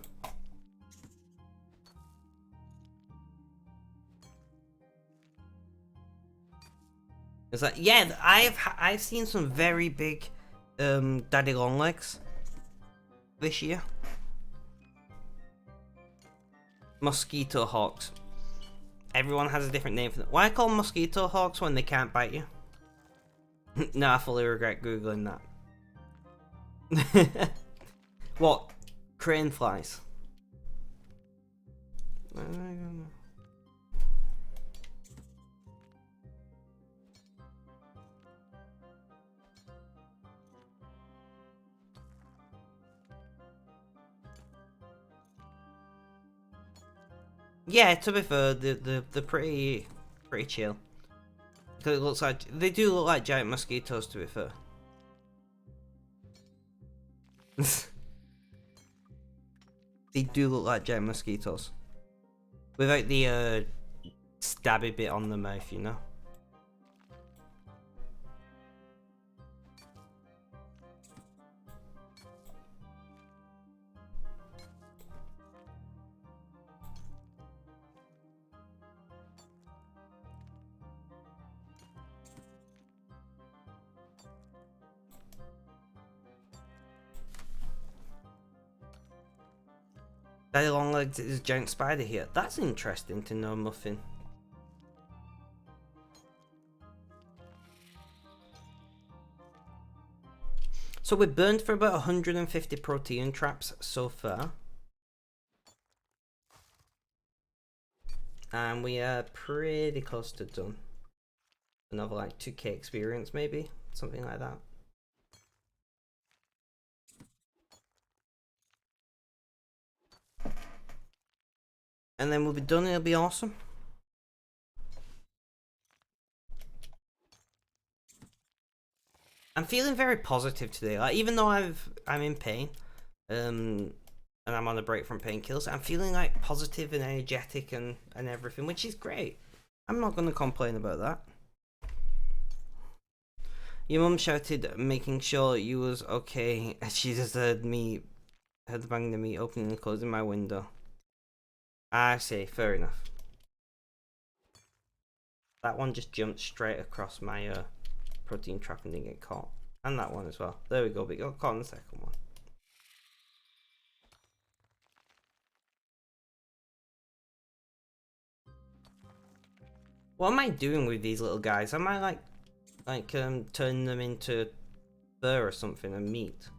It's like, yeah, I've seen some very big daddy longlegs this year. Mosquito hawks. Everyone has a different name for them. Why call them mosquito hawks when they can't bite you? No, I fully regret googling that. What? Crane flies. Yeah, to be fair, they're pretty chill. Because it looks like they do look like giant mosquitoes. To be fair. They do look like giant mosquitoes. Without the stabby bit on the mouth, you know? Daddy longlegs is a giant spider here. That's interesting to know, Muffin. So we burned for about 150 protein traps so far. And we are pretty close to done. Another like 2k experience maybe, something like that. And then we'll be done, it'll be awesome. I'm feeling very positive today. Like, even though I'm in pain, and I'm on a break from painkillers, I'm feeling like positive and energetic and everything, which is great. I'm not gonna complain about that. Your mum shouted, making sure you was okay. She just heard the bang of me opening and closing my window. I see, fair enough. That one just jumped straight across my protein trap and didn't get caught. And that one as well. There we go, but it got caught in the second one. What am I doing with these little guys? Am I like turning them into fur or something and meat?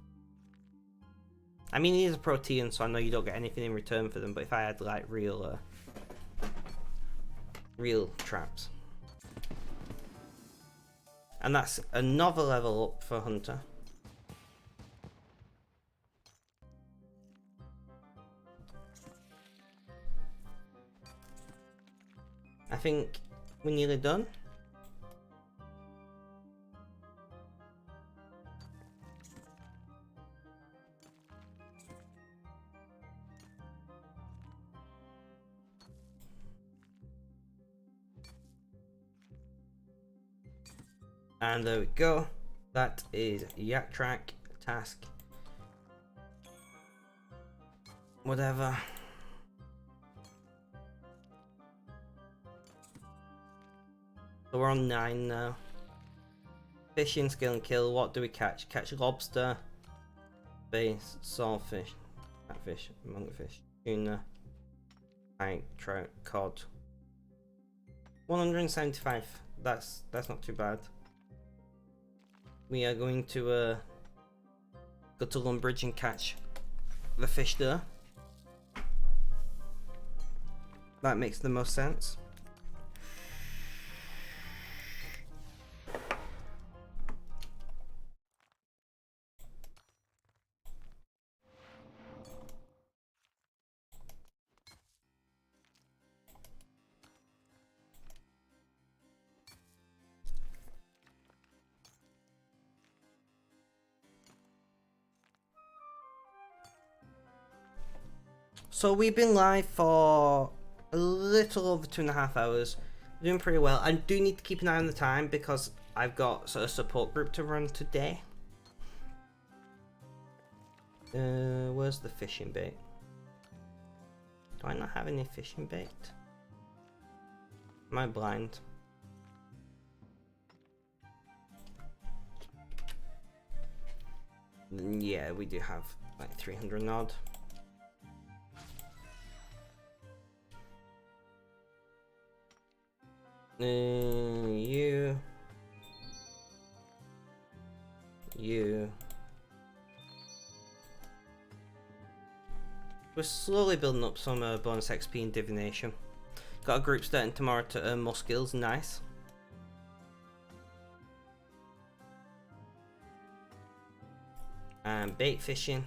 I mean, these are protein, so I know you don't get anything in return for them, but if I had like real traps. And that's another level up for Hunter. I think we're nearly done. And there we go. That is Yak Track task. Whatever. So we're on 9 now. Fishing, skill and kill. What do we catch? Catch lobster, bass, sawfish, catfish, monkfish, tuna, pike, trout, cod. 175. That's not too bad. We are going to go to Lumbridge and catch the fish there. That makes the most sense. So we've been live for a little over 2.5 hours. Doing pretty well. I do need to keep an eye on the time because I've got a support group to run today. Where's the fishing bait? Do I not have any fishing bait? Am I blind? Yeah, we do have like 300 odd. You. We're slowly building up some bonus XP and divination. Got a group starting tomorrow to earn more skills, nice. And bait fishing.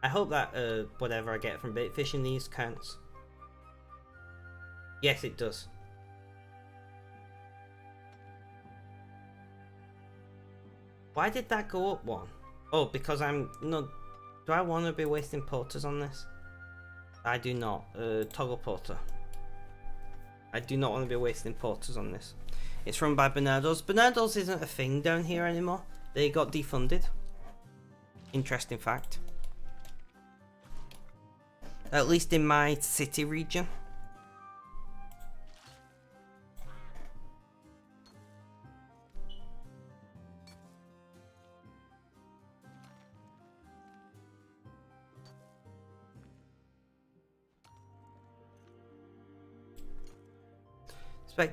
I hope that whatever I get from bait fishing these counts. Yes, it does. Why did that go up one? Oh, because I'm no. Do I want to be wasting porters on this? I do not. Toggle porter. I do not want to be wasting porters on this. It's run by Bernardo's. Bernardo's isn't a thing down here anymore. They got defunded. Interesting fact. At least in my city region.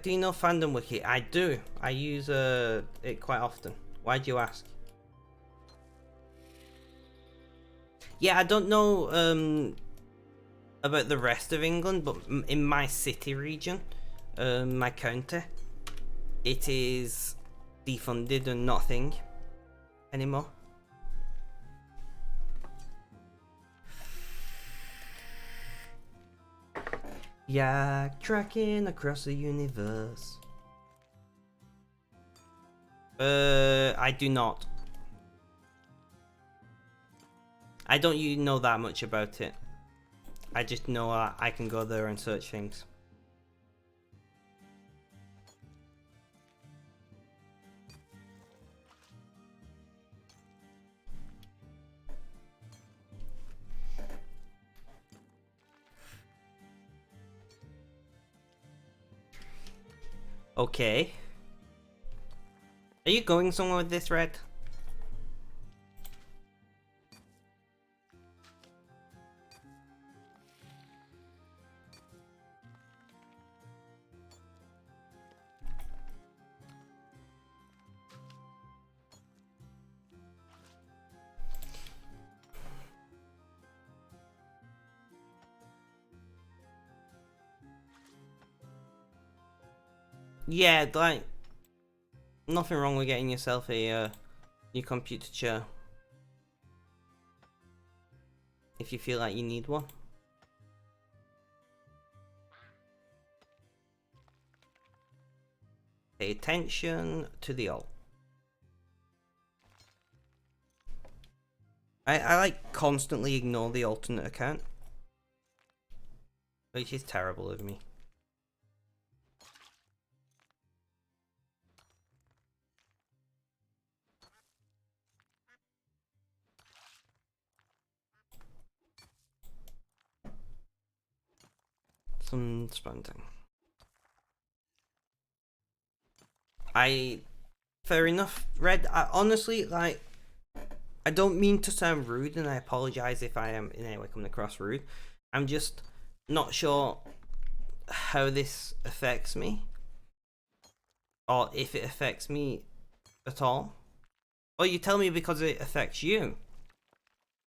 Do you know Fandom Wiki? I do. I use it quite often. Why do you ask? Yeah, I don't know about the rest of England, but in my city region, my county, it is defunded and not a thing anymore. Yeah, tracking across the universe. I do not. I don't know that much about it. I just know I can go there and search things. Okay. Are you going somewhere with this, Red? Yeah, like, nothing wrong with getting yourself a new computer chair. If you feel like you need one. Pay attention to the alt. I like constantly ignore the alternate account. Which is terrible of me. Some sprinting. Fair enough, Red. I honestly, like, I don't mean to sound rude, and I apologize if I am in any way coming across rude. I'm just not sure how this affects me, or if it affects me at all. Oh, you tell me because it affects you.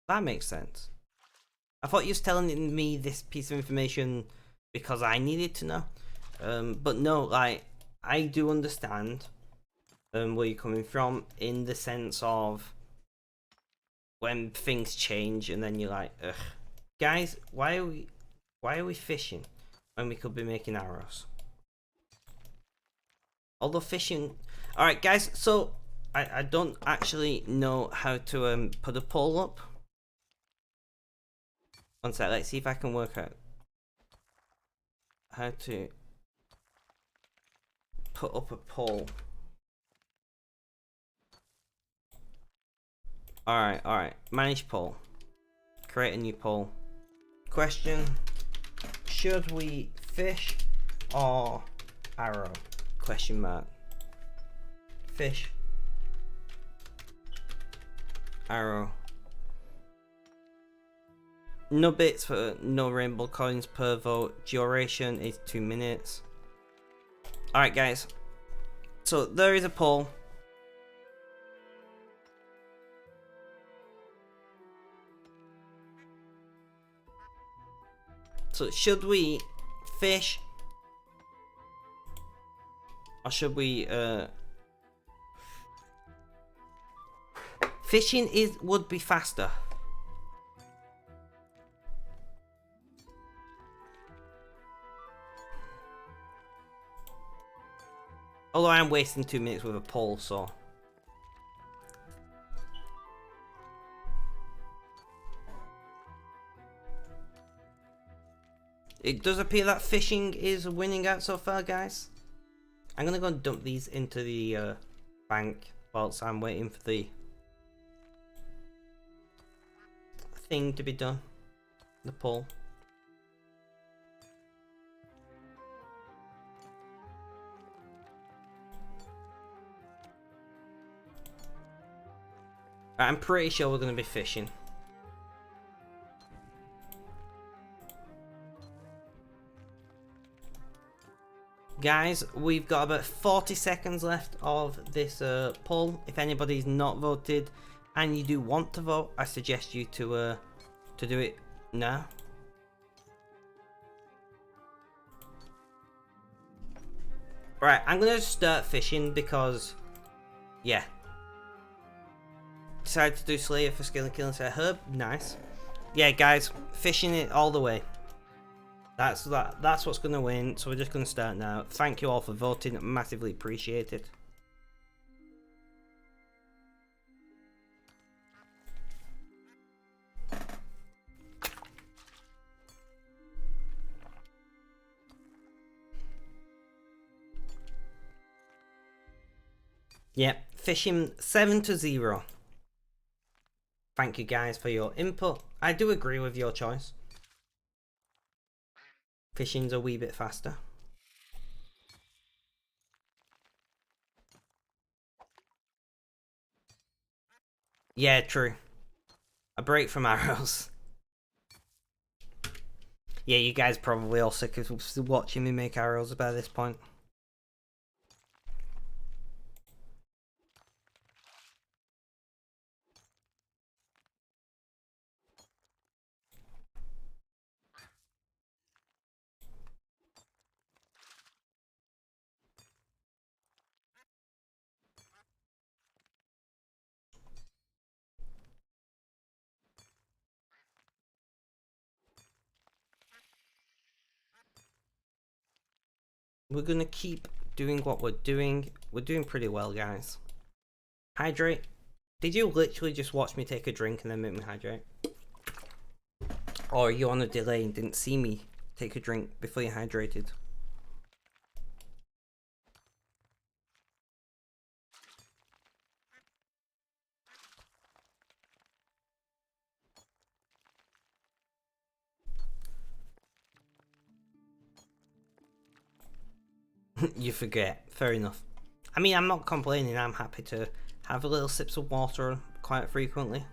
That makes sense. I thought you was telling me this piece of information because I needed to know. But no, like, I do understand where you're coming from, in the sense of when things change and then you're like, ugh. Guys, why are we fishing when we could be making arrows? Although fishing... Alright guys, so I don't actually know how to put a pole up. One sec, let's see if I can work out how to put up a pole. Alright, manage pole. Create a new pole. Question: should we fish or arrow? Question mark. Fish. Arrow. No bits for no rainbow coins per vote. Duration is 2 minutes. Alright guys. So there is a poll. So should we fish or should we fishing would be faster. Although I am wasting 2 minutes with a pole, so it does appear that fishing is winning out so far, guys. I'm gonna go and dump these into the bank whilst I'm waiting for the thing to be done. The pole. I'm pretty sure we're gonna be fishing. Guys, we've got about 40 seconds left of this poll. If anybody's not voted and you do want to vote, I suggest you to do it now. Right, I'm gonna start fishing because, yeah. Decided to do Slayer for skill and killing set herb. Nice. Yeah, guys, fishing it all the way. That's what's gonna win. So we're just gonna start now. Thank you all for voting. Massively appreciated. Yep, fishing 7-0. Thank you guys for your input. I do agree with your choice. Fishing's a wee bit faster. Yeah, true. A break from arrows. Yeah, you guys probably all sick of watching me make arrows by this point. We're gonna keep doing what we're doing. We're doing pretty well, guys. Hydrate. Did you literally just watch me take a drink and then make me hydrate? Or are you on a delay and didn't see me take a drink before you hydrated? You forget. Fair enough. I mean, I'm not complaining. I'm happy to have a little sips of water quite frequently.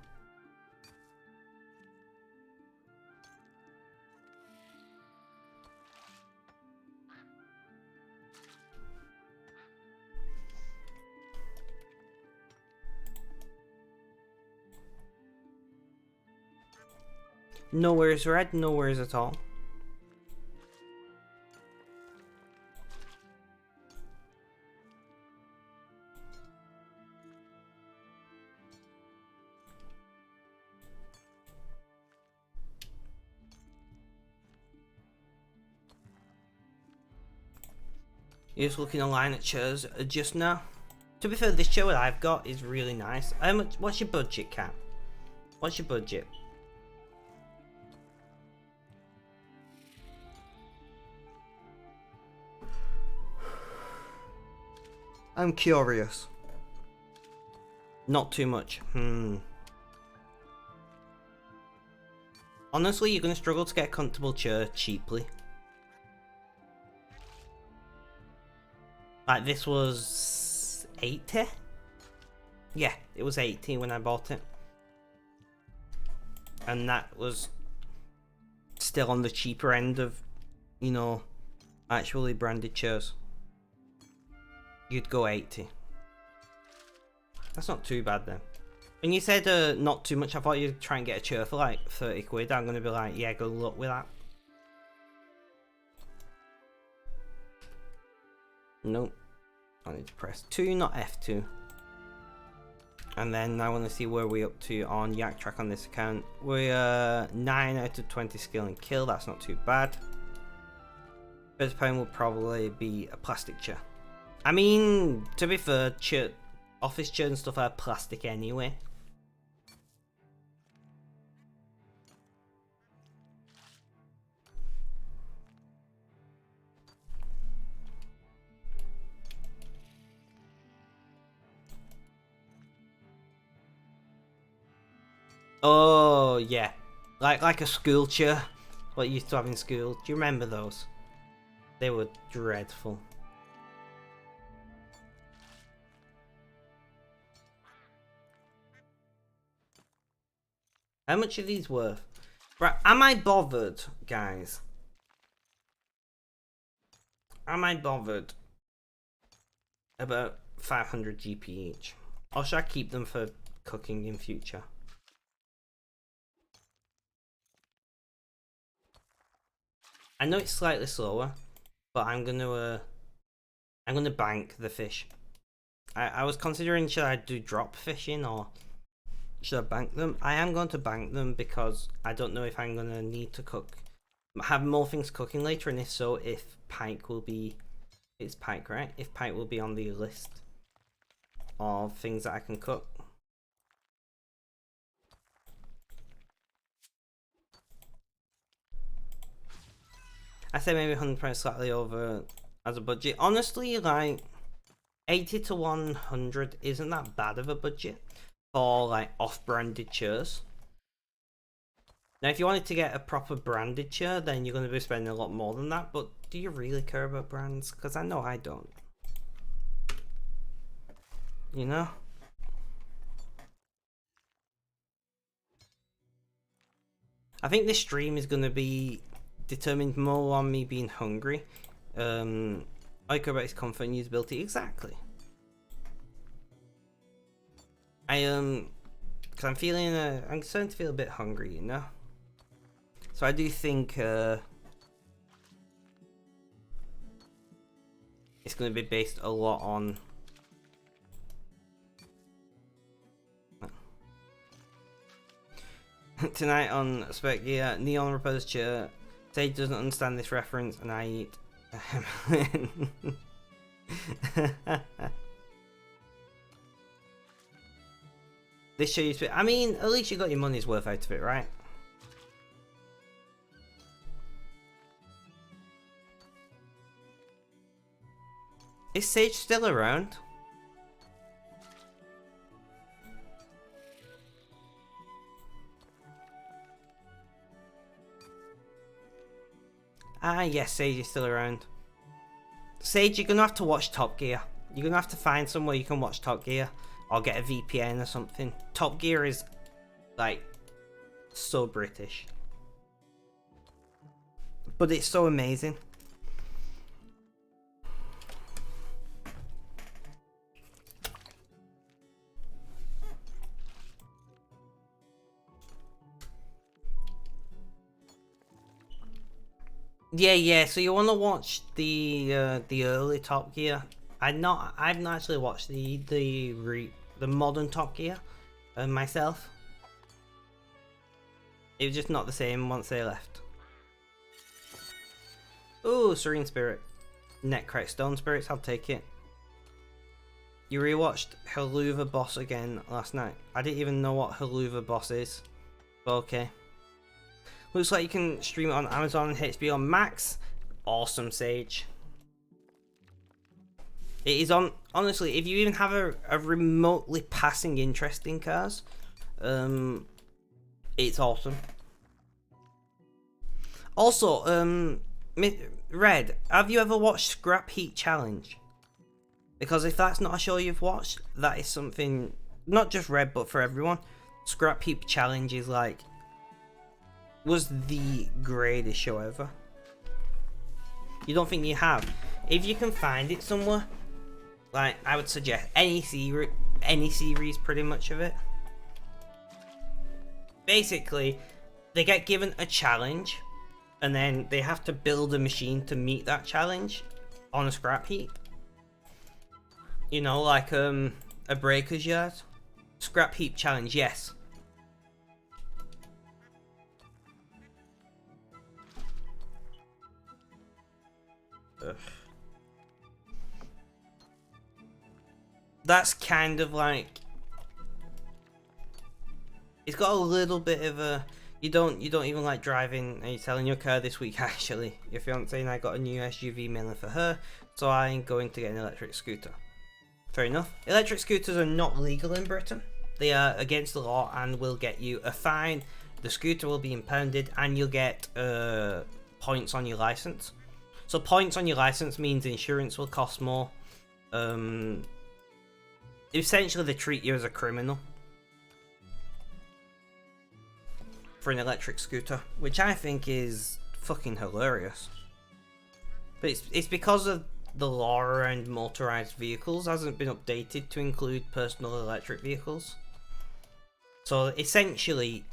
No worries, Red. No worries at all. You're just looking online at chairs just now. To be fair, this chair that I've got is really nice. How much? What's your budget, Cat? What's your budget? I'm curious. Not too much. Honestly, you're gonna struggle to get a comfortable chair cheaply. Like, this was 80? Yeah, it was 80 when I bought it. And that was still on the cheaper end of, you know, actually branded chairs. You'd go 80. That's not too bad then. When you said not too much, I thought you'd try and get a chair for like 30 quid. I'm gonna be like, yeah, good luck with that. Nope. I need to press 2, not F2. And then I want to see where we're up to on Yak Track on this account. We're 9 out of 20 skill and kill. That's not too bad. First pound will probably be a plastic chair. I mean, to be fair, office chairs and stuff are plastic anyway. Oh yeah, like a school chair, what you used to have in school. Do you remember those? They were dreadful. How much are these worth? Right, am I bothered, guys? Am I bothered about 500 GP each? Or should I keep them for cooking in future? I know it's slightly slower, but I'm gonna bank the fish. I was considering, should I do drop fishing or should I bank them? I am going to bank them because I don't know if I'm gonna need to cook, have more things cooking later, and if so, if pike will be, it's pike, right? If pike will be on the list of things that I can cook. I say maybe 100 slightly over as a budget. Honestly, like 80 to 100 isn't that bad of a budget for like off-branded chairs. Now, if you wanted to get a proper branded chair, then you're going to be spending a lot more than that. But do you really care about brands? Because I know I don't. You know? I think this stream is going to be determined more on me being hungry. I care about its comfort and usability. Exactly. Because I'm feeling, I'm starting to feel a bit hungry, you know? So I do think, it's going to be based a lot on... Tonight on Spec Gear, Neon Repair's chair. Sage doesn't understand this reference, and I eat. This show you. I mean, at least you got your money's worth out of it, right? Is Sage still around? Ah, yes, Sage is still around. Sage, you're gonna have to watch Top Gear. You're gonna have to find somewhere you can watch Top Gear, or get a VPN or something. Top Gear is, like, so British. But it's so amazing. Yeah. So you want to watch the early Top Gear. I've not actually watched the modern Top Gear myself. It was just not the same once they left. Ooh, Serene Spirit. Netcrack Stone Spirits, I'll take it. You rewatched Haluva Boss again last night. I didn't even know what Haluva Boss is. But okay. Looks like you can stream it on Amazon and HBO Max. Awesome, Sage. It is on, honestly, if you even have a remotely passing interest in cars, it's awesome. Also, Red, have you ever watched Scrap Heat Challenge? Because if that's not a show you've watched, that is something, not just Red, but for everyone. Scrap Heap Challenge is like, was the greatest show ever. You don't think you have? If you can find it somewhere, like, I would suggest any series pretty much of it. Basically, they get given a challenge, and then they have to build a machine to meet that challenge on a scrap heap. You know, like a breaker's yard. Scrap heap challenge, yes. Ugh. That's kind of like, it's got a little bit of a, you don't even like driving and you're selling your car this week. Actually, your fiance and I got a new SUV mainly for her, so I'm going to get an electric scooter. Fair enough. Electric scooters are not legal in Britain. They are against the law and will get you a fine. The scooter will be impounded and you'll get points on your license. So points on your license means insurance will cost more. Essentially, they treat you as a criminal for an electric scooter, which I think is fucking hilarious. But it's because of the law around motorized vehicles hasn't been updated to include personal electric vehicles. So essentially,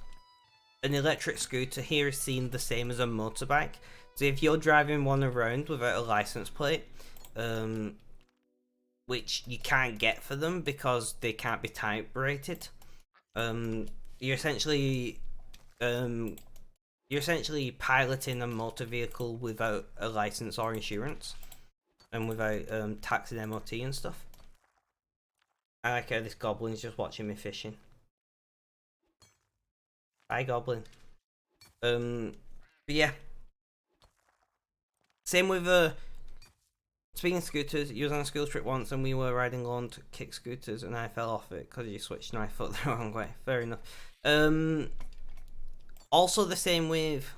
an electric scooter here is seen the same as a motorbike. So if you're driving one around without a license plate, which you can't get for them because they can't be type rated, you're essentially piloting a motor vehicle without a license or insurance, and without tax and MOT and stuff. I like how this goblin's just watching me fishing. Bye, goblin. But yeah. Same with speaking of scooters, you was on a school trip once and we were riding lawn to kick scooters and I fell off it because you switched my foot the wrong way. Fair enough. Also the same with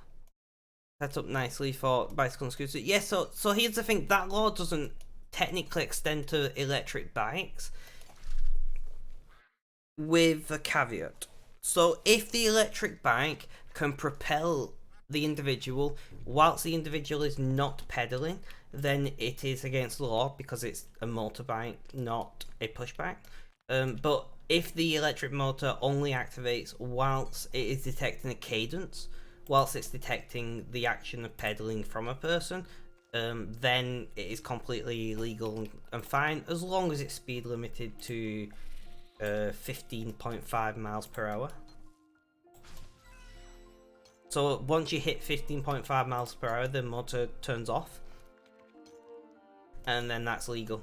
set up nicely for bicycle and scooters. Yeah, so here's the thing, that law doesn't technically extend to electric bikes, with a caveat. So if the electric bike can propel the individual whilst the individual is not pedaling, then it is against the law because it's a motorbike, not a pushback. But if the electric motor only activates whilst it is detecting a cadence, whilst it's detecting the action of pedaling from a person, then it is completely legal and fine as long as it's speed limited to 15.5 miles per hour. So once you hit 15.5 miles per hour, the motor turns off, and then that's legal.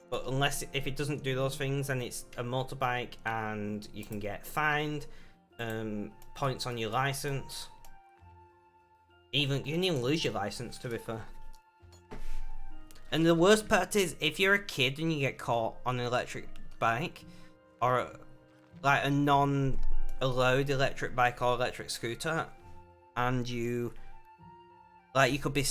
But if it doesn't do those things, then it's a motorbike and you can get fined, points on your license. You can even lose your license, to be fair. And the worst part is, if you're a kid and you get caught on an electric bike, or like a non-allowed electric bike or electric scooter, and you could be,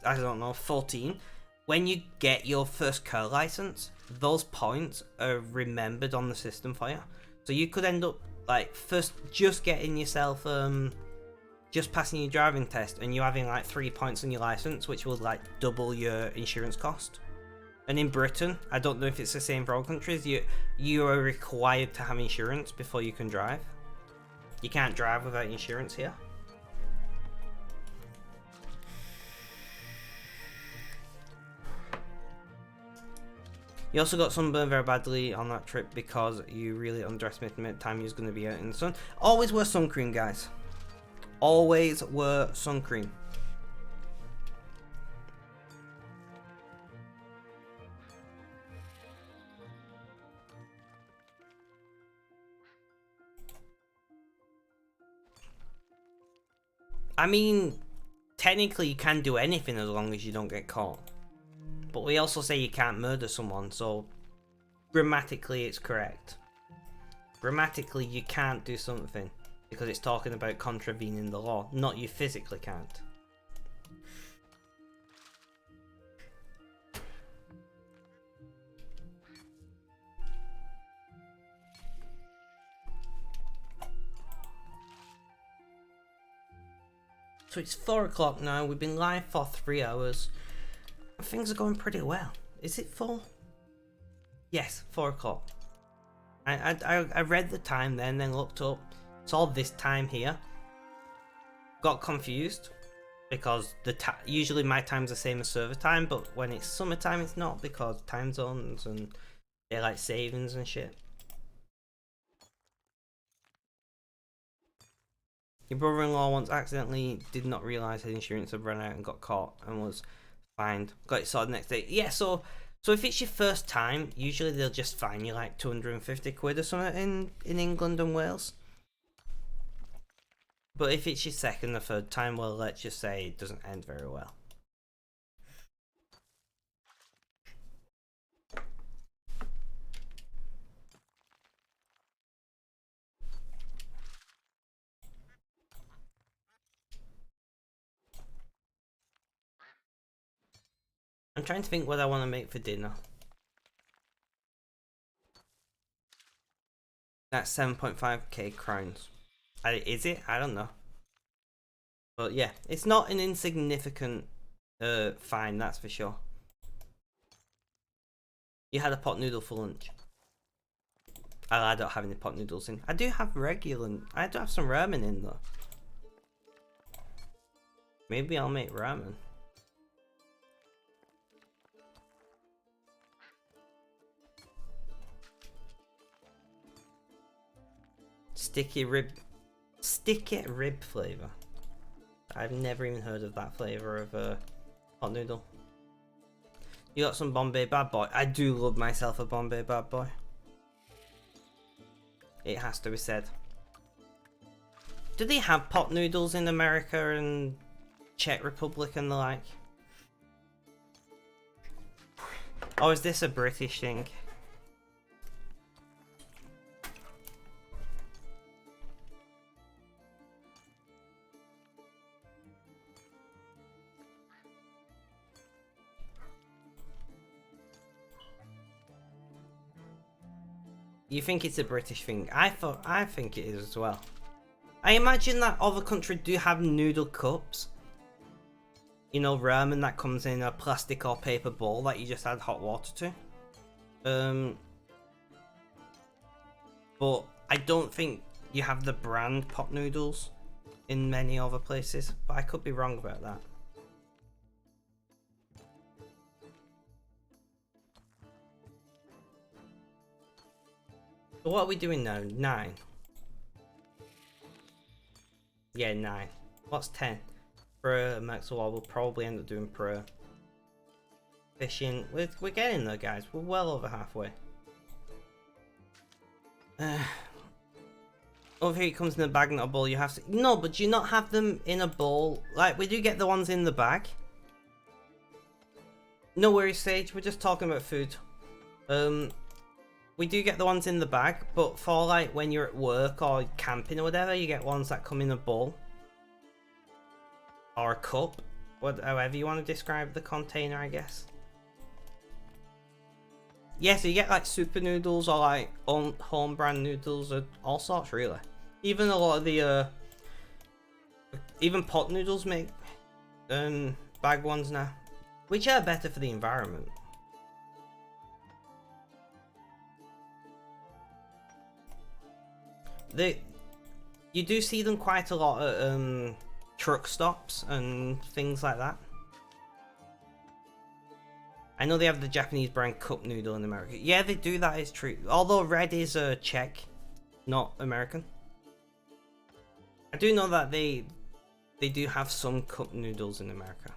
I don't know, 14, when you get your first car license, those points are remembered on the system for you. So you could end up like first just getting yourself just passing your driving test and you having like 3 points on your license, which will like double your insurance cost. And in Britain, I don't know if it's the same for all countries, you are required to have insurance before you can drive. You can't drive without insurance here. You also got sunburned very badly on that trip because you really underestimated the amount of time you was going to be out in the sun. Always wear sun cream, guys. Always wear sun cream. I mean, technically you can do anything as long as you don't get caught. But we also say you can't murder someone, so grammatically it's correct. Grammatically you can't do something because it's talking about contravening the law, not you physically can't. So it's 4 o'clock now, we've been live for 3 hours. Things are going pretty well. Is it 4? Yes, 4 o'clock. I read the time then looked up. It's all this time here. Got confused because usually my time's the same as server time, but when it's summertime it's not because time zones and daylight savings and shit. Your brother-in-law once accidentally did not realise his insurance had run out and got caught and was fined. Got it sorted the next day. Yeah, so if it's your first time, usually they'll just fine you like 250 quid or something in England and Wales. But if it's your second or third time, well, let's just say it doesn't end very well. I'm trying to think what I want to make for dinner. That's 7.5k crowns. Is it? I don't know. But yeah, it's not an insignificant fine, that's for sure. You had a pot noodle for lunch. I don't have any pot noodles in. I do have I do have some ramen in though. Maybe I'll make ramen. Sticky rib flavor. I've never even heard of that flavor of hot noodle. You got some Bombay Bad Boy. I do love myself a Bombay Bad Boy. It has to be said. Do they have pot noodles in America and Czech Republic and the like? Or is this a British thing? You think it's a British thing? I think it is as well. I imagine that other countries do have noodle cups. You know, ramen that comes in a plastic or paper bowl that you just add hot water to. But I don't think you have the brand pot noodles in many other places. But I could be wrong about that. So what are we doing now? 9. Yeah, 9. What's 10? Pro, Maxwell, we'll probably end up doing pro. Fishing. We're getting there, guys. We're well over halfway. Over here it comes in a bag, not a bowl. You have to... No, but do you not have them in a bowl? Like, we do get the ones in the bag. No worries, Sage. We're just talking about food. We do get the ones in the bag, but for like when you're at work or camping or whatever, you get ones that come in a bowl. Or a cup. However you want to describe the container, I guess. Yeah, so you get like super noodles or like home brand noodles or all sorts really. Even a lot of the even pot noodles make bag ones now. Which are better for the environment. You do see them quite a lot at truck stops and things like that. I know they have the Japanese brand cup noodle in America. Yeah, they do, that is true. Although red is Czech, not American. I do know that they do have some cup noodles in America.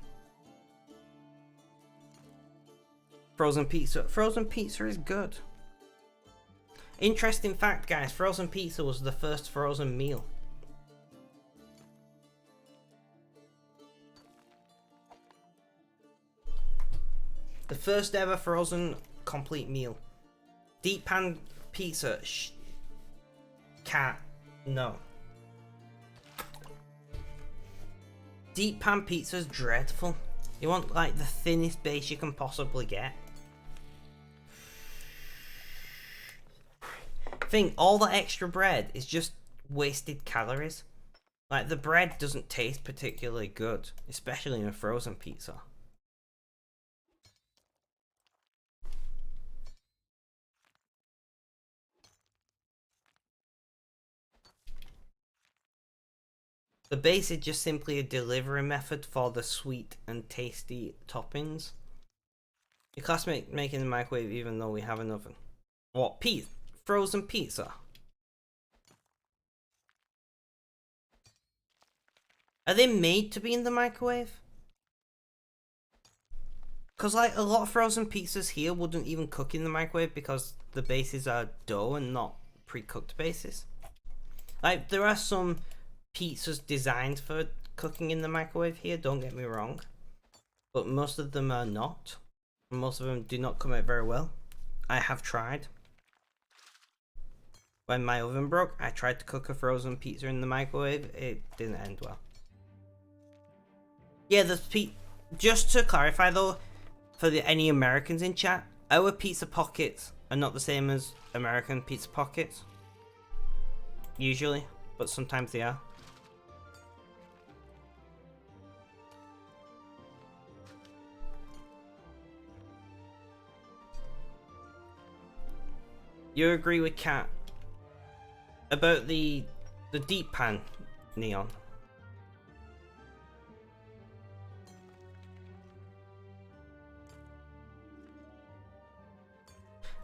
Frozen pizza. Frozen pizza is good. Interesting fact, guys. Frozen pizza was the first frozen meal. The first ever frozen complete meal. Deep pan pizza. Cat. No. Deep pan pizza is dreadful. You want like the thinnest base you can possibly get. Think all the extra bread is just wasted calories. Like the bread doesn't taste particularly good, especially in a frozen pizza. The base is just simply a delivery method for the sweet and tasty toppings. You class making the microwave even though we have an oven. What? Pizza? Frozen pizza? Are they made to be in the microwave? Because like a lot of frozen pizzas here wouldn't even cook in the microwave because the bases are dough and not pre-cooked bases. Like there are some pizzas designed for cooking in the microwave here, don't get me wrong. But most of them are not. Most of them do not come out very well. I have tried. When my oven broke, I tried to cook a frozen pizza in the microwave. It didn't end well. Yeah, just to clarify though, for any Americans in chat, our pizza pockets are not the same as American pizza pockets. Usually, but sometimes they are. You agree with Kat about the deep pan neon?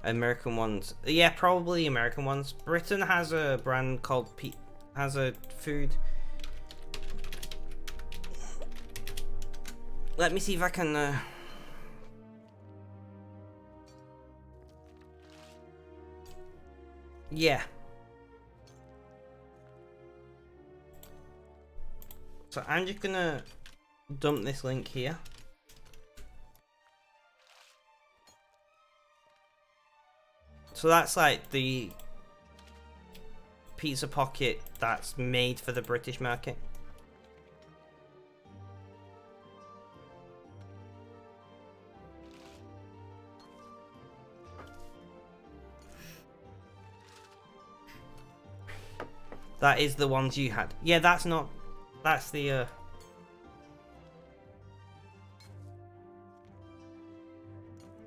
American ones, yeah, probably American ones. Britain has a brand called has a food. Let me see if I can. Yeah. So I'm just gonna dump this link here. So that's like the pizza pocket that's made for the British market. That is the ones you had. Yeah, that's not... That's the...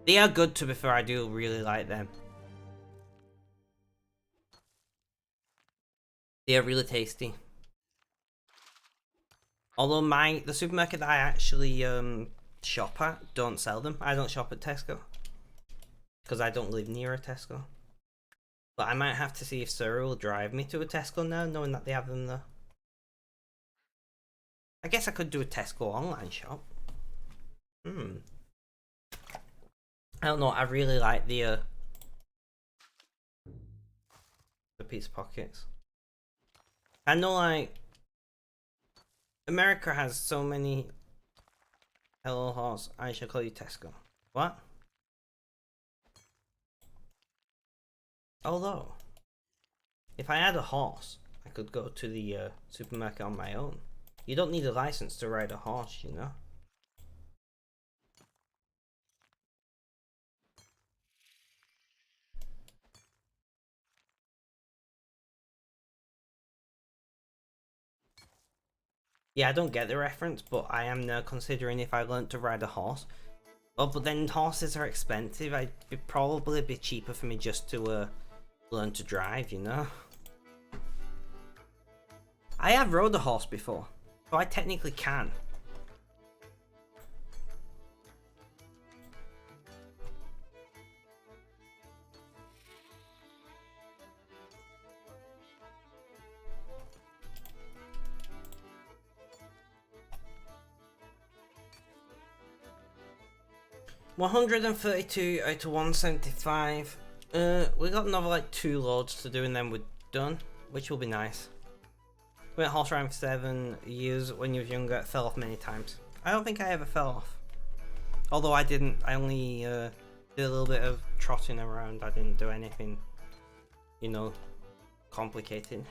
They are good, to be fair. I do really like them. They are really tasty. Although the supermarket that I actually shop at don't sell them. I don't shop at Tesco. Because I don't live near a Tesco. But I might have to see if Sarah will drive me to a Tesco now, knowing that they have them there. I guess I could do a Tesco online shop. I don't know, I really like the pizza pockets. I know, like, America has so many... Hello, horse, I shall call you Tesco. What? Although, if I had a horse, I could go to the supermarket on my own. You don't need a license to ride a horse, you know? Yeah, I don't get the reference, but I am now considering if I learned to ride a horse. Oh, but then horses are expensive. It'd probably be cheaper for me just to learn to drive, you know? I have rode a horse before, so I technically can. 132 out of 175. We got another like 2 loads to do and then we're done, which will be nice. Went horse riding for 7 years. When you was younger, fell off many times. I don't think I ever fell off. Although I didn't, I only did a little bit of trotting around. I didn't do anything, you know, complicated.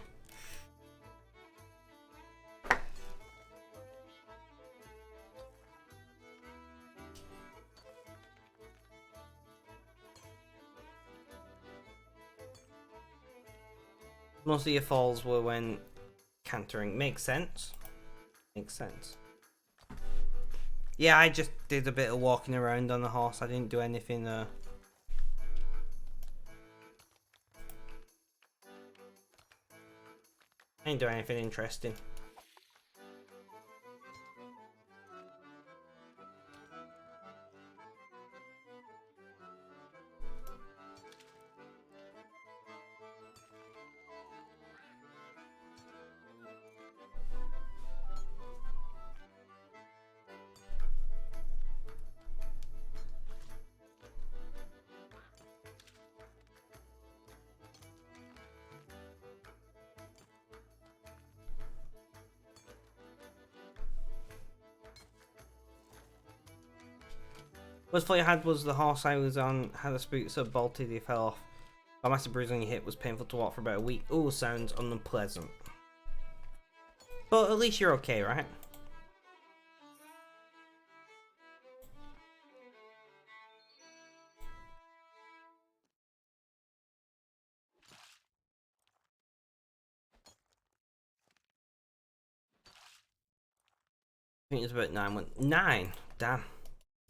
Most of your falls were when cantering. Makes sense. Makes sense. Yeah, I just did a bit of walking around on the horse. I didn't do anything I didn't do anything interesting. Worst fault you had was the horse I was on had a spook so bolted he fell off. A massive bruise on your hip was painful to walk for about a week. Ooh, sounds unpleasant. But at least you're okay, right? I think it was about 9. 9? Damn.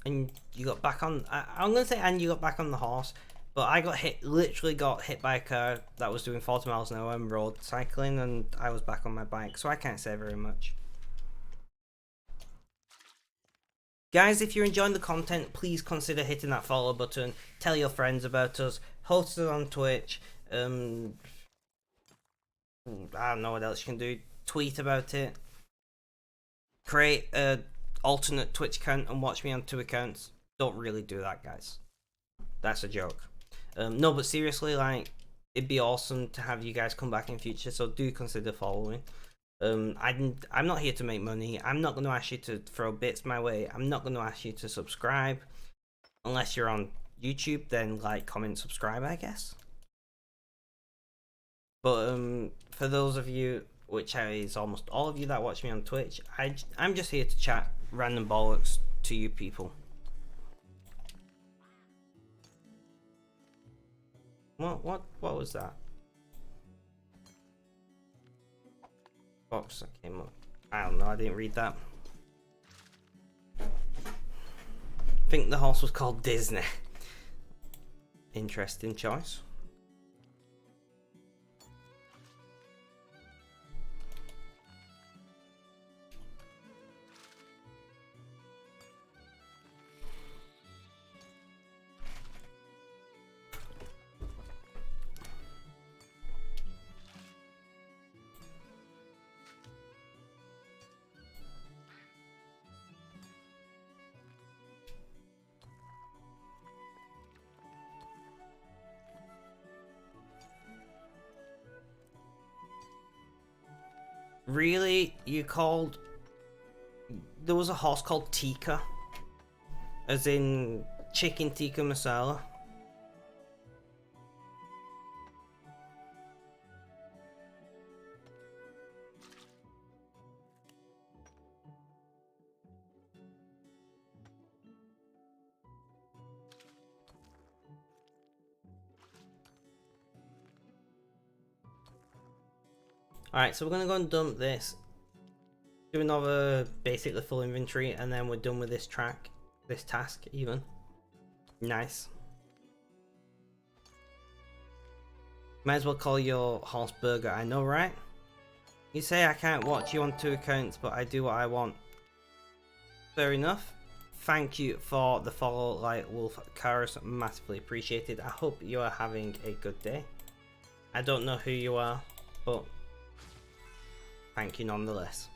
And you got back on... I'm going to say and you got back on the horse. But I got hit, literally got hit by a car that was doing 40 miles an hour on road cycling, and I was back on my bike, so I can't say very much. Guys, if you're enjoying the content, please consider hitting that follow button, tell your friends about us, host us on Twitch, I don't know what else you can do, tweet about it, create a alternate Twitch account and watch me on 2 accounts. Don't really do that, guys. That's a joke. No, but seriously, like, it'd be awesome to have you guys come back in future, so do consider following. I'm not here to make money. I'm not going to ask you to throw bits my way. I'm not going to ask you to subscribe. Unless you're on YouTube, then like, comment, subscribe, I guess. But for those of you, which is almost all of you that watch me on Twitch, I'm just here to chat random bollocks to you people. What was that? Box that came up. I don't know, I didn't read that. I think the horse was called Disney. Interesting choice. Really? You called... There was a horse called Tikka? As in chicken tikka masala? Alright, so we're gonna go and dump this. Do another basically full inventory and then we're done with this track. This task even. Nice. Might as well call your horse Burger, I know, right? You say I can't watch you on 2 accounts, but I do what I want. Fair enough. Thank you for the follow, like Wolf Cars, massively appreciated. I hope you are having a good day. I don't know who you are, but thank you nonetheless.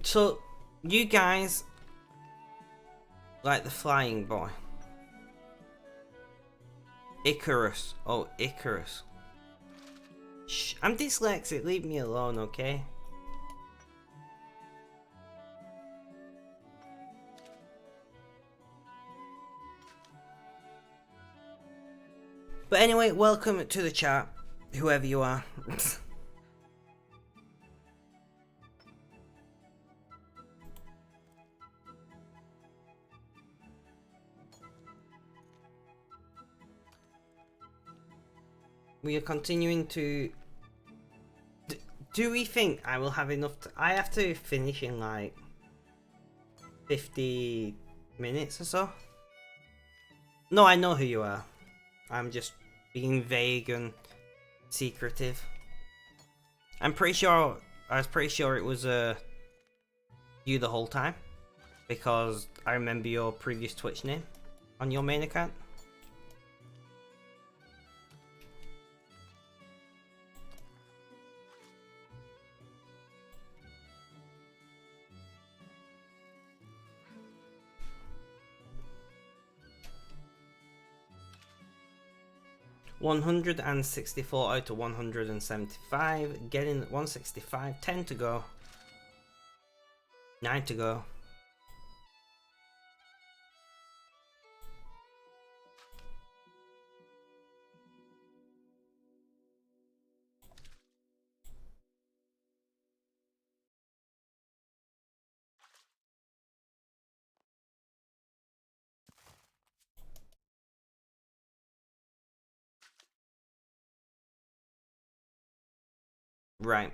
So, you guys like the flying boy. Icarus. Oh, Icarus. Shh, I'm dyslexic, leave me alone, okay? But anyway, welcome to the chat, whoever you are. We are continuing to... Do we think I will have enough I have to finish in like 50 minutes or so? No, I know who you are. I'm just being vague and secretive. I was pretty sure it was you the whole time, because I remember your previous Twitch name on your main account. $164 out of 175, getting 165, 10 to go, 9 to go. Right,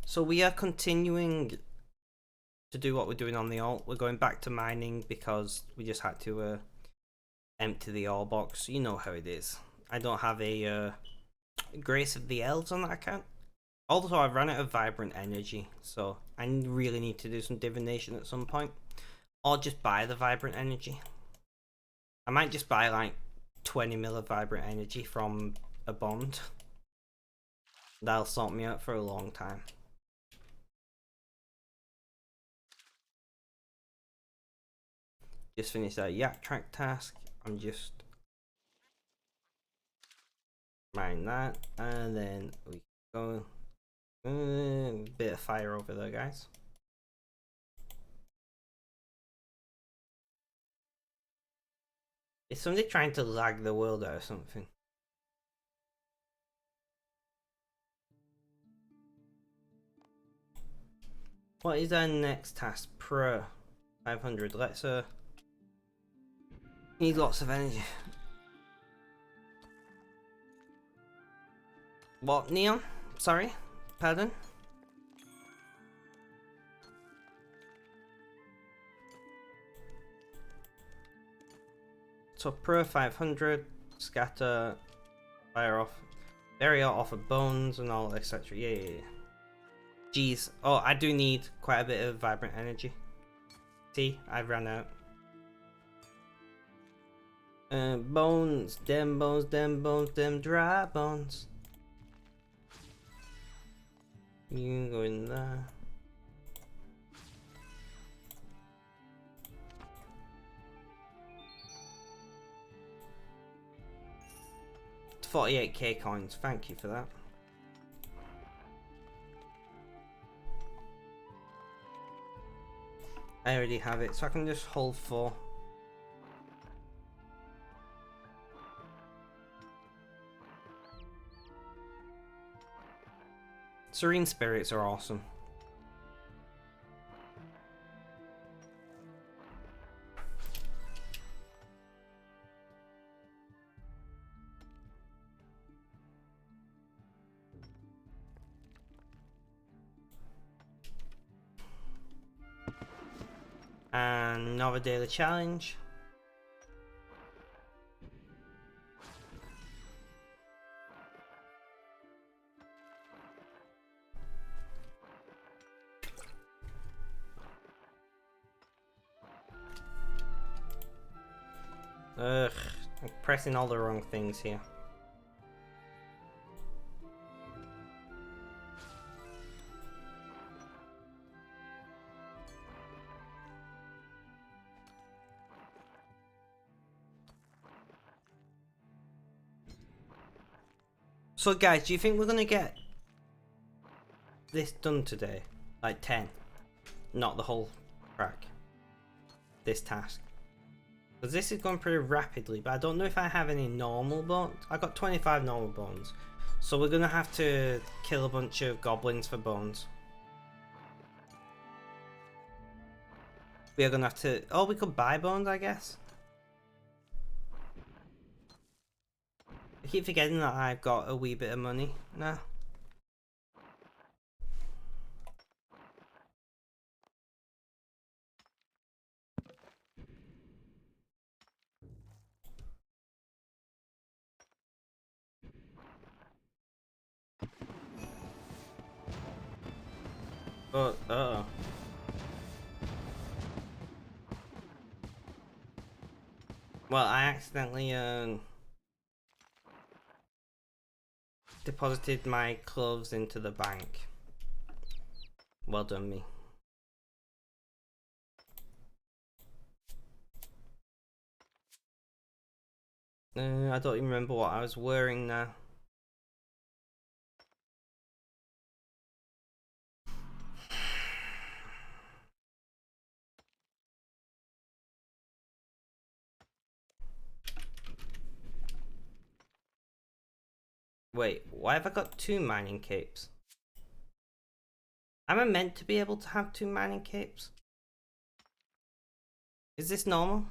so we are continuing to do what we're doing on the alt. We're going back to mining because we just had to empty the ore box. You know how it is. I don't have a Grace of the Elves on that account. Also, I've run out of vibrant energy, so I really need to do some divination at some point, or just buy the vibrant energy. I might just buy like 20 mil of vibrant energy from a bond. That'll sort me out for a long time. Just finished that yak track task. I'm just mine that, and then we go. Bit of fire over there, guys. Is somebody trying to lag the world out or something? What is our next task? Pro 500. Let's need lots of energy. What, Neon? Sorry? Pardon? So Pro 500, scatter, fire off, bury off of bones and all, etc. Yeah. Jeez. Oh, I do need quite a bit of vibrant energy. See, I've run out. Bones, them dry bones. You can go in there. It's 48k coins, thank you for that. I already have it, so I can just hold 4. Serene spirits are awesome. And another daily challenge. Ugh, I'm pressing all the wrong things here. So guys, do you think we're gonna get this done today? Like 10? Not the whole track. This task. Because this is going pretty rapidly, but I don't know if I have any normal bones. I got 25 normal bones. So we're gonna have to kill a bunch of goblins for bones. We are gonna have to... Oh, we could buy bones, I guess. I keep forgetting that I've got a wee bit of money now. But, uh-oh. Well, I accidentally, deposited my clothes into the bank. Well done, me. I don't even remember what I was wearing now. Wait, why have I got 2 mining capes? Am I meant to be able to have 2 mining capes? Is this normal?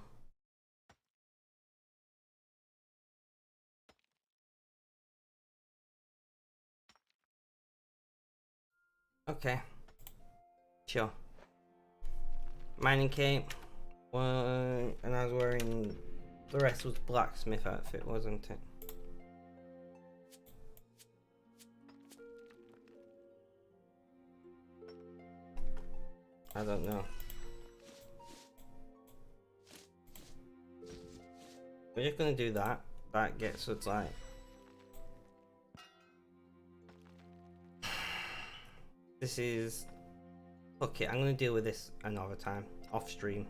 Okay. Sure. Mining cape. And I was wearing... The rest was blacksmith outfit, wasn't it? I don't know. We're just gonna do that. That gets us like... This is... Okay, I'm gonna deal with this another time. Off stream.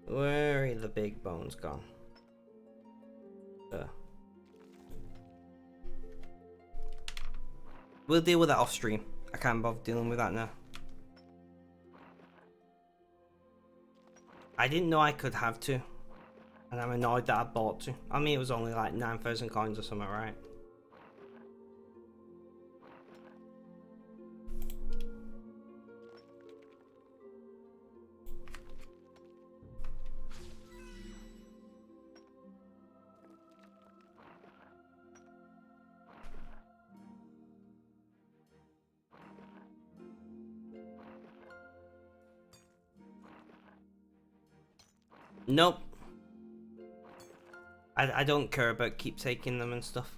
Where are the big bones gone? We'll deal with that off stream. I can't bother dealing with that now. I didn't know I could have to. And I'm annoyed that I bought to. I mean, it was only like 9,000 coins or something, right? Nope. I don't care about keep taking them and stuff.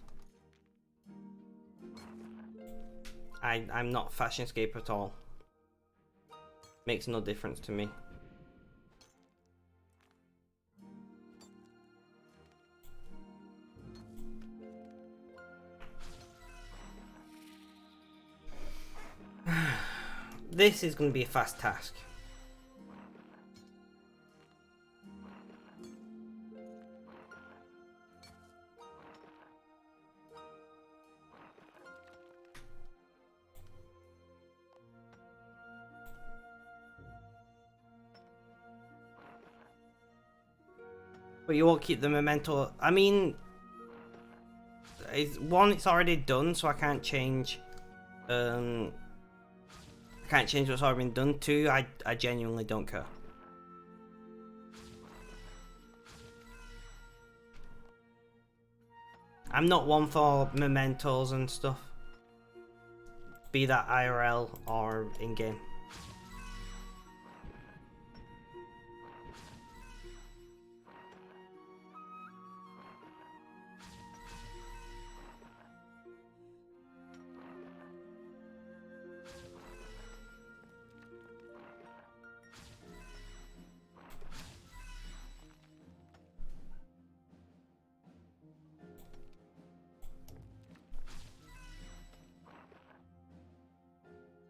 I'm not FashionScape at all. Makes no difference to me. This is going to be a fast task. But you won't keep the memento. I mean, it's already done, so I can't change. I can't change what's already been done. 2, I genuinely don't care. I'm not one for mementos and stuff. Be that IRL or in-game.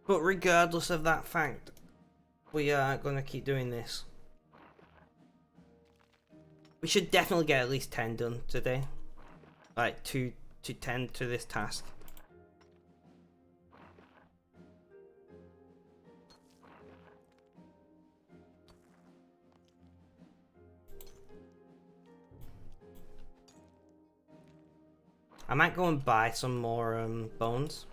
But regardless of that fact, we are going to keep doing this. We should definitely get at least 10 done today. Like 2 to 10 to this task. I might go and buy some more bones.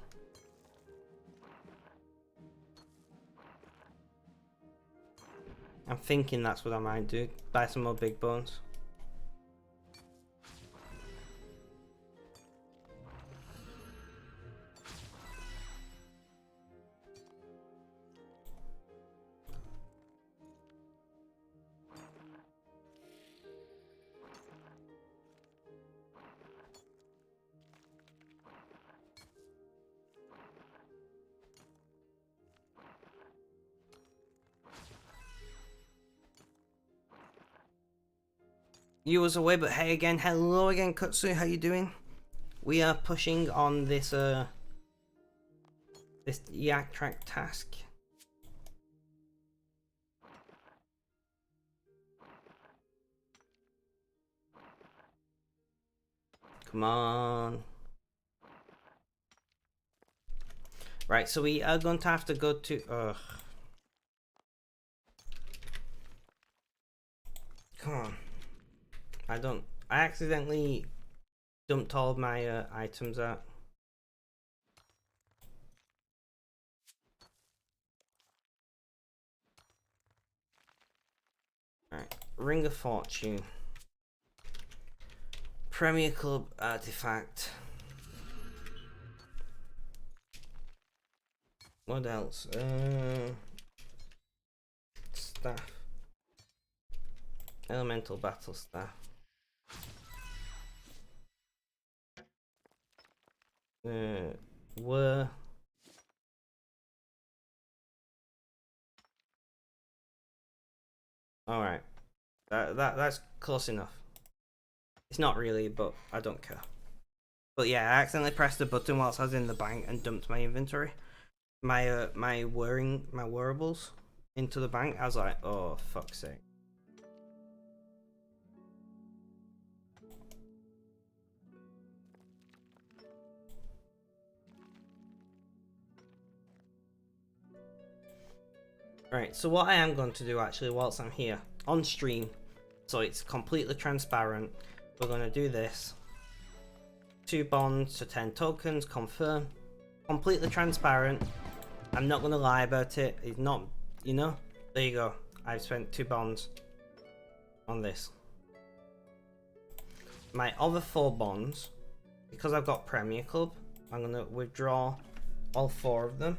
I'm thinking that's what I might do. Buy some more big bones. You was away, but hey again, hello again, Kutsu, how you doing? We are pushing on this this yak track task. Come on. Right, so we are going to have to go to come on. I accidentally dumped all of my items out. Alright, Ring of Fortune. Premier Club artifact. What else? Staff. Elemental battle staff. Were. Alright. That's close enough. It's not really, but I don't care. But yeah, I accidentally pressed the button whilst I was in the bank and dumped my inventory. My wearables into the bank. I was like, oh fuck's sake. Right, so what I am going to do actually whilst I'm here on stream, so it's completely transparent, we're going to do this. 2 bonds to 10 tokens, confirm. Completely transparent. I'm not going to lie about it. It's not, you know, there you go. I've spent 2 bonds on this. My other 4 bonds, because I've got Premier Club, I'm going to withdraw all 4 of them.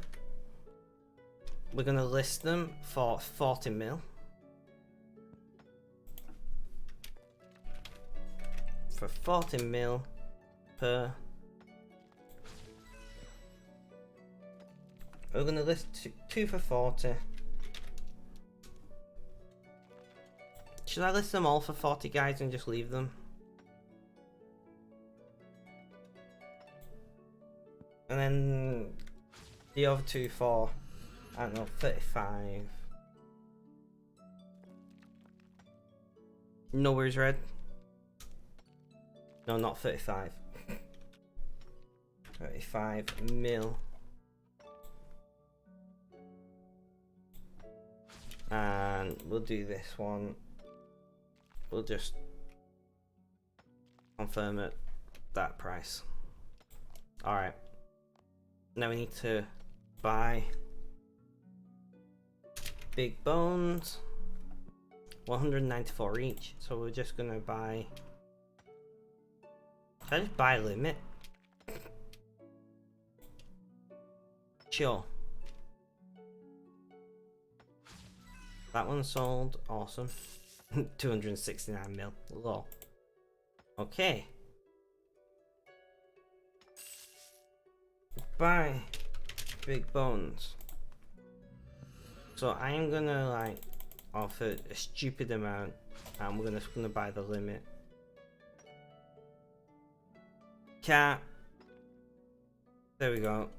We're going to list them for 40 mil. For 40 mil per. We're going to list 2 for 40. Should I list them all for 40 guys and just leave them? And then the other 2 for, I don't know, 35. Nowhere's red. No, not 35. 35 mil. And we'll do this one. We'll just confirm at that price. Alright. Now we need to buy big bones. 194 each. So we're just gonna buy. Should I just buy limit? Sure. That one sold. Awesome. 269 mil. Lol. Okay. Buy big bones. So I am gonna like offer a stupid amount, and we're gonna buy the limit. Cat. There we go.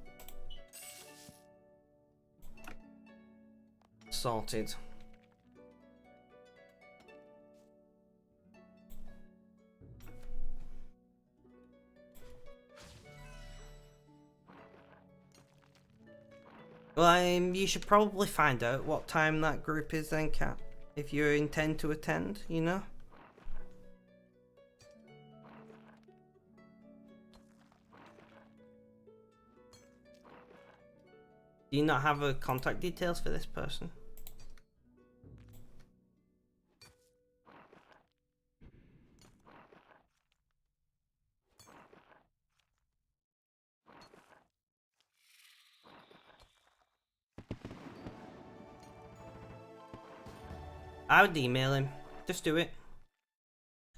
Sorted. Well, you should probably find out what time that group is then, Kat. If you intend to attend, you know? Do you not have contact details for this person? I would email him. Just do it.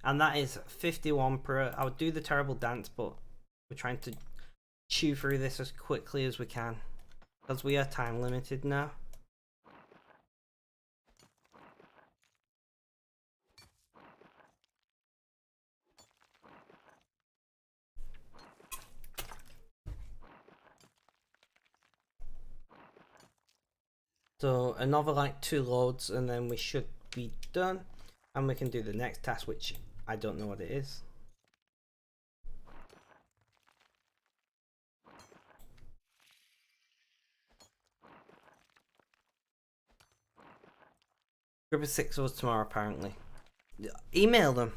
And that is 51 per. I would do the terrible dance, but we're trying to chew through this as quickly as we can. Because we are time limited now. So another like 2 loads and then we should be done. And we can do the next task, which I don't know what it is. Group of 6 of us tomorrow apparently. Email them.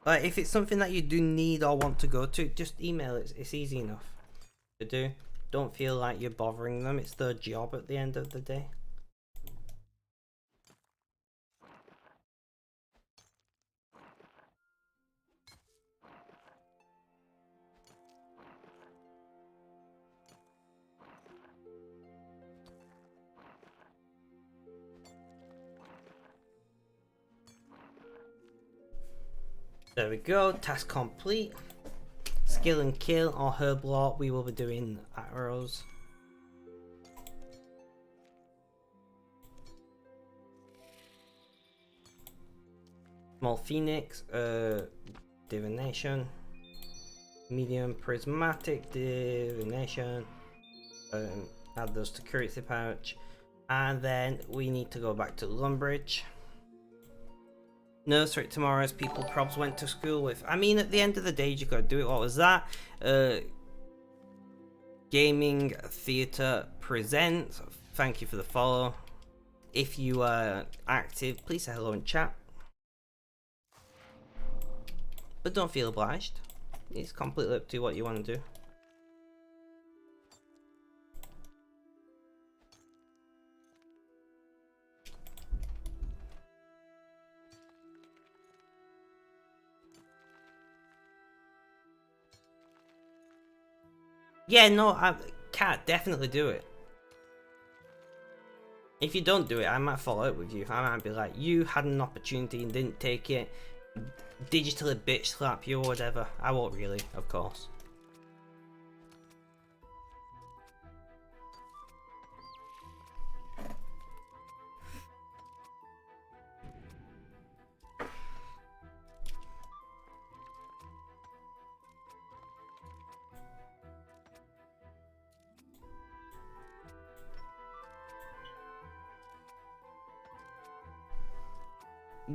Like if it's something that you do need or want to go to, just email it. It's easy enough to do. Don't feel like you're bothering them. It's their job at the end of the day. There we go, task complete. Skill and kill or herb lore, we will be doing arrows. Small phoenix, divination. Medium prismatic divination. Add those to currency pouch. And then we need to go back to Lumbridge. Nursery tomorrow as people probs went to school with. I mean, at the end of the day, you gotta do it. What was that? Gaming Theatre Presents. Thank you for the follow. If you are active, please say hello in chat. But don't feel obliged. It's completely up to what you want to do. Yeah, no, I can't definitely do it. If you don't do it, I might fall out with you. I might be like, you had an opportunity and didn't take it. Digitally bitch slap you or whatever. I won't really, of course.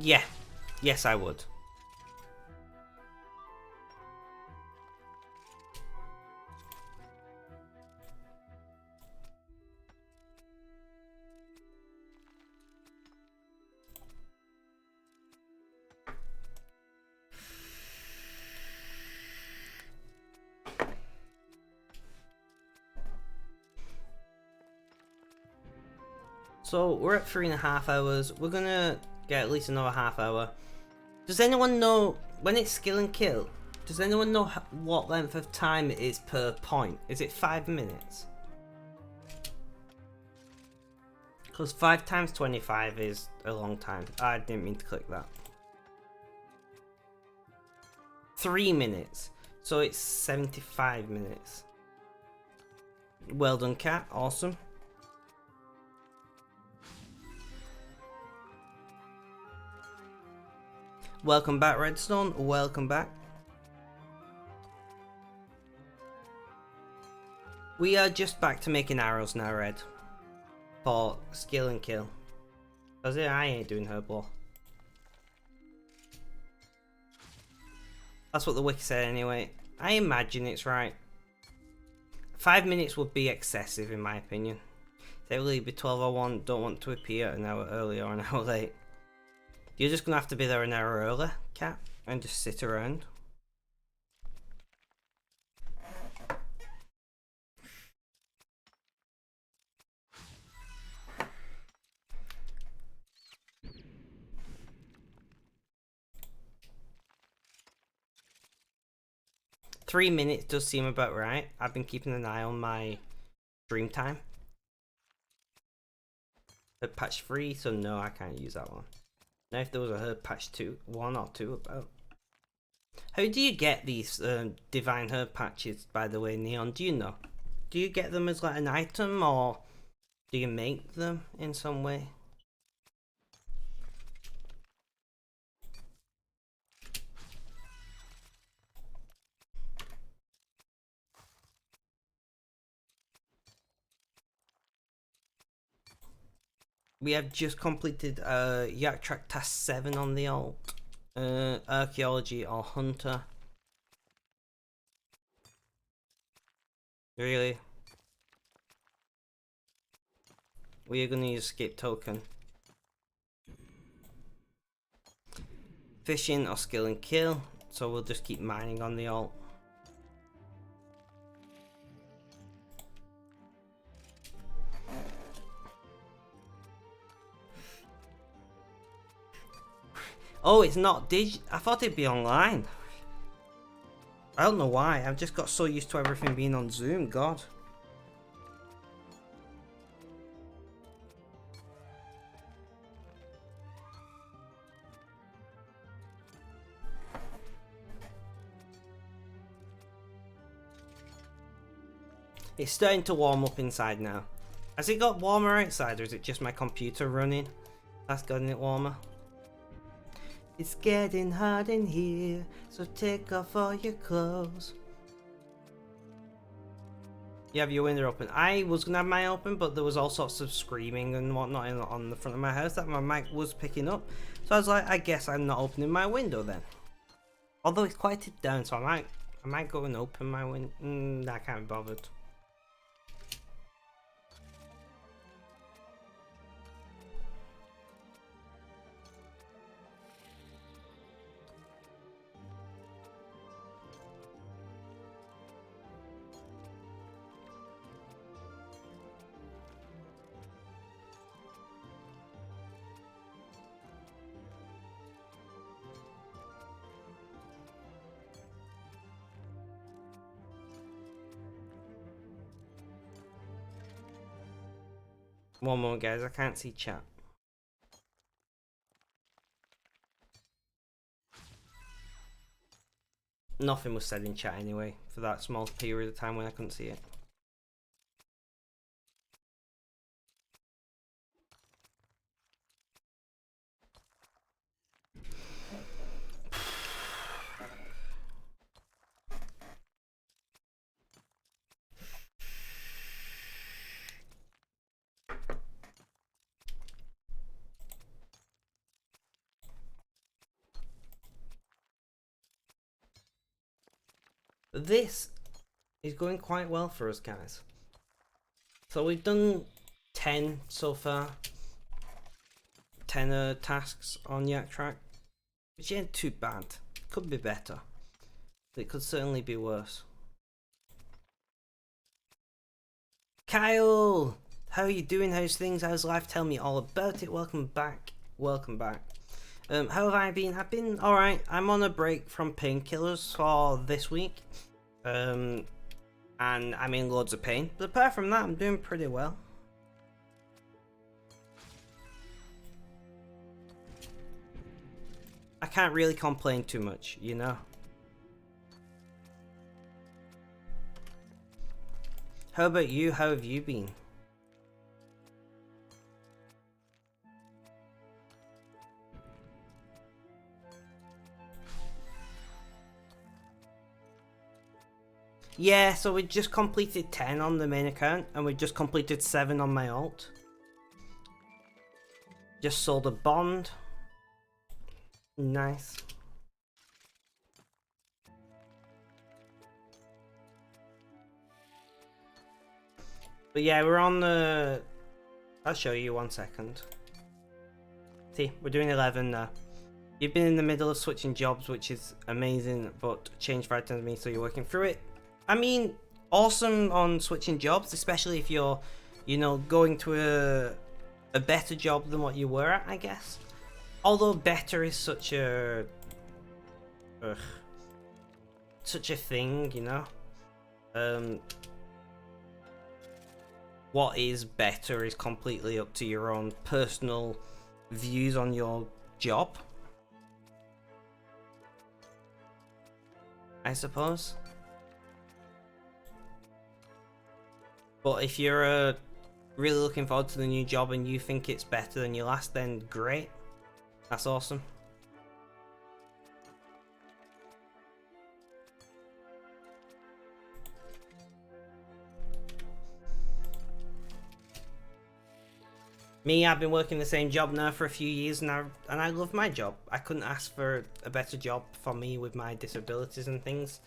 Yeah, yes I would. So we're at 3.5 hours. We're gonna get at least another half hour. Does anyone know when it's skill and kill? Does anyone know what length of time it is per point? Is it 5 minutes? Because 5 times 25 is a long time. I didn't mean to click that. 3 minutes. So it's 75 minutes. Well done, Cat. Awesome. Welcome back, Redstone. Welcome back. We are just back to making arrows now, Red. For skill and kill. Because I ain't doing herb lore. That's what the wiki said anyway. I imagine it's right. 5 minutes would be excessive in my opinion. Say will be 12:01, don't want to appear an hour early or an hour late. You're just gonna have to be there an hour early, Cat, and just sit around. $3 minutes does seem about right. I've been keeping an eye on my stream time. Herb patch 3, so no, I can't use that one. Now if there was a herb patch 1 or 2 about. How do you get these divine herb patches, by the way, Neon? Do you know? Do you get them as like an item, or do you make them in some way? We have just completed Yak Track Task 7 on the alt. Archaeology or Hunter. Really? We are going to use skip token. Fishing or skill and kill. So we'll just keep mining on the alt. Oh, it's not I thought it'd be online. I don't know why. I've just got so used to everything being on Zoom. God. It's starting to warm up inside now. Has it got warmer outside, or is it just my computer running? That's getting it warmer. It's getting hot in here, so take off all your clothes. You have your window open. I was gonna have mine open, but there was all sorts of screaming and whatnot on the front of my house that my mic was picking up. So I was like, I guess I'm not opening my window then. Although it's quieted down, so I might go and open my window. I can't be bothered. One moment, guys. I can't see chat. Nothing was said in chat anyway for that small period of time when I couldn't see it. This is going quite well for us, guys. So we've done 10 so far. 10 tasks on Yak Track, which ain't too bad. Could be better. It could certainly be worse. Kyle! How are you doing? How's things? How's life? Tell me all about it. Welcome back. Welcome back. How have I been? I've been alright. I'm on a break from painkillers for this week. And I'm in loads of pain. But apart from that, I'm doing pretty well. I can't really complain too much, you know? How about you? How have you been? Yeah, so we just completed 10 on the main account, and we just completed 7 on my alt. Just sold a bond. Nice. But yeah, we're on the I'll show you 1 second. See, we're doing 11 now. You've been in the middle of switching jobs, which is amazing, but change frightens me, so you're working through it. I mean, awesome on switching jobs, especially if you're, you know, going to a better job than what you were at, I guess. Although better is such a thing, you know. What is better is completely up to your own personal views on your job, I suppose. But if you're really looking forward to the new job and you think it's better than your last, then great. That's awesome. Me, I've been working the same job now for a few years now, and I love my job. I couldn't ask for a better job for me with my disabilities and things.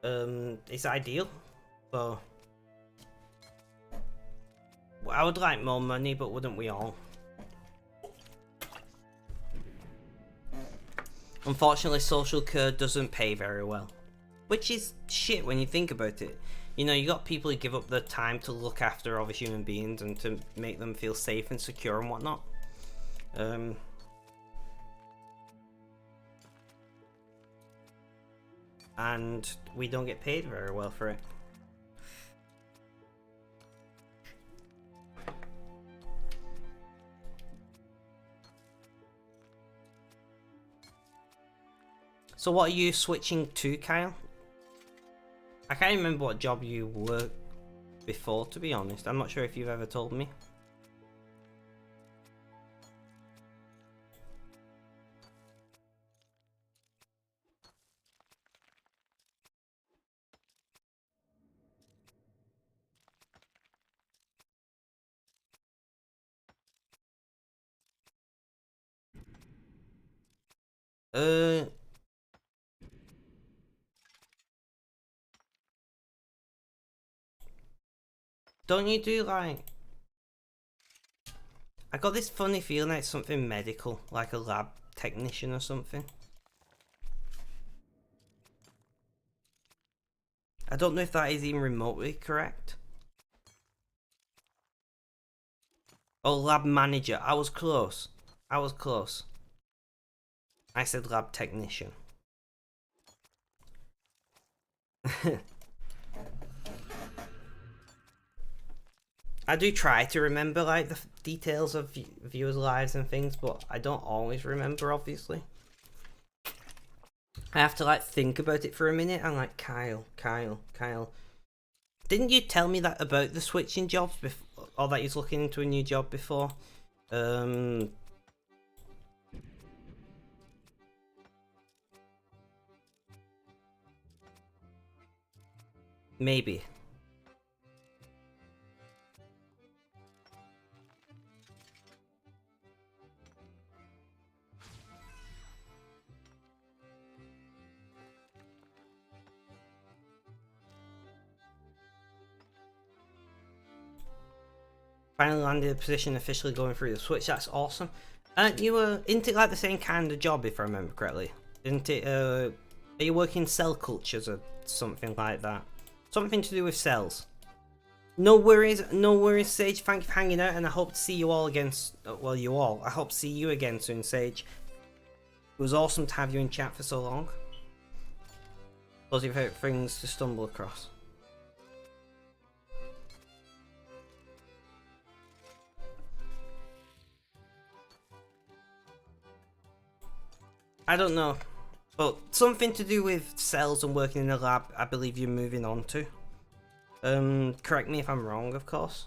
It's ideal. So I would like more money, but wouldn't we all? Unfortunately, social care doesn't pay very well, which is shit when you think about it. You know, you got people who give up their time to look after other human beings and to make them feel safe and secure and whatnot. And we don't get paid very well for it. So what are you switching to, Kyle? I can't remember what job you worked before, to be honest. I'm not sure if you've ever told me. Don't you do like... I got this funny feeling like something medical, like a lab technician or something. I don't know if that is even remotely correct. Oh, lab manager. I was close. I was close. I said lab technician. I do try to remember like the details of viewers' lives and things, but I don't always remember, obviously. I have to like think about it for a minute. I'm like, Kyle. Didn't you tell me that about the switching jobs before, or that you're looking into a new job before? Maybe. Finally landed a position, officially going through the switch. That's awesome. You were into like the same kind of job, if I remember correctly. Isn't it? Are you working cell cultures or something like that? Something to do with cells. No worries, Sage. Thank you for hanging out, and I hope to see you all again. Well, you all. I hope to see you again soon, Sage. It was awesome to have you in chat for so long. Those are your favourite things to stumble across. I don't know, but something to do with cells and working in a lab, I believe you're moving on to. Correct me if I'm wrong, of course.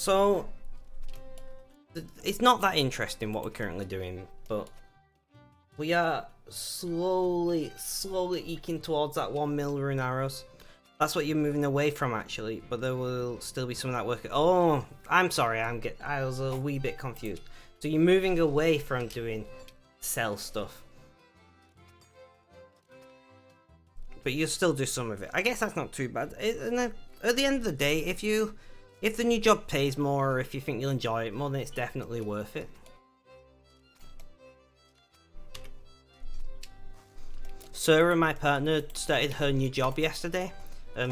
So it's not that interesting what we're currently doing, but we are slowly eking towards that 1 mil rune arrows. That's what you're moving away from, actually, but there will still be some of that work. Oh, I'm sorry, I was a wee bit confused. So you're moving away from doing sell stuff, but you'll still do some of it. I guess that's not too bad. And then at the end of the day, if the new job pays more, or if you think you'll enjoy it more, then it's definitely worth it. Sarah, my partner, started her new job yesterday.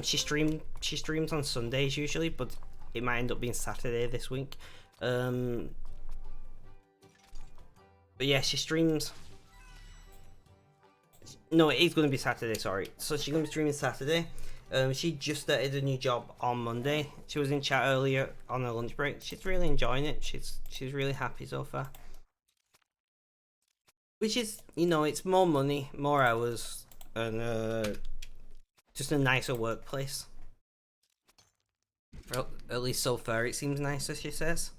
She streams on Sundays usually, but it might end up being Saturday this week. But yeah, she streams. No, it is going to be Saturday, sorry. So she's going to be streaming Saturday. She just started a new job on Monday. She was in chat earlier on her lunch break. She's really enjoying it. She's really happy so far. Which is, you know, it's more money, more hours, and just a nicer workplace. Well, at least so far it seems nicer, she says.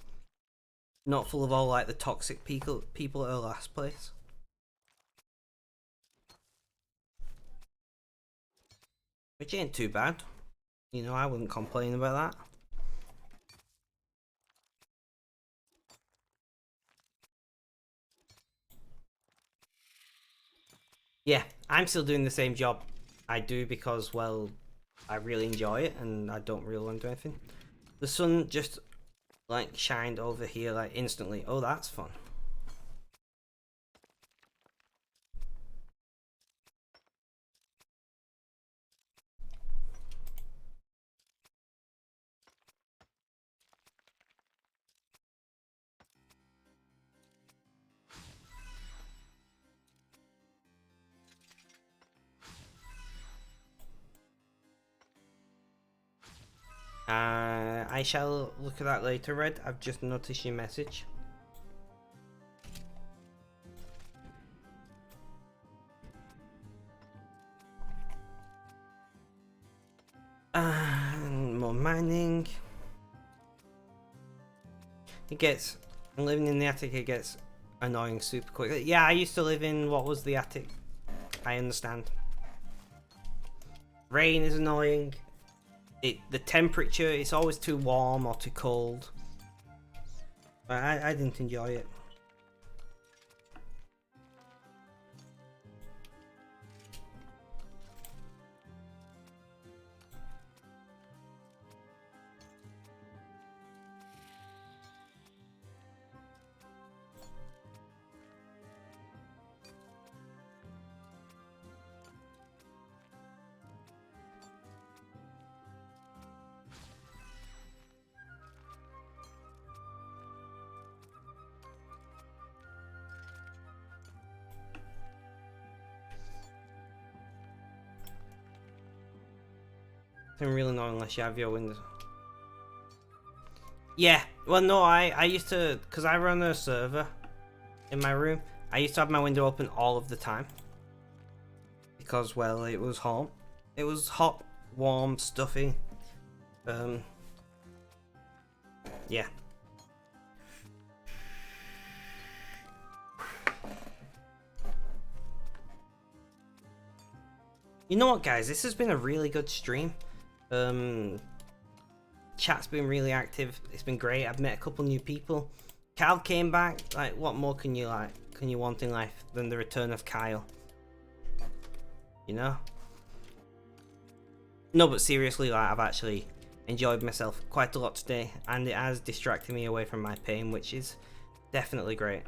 Not full of all like the toxic people at her last place. Which ain't too bad. You know, I wouldn't complain about that. Yeah, I'm still doing the same job I do because, well, I really enjoy it and I don't really want to do anything. The sun just like shined over here like instantly. Oh, that's fun. I shall look at that later, Red. I've just noticed your message. More mining. It gets, living in the attic, it gets annoying super quickly. Yeah, I used to live in, what was the attic? I understand. Rain is annoying. The temperature, it's always too warm or too cold. I didn't enjoy it. It's really annoying unless you have your windows. Yeah, well no, I used to, because I run a server in my room, I used to have my window open all of the time. Because, well, it was hot. It was hot, warm, stuffy. Yeah. You know what, guys? This has been a really good stream. Chat's been really active. It's been great. I've met a couple new people. Kyle came back. Like, what more can you want in life than the return of Kyle? You know? No, but seriously, like, I've actually enjoyed myself quite a lot today, and it has distracted me away from my pain, which is definitely great.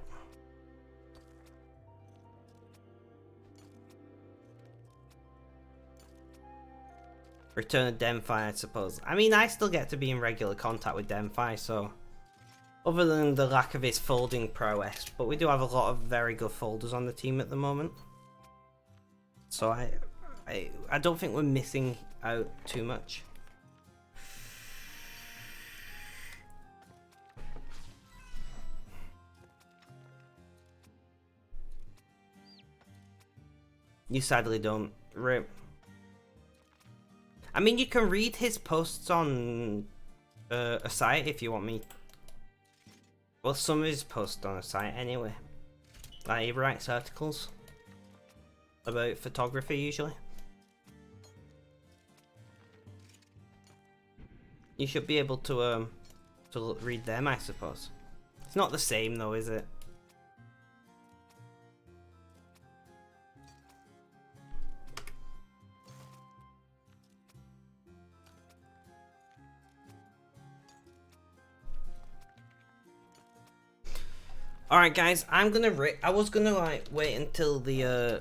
Return of Demfi, I suppose. I mean, I still get to be in regular contact with Demfi, so other than the lack of his folding prowess, but we do have a lot of very good folders on the team at the moment. So I don't think we're missing out too much. You sadly don't. Rip. I mean, you can read his posts on a site if you want me. Well, some is posted on a site anyway. Like, he writes articles about photography usually. You should be able to read them, I suppose. It's not the same though, is it? Alright guys, I was gonna like wait until the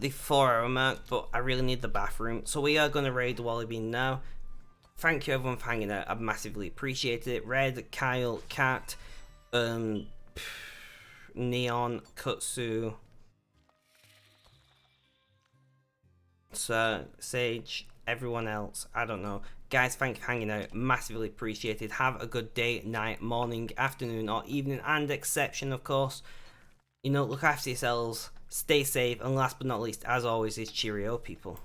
4 hour mark, but I really need the bathroom, so we are gonna raid the Wally Bean now. Thank you everyone for hanging out, I massively appreciate it. Red, Kyle, Cat, Neon, Kutsu, Sage, everyone else, I don't know. Guys, thank you for hanging out, massively appreciated. Have a good day, night, morning, afternoon, or evening, and exception, of course. You know, look after yourselves, stay safe, and last but not least, as always, is cheerio, people.